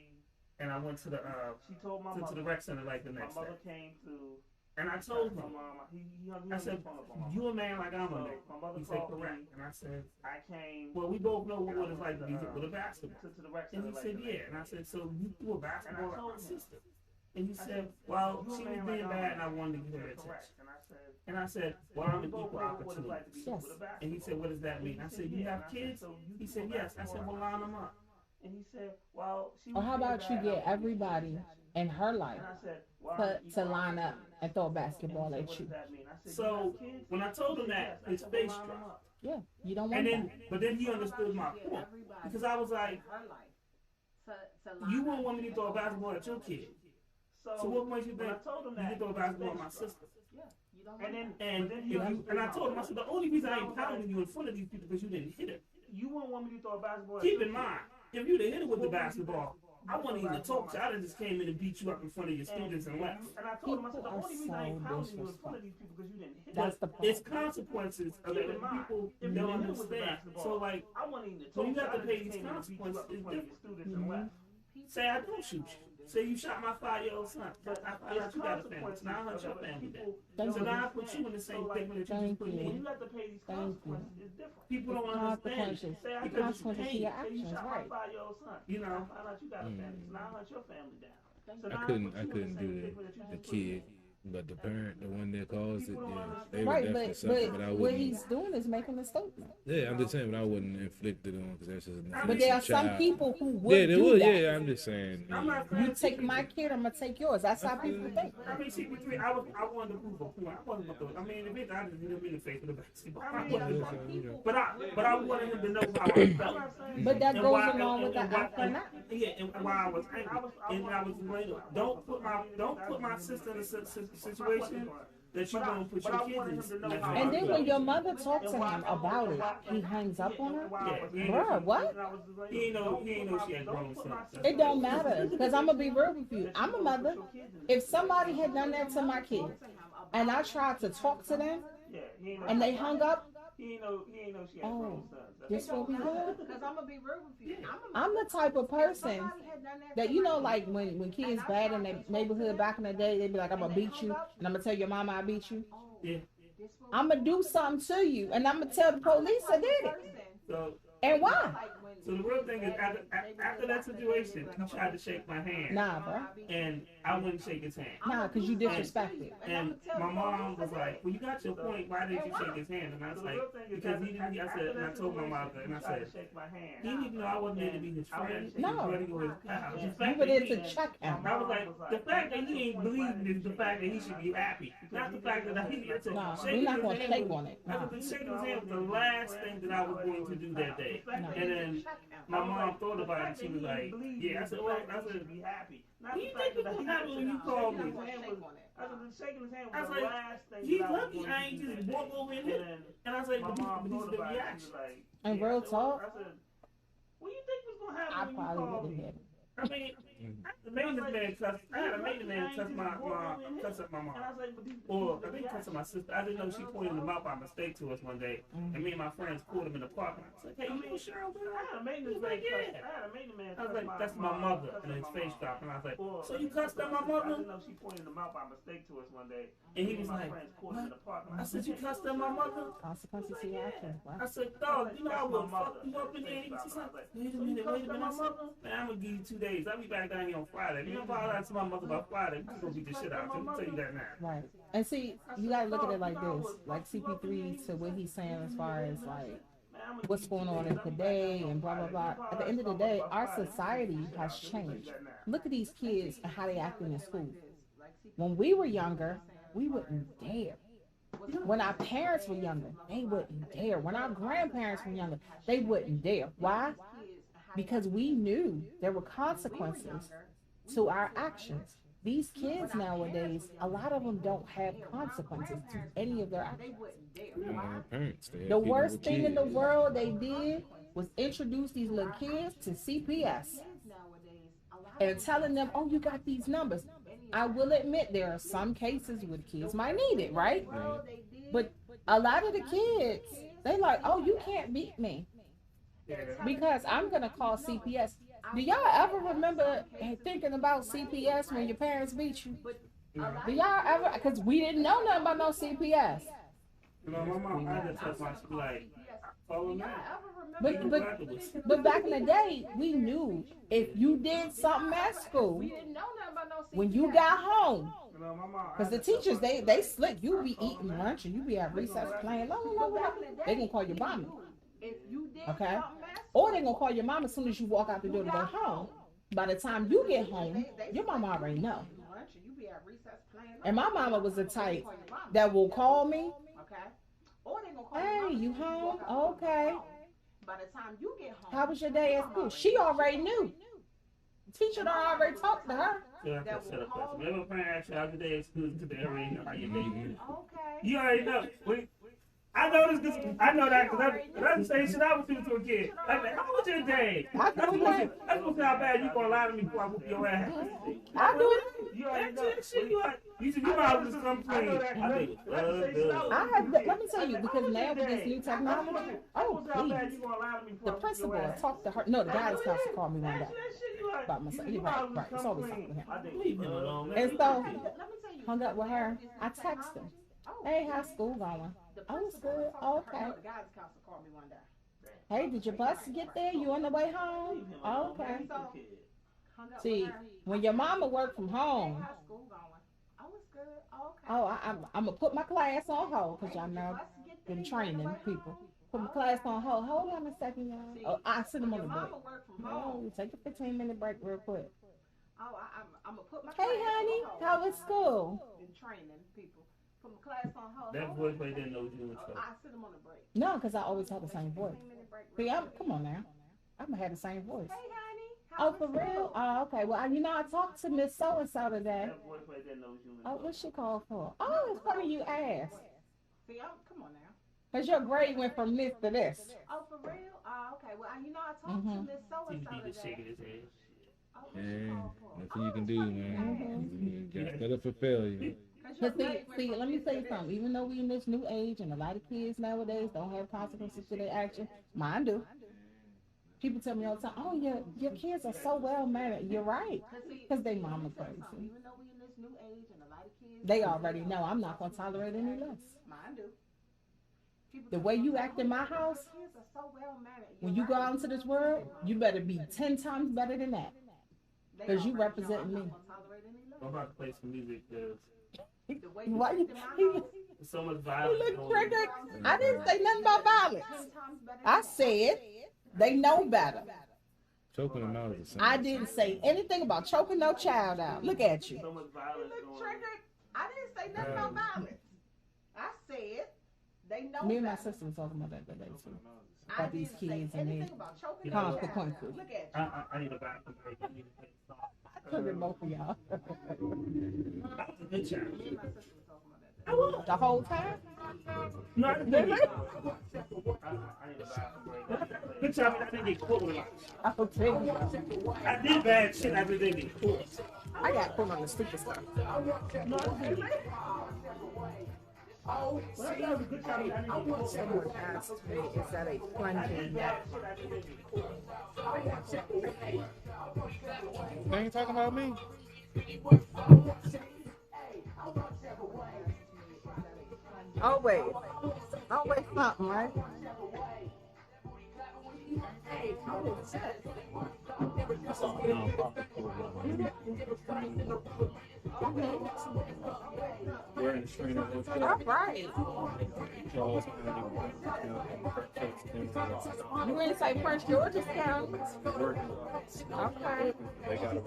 and I went to the she told my to mother. the rec center like the My next day. mother came to And I told my him, mom. He hung I the said, phone up on my mom. you a man like I'm a So man. my mother He said, called correct. me. And I said, I came well, we both know what it's like to be hit with a basketball. to the rec And center. he like said, the yeah. next And I day. said, so you threw a basketball at my told him. sister? And he I said, said, well, you a she man was like being I'm a bad and I man. wanted to get her Correct. attention. And I said, Well, I'm we an both equal know what it's like to be opportunity. hit with a basketball. And he said, what does that mean? I said, you have kids? He said, yes. I said, well, line them up. And he said, well, she Or was how being about you bad, get I wanted to everybody in her life And I said, well, to, I'm to equal line up opportunity. and throw a And he basketball said, at what you? does that mean? I said, So, you have kids? when I told him He said, that, yes. I his said, face well, line 'em dropped. up. Yeah, you don't want And that. then, but then he How about understood you my get point. everybody Because I was like, in her life to line you up wouldn't want me to and throw a go basketball at your somewhere. kid. So what makes you when think I told him you that, can throw a his basketball at face my dropped. sister? Yeah, you don't And want then, And but then if he you, understood and I my told him, I point. said, the only reason I So I ain't was pounding like, you in front of these people because you didn't hit it. You wouldn't want me to throw a basketball at Keep your in kid. mind, if you'd have hit it with the basketball, I wouldn't even talk to you. I'd have just came in and beat you up in front of your students and left. And I told him, I said, the People are only reason I ain't so pounding you in front of these people because you didn't hit That's it. the It's point. consequences of Keep that in mind, people if you don't hit it with the understand. basketball, So like, I wasn't even when you talking. got to I pay just these came and beat you up consequences, in it's front of your students and left. say I don't shoot you. Say you shot my 5-year-old son. I found out you got a family. So now I hunt your family down. Thank So you. now I put you in the same predicament that you Thank just put you. When me you in. got to pay these Thank you. consequences, it's different. People don't understand. Consequences. Say I Because got it's Consequences to pain. your Say you actions, shot right? my 5-year-old son. You know. I found out you got a family. So now I hunt your family down. So I now couldn't put you in the do same the predicament that you just put kid, me in. but the parent, the one that caused it, yeah, they would Right, definitely but suffer. But I what wouldn't. he's doing is making a statement. Yeah, I'm just saying, but I wouldn't inflict it on because that's just an But there are innocent some child. people who would Yeah, they do would. that. Yeah, I'm just saying. I'm Yeah. not trying You to take my kid, I'm gonna take yours. That's how people think. I mean, CP3, I wanted to prove a point. I wasn't about to, I mean, if I just hit him in the face with a basketball. I mean, wasn't- some people. but I wanted him to know how I felt. But that And goes why- along with the and why- after and- not. Yeah, and why I was angry. And I was like, don't put my sister in a situation that you're going to put your kids in. And then when your mother talks to him about it, he hangs up on her. Bruh, what? He ain't know she had grown sons. It don't matter, because I'm gonna be real with you. I'm a mother. If somebody had done that to my kid, and I tried to talk to them, and they hung up, He ain't know she had oh, grown sons. this what we doing? Because I'm gonna be real with you. I'm the type of person Somebody had done that, to you know, my like when kids bad in their neighborhood back in the day, they'd be like, I'm gonna beat you, and I'm gonna tell your mama I beat you. Yeah. this what I'm gonna do something to you, and I'm gonna tell the police I did it. So And why? like when So the real thing is, after that situation, he tried to shake my hand. Nah, bro. And I wouldn't shake his hand. Nah, because you disrespected. And my mom was like, well, you got your point. Why didn't you shake his hand? And I was like, because he didn't, I said, and I told my mother, and I said, he didn't know I wasn't there to be his friend. No. He was his pal. You were there to check him. I was like, the fact that he ain't bleeding is the fact that he should be happy. Not the fact that he needed to No, shake we're not his going to hand. shake on it. I No. said, shaking his hand was the last thing that I was going to do that day. And then my mom thought about it. She was like, yeah. I said, well, I said, be happy. What do you think was gonna happen when you called me? I was like, he's lucky I ain't just walk over in there. And I was like, but this is the reaction. And real talk, I said, what do you think was gonna I happen when you probably called would have me? hit him. I mean, the maintenance man cussed. I had a maintenance man cuss up my mom. Or I think cuss up my sister. I didn't know she pointed him out by mistake to us one day. And me and my friends caught him in the park. And I was like, hey, you know Cheryl? I had a maintenance man cuss. I was like, that's my mother. And his face dropped. And I was like, so you cussed at my mother? I didn't know she pointed him out by mistake to us one day. And he was like, what? I said, you cussed at my mother? Consequences to your actions, bro. I said, dog, you know I will fuck you up in there. And he was like, wait a minute. I said, man, I'm gonna give you 2 days. I'll be back down here on Friday. If you don't follow out to my mother by Friday, we're gonna beat the shit out of you. I'll tell you that now. Right. And see, you gotta look at it like this. Like CP3 to what he's saying as far as like what's going on in today and blah blah blah. At the end of the day, our society has changed. Look at these kids and how they acting in school. When we were younger, we wouldn't dare. When our parents were younger, they wouldn't dare. When our grandparents were younger, they wouldn't dare. Why? Because we knew there were consequences to our actions. These kids nowadays, a lot of them don't have consequences to any of their actions. The worst thing in the world they did was introduce these little kids to CPS and telling them, oh, you got these numbers. I will admit there are some cases where kids might need it, right? But a lot of the kids, they like, oh, you can't beat me because I'm going to call CPS. Do y'all ever remember thinking about CPS when your parents beat you? Do y'all ever? Because we didn't know nothing about no CPS. You know, my mom, I just touched my, she be like, follow me. But back in the day, we knew if you did something at school, when you got home, because the teachers, they slick. You be eating lunch and you be at recess playing. They gonna call your mama. Okay? Or they gonna call your mom as soon as you walk out the door to go home. By the time you get home, your mama already know. And my mama was the type that will call me. Hey, you home? Okay. How was your day at school? She already knew. The teacher done already talked to her. Yeah, that's set up. Whenever a parent asks you how your day at school, because they already know how your day is. You already know. I know this because I know that because that's the same shit I would do to a kid. Like, how was your day? That's supposed to how bad you gonna lie to me before I whoop your ass. I do it. You already know. You might as well just come clean. Let me tell you, because now with this new technology, oh please, the principal talked to her. No, the guidance counselor called me one day about myself. He's right. It's always something with him. And so, hung up with her. I texted him. Hey, how's school going? Oh, it's good. Oh, okay. Hey, did your bus get there? You on the way home? Oh, okay. See, when your mama worked from home, oh, I'm gonna put my class on hold because y'all know been training people. Put my class on hold. Hold on a second, y'all. Oh, I send them on the break. Oh, take a 15-minute break real quick. Hey, honey, how was school? That voice right there knows you and stuff. No, because I always have the same voice. See, come on now. I'm gonna have the same voice. Oh, for real? Oh, okay. Well, I talked to Miss So-and-so today. That voice right there knows you and Oh, stuff. what's she called for? Oh, it's funny you asked. Come on now. Because your grade went from this to this. Oh, for real? Okay. Well, I talked to Miss So-and-so He just shaking today. his head. Yeah, nothing you can do, man. You got set up for failure. But see, let me tell you something. Even though we in this new age and a lot of kids nowadays don't have consequences to their action, mine do. People tell me all the time, oh, your kids are so well mannered. You're right. Because they mama crazy. They already know I'm not going to tolerate any less. Mine do. The way you act in my house, Kids are so well mannered. when you go out into this world, you better be 10 times better than that. Because you representing me. I'm about to play some music because Why you? there's so much violence. Look going triggered. on. I didn't say nothing about violence. I said they know better. Choking them out is the same. I didn't say anything about choking no child out. Look at you. So much violence Look going on. triggered. I didn't say nothing about violence. I said they know Me and my better. sister was talking about that today too. I About these didn't say kids and anything their about choking no child. consequences. Look at you. I need a bathroom break. I need to take a song. I triggered both of y'all. That was a good child. Me and my sister were talking about that. I was. The whole time? No, I didn't Really? I need a bathroom break. Good job. I didn't get caught with a lot. I'll tell you. I did bad shit. I didn't get caught. I got put on the stupid stuff. Well, that was a good job. I didn't get caught. Someone asked me, is that a plunging? They ain't talking about me. Always. Always something, right? We're in Serena. All right. Charles You were in St. Prince George's County. County. Okay. They got a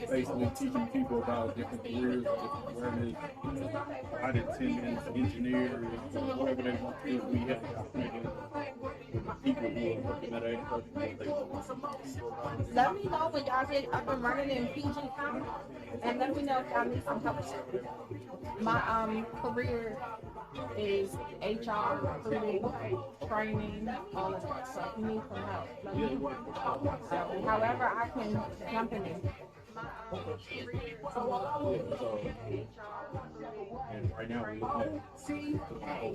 basically teaching people about different careers, different awareness. I did 10 minutes engineer, whatever they want to do. We have the opportunity with people who are working at agriculture. Let me know when y'all get up and running in PG County, and let me know if y'all need some help. My career is HR, recruiting, training, all of that. So if you need some help, let me know. However, I can jump in it. And right now we're looking at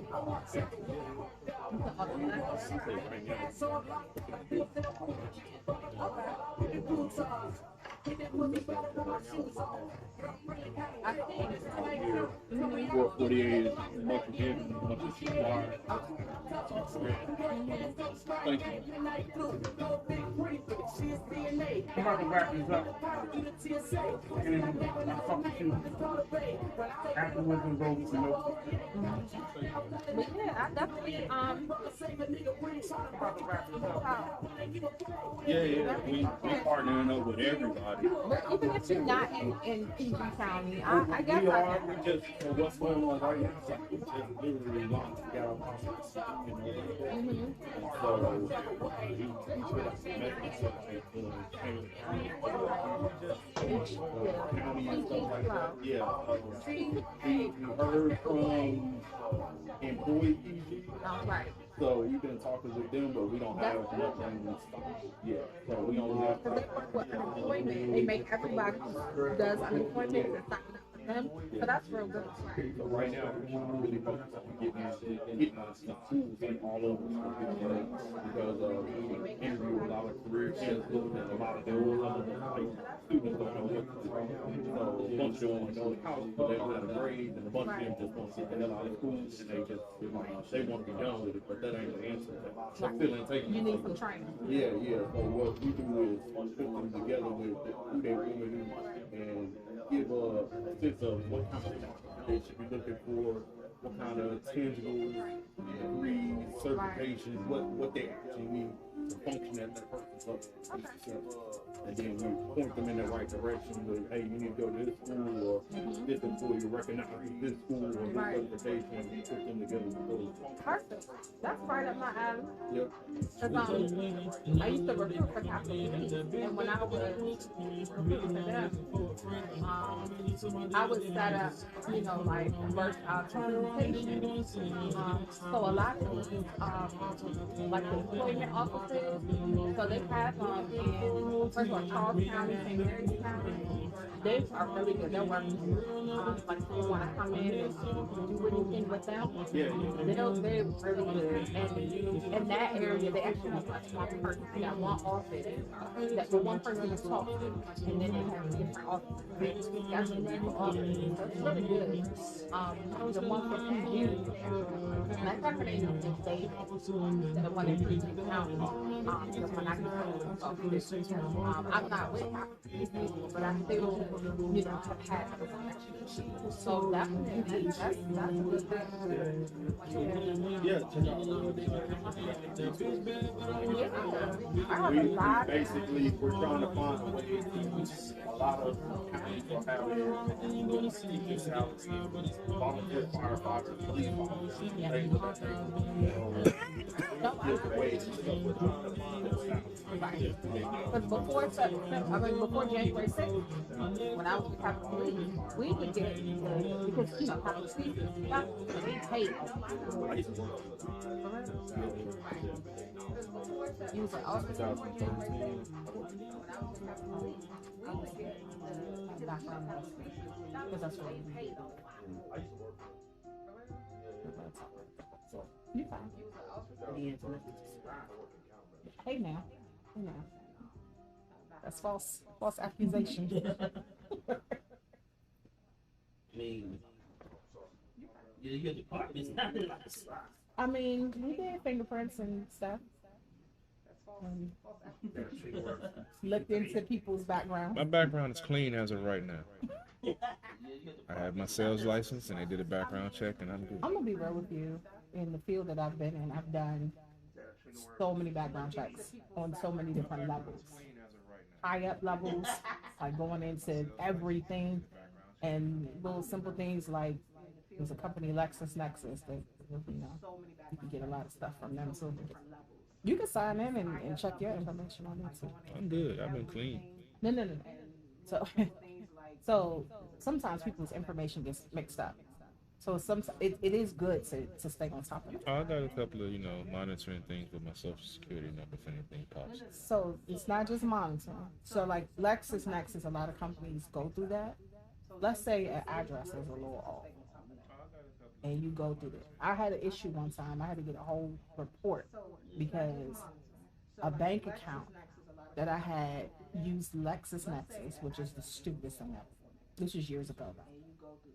48 is much again, much as you are. Thank you. I'm about to wrap this up. And I'll talk to you afterwards and go to know. But yeah, I definitely Yeah, we partnering up with everybody. but even if you're not in PG County, I guess We I are, can. we just, what's going on right now, like, we just literally launched, we got our conference, you know, and so, county and stuff like that, yeah. We heard from employee PG, Right. so we've been talking with them, but we don't have nothing yet, so we only have. Because they work with unemployment. They make everybody who does unemployment and sign up for them. So that's real good. So right now, we're really focused on getting us the tools like all of us because we interview a lot of career counselors and a lot of them like students don't know what to do. So a bunch of them want to go to college, but they don't have a grade, and a bunch of them just want to get the hell out of school and they want to be done with it, but that ain't the answer. They're feeling taken. You need some training. Yeah. So what we do is put them together with who they want to do and give a sense of what kind of they should be looking for, what kind of tangible degrees, certifications, what they actually need to function as that person's up. And then we point them in the right direction with, hey, you need to go to this school or this employee recognizes this school or this certification, and we put them together with those. Perfect. That's right up my alley. Yep. Because I used to recruit for Capital Cities, and when I was recruiting for them, I would set up, you know, like versatile communication. So a lot of like the employment offices, so they have in first of all Charles County, St. Mary's County, they are really good. They're working. Like if you want to come in and do anything with them, they're really good. And in that area, they actually have like one person. They got one office that the one person is talking, and then they have different offices. That's a different office. So it's really good. The one for PG, and I thought her name was David, the one in PG County. The one I can talk to. I'm not with her, but I still, have had the connection. So definitely, that's a good thing. Yeah, check out I have a lot. basically, we're trying to find a way to a lot of counties are having salary, volunteer firefighters, police officers, things of that nature. Different ways and stuff we're trying to find those salaries. Because before January 6th, when I was with Captain Police, we would get, because, Captain Police, they paid. You was like, oh, 2013. because that's what we paid. You fine. Hey now. That's false accusation. I mean, your department's not in like a spot. I mean, we did fingerprints and stuff. Looked into people's background. My background is clean as of right now. I have my sales license, and they did a background check, and I'm good. I'm gonna be real with you. In the field that I've been in, I've done so many background checks on so many different levels. High up levels, like going into everything, and little simple things like there's a company, LexisNexis, that you can get a lot of stuff from them. So you can sign in and check your information on it too. I'm good. I've been clean. No. So sometimes people's information gets mixed up. So it is good to stay on top of it. I got a couple of, monitoring things with my social security number if anything pops. So it's not just monitoring. So like LexisNexis, a lot of companies go through that. Let's say an address is a little off, and you go through it. I had an issue one time. I had to get a whole report because a bank account that I had used LexisNexis, which is the stupidest thing ever. This was years ago though.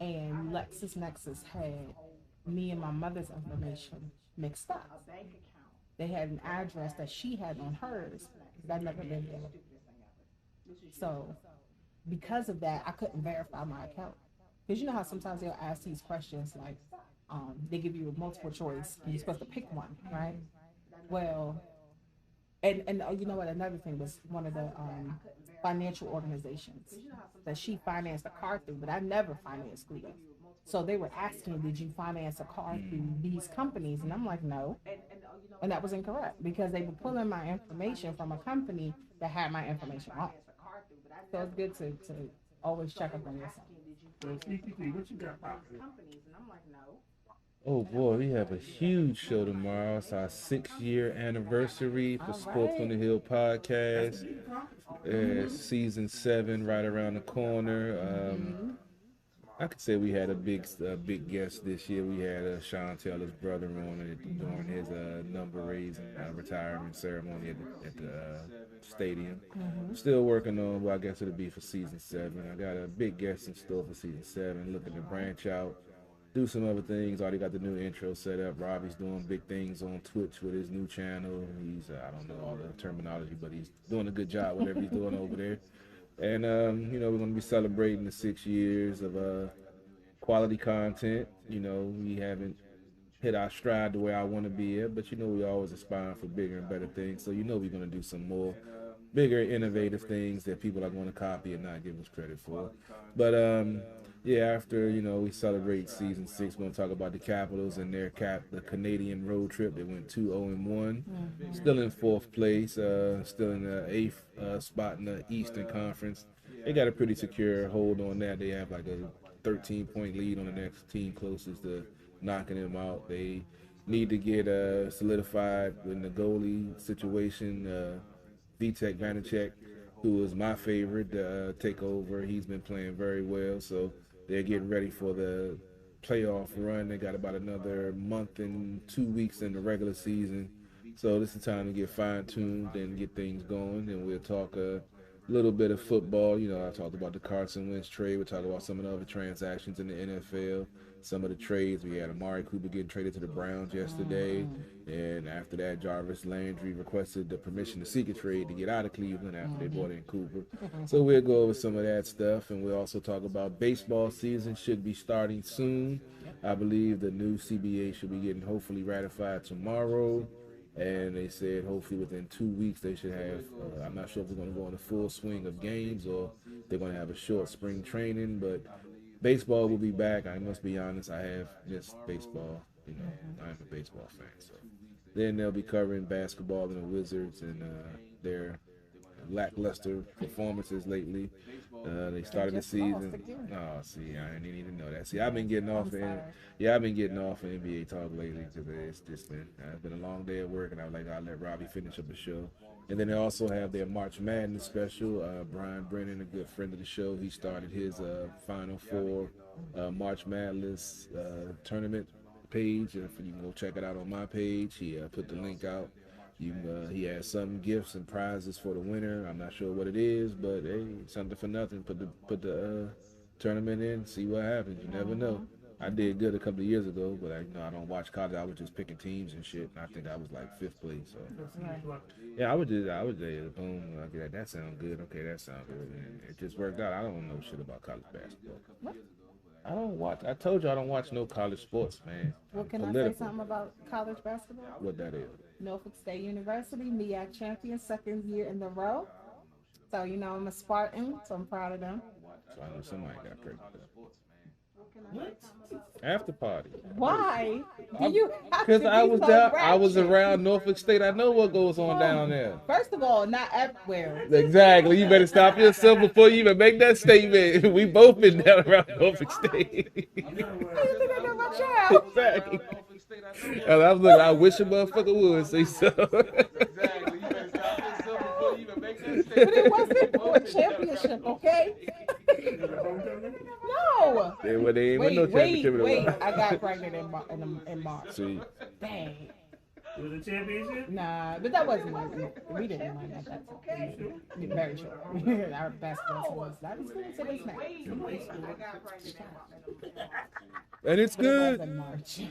And LexisNexis had me and my mother's information mixed up. They had an address that she had on hers that I'd never been there. So because of that, I couldn't verify my account. Because you know how sometimes they'll ask these questions like, they give you a multiple choice and you're supposed to pick one, right? Well, and you know what, another thing was one of the financial organizations that she financed a car through, but I never financed through them. So they were asking, did you finance a car through these companies? And I'm like, no. And that was incorrect because they were pulling my information from a company that had my information on. So it's good to always check up on yourself. So, CPT, what you got popping? Oh boy, we have a huge show tomorrow. It's our 6-year anniversary for Sports on the Hill podcast. Season 7 right around the corner. I could say we had a big guest this year. We had Sean Taylor's brother on it during his number raising retirement ceremony at the stadium. Still working on, well, I guess it'll be for season 7. I got a big guest in store for season 7. Looking to branch out, do some other things. Already got the new intro set up. Robbie's doing big things on Twitch with his new channel. He's I don't know all the terminology, but he's doing a good job whatever he's doing over there. And we're going to be celebrating the 6 years of quality content. We haven't hit our stride the way I want to be at, but we always aspire for bigger and better things. So we're going to do some more bigger, innovative things that people are going to copy and not give us credit for. But after we celebrate season 6, we're going to talk about the Capitals and their the Canadian road trip. They went 2-0-1, still in 4th place, still in the 8th spot in the Eastern Conference. They got a pretty secure hold on that. They have like a 13-point lead on the next team closest to knocking them out. They need to get solidified in the goalie situation. Vitek Vanacek who was my favorite, take over. He's been playing very well, so they're getting ready for the playoff run. They got about another month and 2 weeks in the regular season, so this is time to get fine-tuned and get things going, and we'll talk a little bit of football. You know, I talked about the Carson Wentz trade. We'll talk about some of the other transactions in the NFL, some of the trades. We had Amari Cooper getting traded to the Browns yesterday, and after that, Jarvis Landry requested the permission to seek a trade to get out of Cleveland after they brought in Cooper. So we'll go over some of that stuff, and we'll also talk about baseball season should be starting soon. I believe the new CBA should be getting hopefully ratified tomorrow. And they said hopefully within 2 weeks they should have, I'm not sure if they're going to go in the full swing of games or they're going to have a short spring training, but baseball will be back. I must be honest, I have missed baseball. You know, I'm a baseball fan. So then they'll be covering basketball and the Wizards and their lackluster performances lately. They started the season. Oh, see, I didn't even know that. See, I've been getting off NBA talk lately because it's just been a long day at work, and I was like, I'll let Robbie finish up the show. And then they also have their March Madness special. Brian Brennan, a good friend of the show, he started his Final Four March Madness tournament page. If you can go check it out on my page, he put the link out. He has some gifts and prizes for the winner. I'm not sure what it is, but hey, something for nothing. Put the tournament in, see what happens. You never know. I did good a couple of years ago, but I don't watch college. I was just picking teams and shit. And I think I was like 5th place. So yeah, I was boom. Like, that sounds good. Okay, that sounds good. And it just worked out. I don't know shit about college basketball. What? I don't watch. I told you I don't watch no college sports, man. Well, can I say something about college basketball? What that is? Norfolk State University, MEAC champion, 2nd year in a row. So, you know, I'm a Spartan, so I'm proud of them. So I know somebody got pregnant. What? After party. Why? Because I was down. I was around Norfolk State. I know what goes on down there. First of all, not everywhere. Exactly. You better stop yourself before you even make that statement. We both been down around Norfolk State. I know my child. Exactly. And I was looking. I wish a motherfucker would say so. Exactly. You better stop yourself before you even make that statement. But it wasn't for a championship, okay? No. They ain't no championship. Wait. I got pregnant in March. See. Dang. It was a championship? Nah, but that wasn't we didn't win at that time. Very sure. Our basketball team was not as good as it is now. And it's But it was good in March.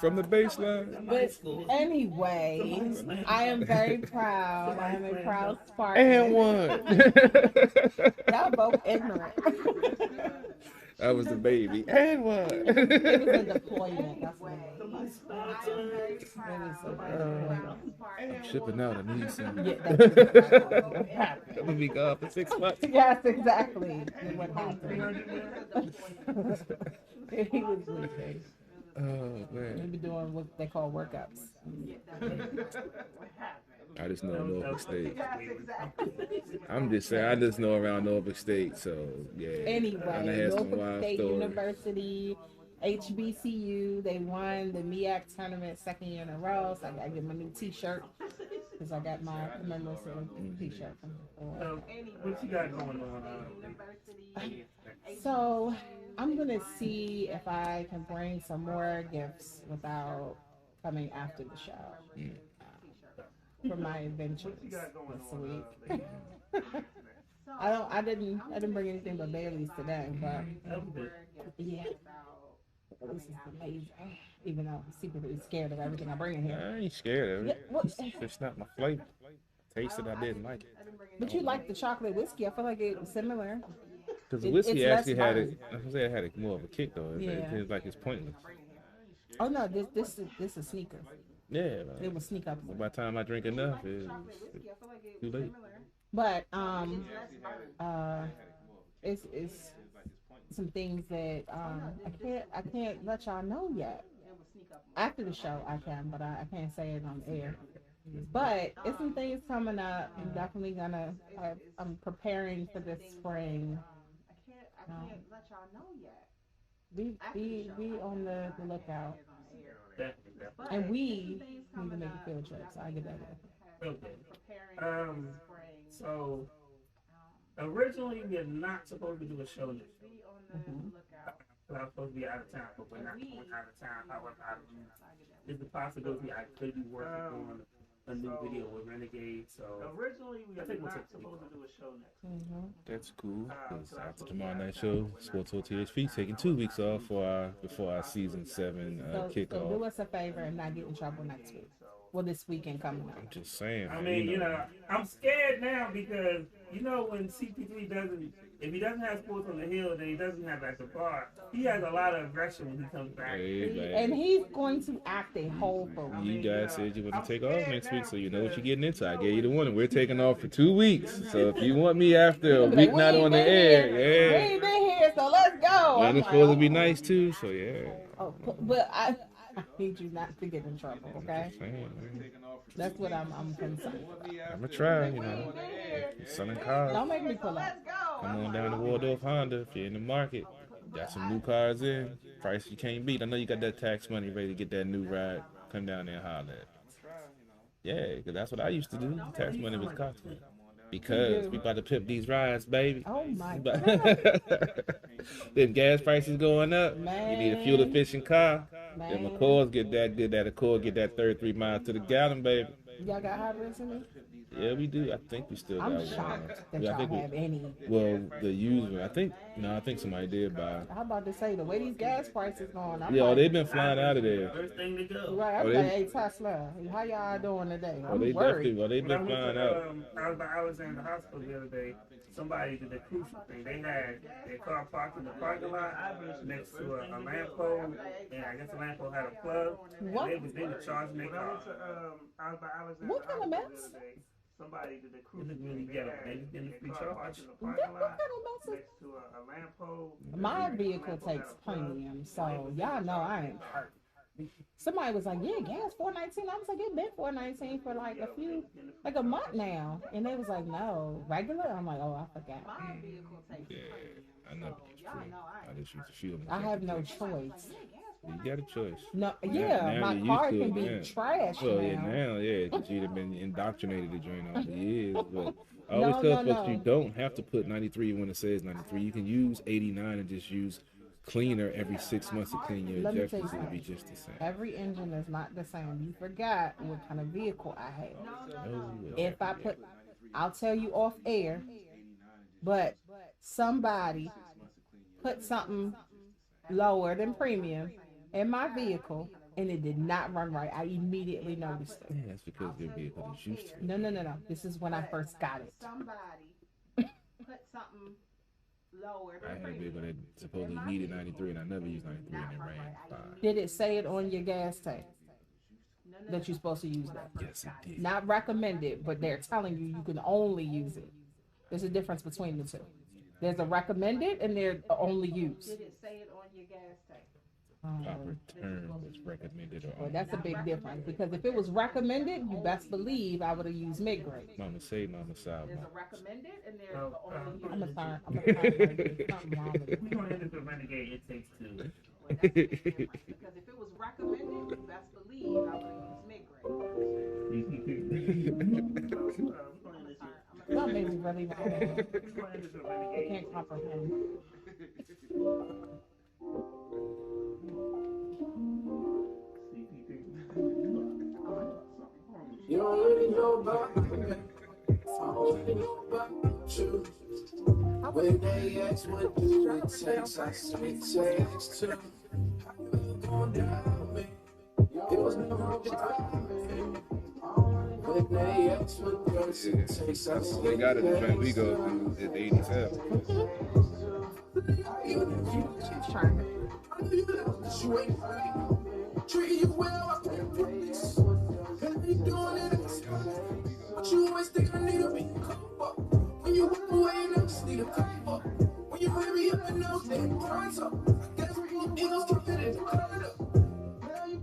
from the baseline. But anyway, I am very proud. I am a proud Spartan. And one. Y'all both ignorant. That was the baby. And what? It was a deployment. That's what it was. I'm shipping out. I need some. Yeah, that's I'm gonna be gone for 6 months. yes, exactly. What happened? He was leaving. Oh man. We be doing what they call workups. I just know Norfolk State. I'm just saying, I just know around Norfolk State, so yeah. Anyway, Norfolk State University, HBCU, they won the MEAC tournament 2nd year in a row, so I gotta get my new t-shirt because I got my commemorative t-shirt from before. What you got going on? So I'm gonna see if I can bring some more gifts without coming after the show. For my adventures this week. I didn't bring anything but Bailey's today, but yeah. This is amazing. Even though I'm secretly scared of everything I bring in here. I ain't scared of it. Yeah, what? It's not my flavor. Tasted, I didn't like it. But you like the chocolate whiskey. I feel like it was similar. Because the whiskey it's actually less had burn. it. I was saying it had a more of a kick though. Yeah. It's like it's pointless. Oh no, this is sneaker. Yeah. It was sneak up. By the time I drink enough, it's too late. But it's some things that I can't let y'all know yet. After the show I can, but I can't say it on air. But it's some things coming up. I'm definitely gonna. I'm preparing for this spring. I can't let y'all know yet. Be on the lookout. And we need to make a field trip, so I get that. Okay. So Originally, we're not supposed to do a show next week. Mhm. I was supposed to be out of town, but we're not going out of town. However, there's the possibility I could be working on a new video with Renegade. So originally, we were not supposed to do a show next week. Mhm. That's cool. 'Cause after tomorrow night show, Sports OTHP taking 2 weeks off before our season 7 So do kickoff. us a favor and not get in trouble next week. Well, this weekend coming up. I'm just saying. I man, mean, I'm scared now because when CP3 doesn't, if he doesn't have Sports on the Hill, then he doesn't have at the bar. He has a lot of aggression when he comes back. Hey, man. And he's going to act a whole fool. You guys said you were to take off next week, so you know what you're getting into. I gave you the warning. We're taking off for 2 weeks. So if you want me after a week not on the air, We yeah. ain't been here, so let's go. And I'm it's like, supposed to be nice too, so yeah. oh, but I need you not to get in trouble, okay? Saying, man. That's what I'm concerned. I'm gonna try, selling cars. Don't make me pull up. Come on down to Waldorf Honda if you're in the market. Got some new cars in. Price you can't beat. I know you got that tax money ready to get that new ride. Come down there and holler at. Yeah, because that's what I used to do. Tax money was costing. Because we about to pimp these rides, baby. Oh my God. Then gas prices going up. Man. You need a fuel efficient car. Man. Them Accords get that good. That Accord get that 33 miles to the gallon, baby. Y'all got hybrids in it? Yeah, we do. I think we still got I'm one. shocked that Yeah, I y'all think we- have any. Well, the used one. I think somebody did buy. How about to say the way these gas prices going? I'm Yeah, like, they've been flying out of there. First thing to go. right. I'm Oh, like, they- hey Tesla, how y'all doing today? Well, I'm they worried. definitely. Well, they've When I been went flying to, out. I was by Alexander Hospital the other day. Somebody did the crucial thing. They had their car parked in the parking lot next to a lamp pole, and I guess the lamp pole had a plug. What? And they were charging their car. I was by Alexander What kind of Hospital mess? the other day. Somebody did the crucial thing. Really ghetto. They just didn't free What charge. kind of mess is- Next to a lamp pole. My vehicle takes premium, so y'all know I ain't hurt. Somebody was like, "Yeah, gas $4.19." I was like, "It been $4.19 for like a month now," and they was like, "No, regular." I'm like, "Oh, I forgot." Yeah, I never used fuel. I just used to fuel. I have no choice. You got a choice. No, Now- yeah, now my you're car used to can it, be yeah. trash Well, now. yeah, now, yeah, because you'd have been indoctrinated to join all the years. But I No, always tell no, folks no. you don't have to put 93 when it says 93. You can use 89 and just use cleaner every 6 months to clean your Let me tell you injectors. It'll be something. just the same. Every engine is not the same. You forgot what kind of vehicle I have. Oh, If I put, I'll tell you off air, but somebody put something lower than premium in my vehicle and it did not run right. I immediately noticed it. yeah, that's because your vehicle is used to it. No. This is when I first got it. Somebody put something lower I had a vehicle that supposedly needed 93 and I never used 93 and it ran fine. Did it say it on your gas tank that you're supposed to use that? Yes, it did. Not recommended, but they're telling you you can only use it. There's a difference between the two. There's a recommended and they're only used. Did it say it on your gas tank? Proper term is recommended or Well, that's a big difference because if it was recommended, you best believe I would have used mid-grade. Mama say, mama side. There's a recommended and there's Oh, the only I'm use. gonna turn something wrong with it. We're going to end the Renegade. It takes two. Because if it was recommended, you best believe I would have used mid-grade. That made me really mad. I can't comprehend. You already know about me. I already know about you. When they ask what do it takes, I say it takes two. How you ever gonna doubt me? It was never about me. When they ask what does it takes, I say They got it. The joint we go through is 87. even if you Trying. I know you know that you ain't right. Treat you well, I can't promise. And you doing it, but you always think I need to be covered. When you walk away, and I just need a cover. When you wear me up and those damn price up, guess what? You eagles can fit in the corner.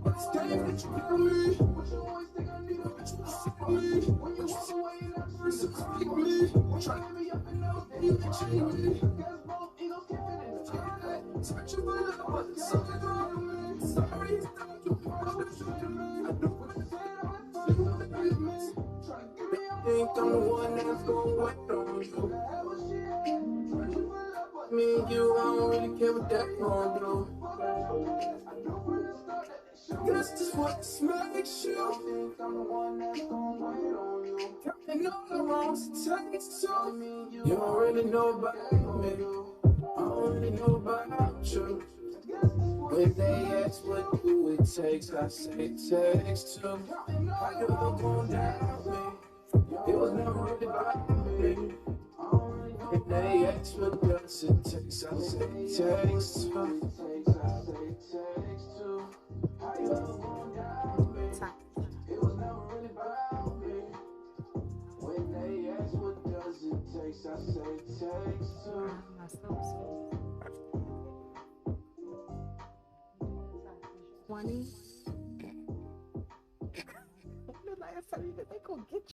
But it's time that you got me. But you always think I need a bitch to see me. When you walk away, and I just speak me. Try to wear me up and those damn bitch me. Guess both eagles can fit in the corner. Touch your brother, but it's something wrong with me. Sorry, it's not you. I do what I said I would do. You wanna be with me? Try to get me up. I'm the one that's gonna wait on you. Me and you, I don't really care what that gon' do. That's just what this makes you. I'm the one that's gonna wait on you. Counting all the wrongs it takes to. You don't really know about me. I don't really know about you. When they ask what do it takes, I say it takes two. How you ever gonna doubt me? It was never really about me. When they ask what does it takes, I say it takes two. How you ever gonna doubt me? It was never really about me. When they ask what does it takes, I say it takes two. When the last time you did they go get you?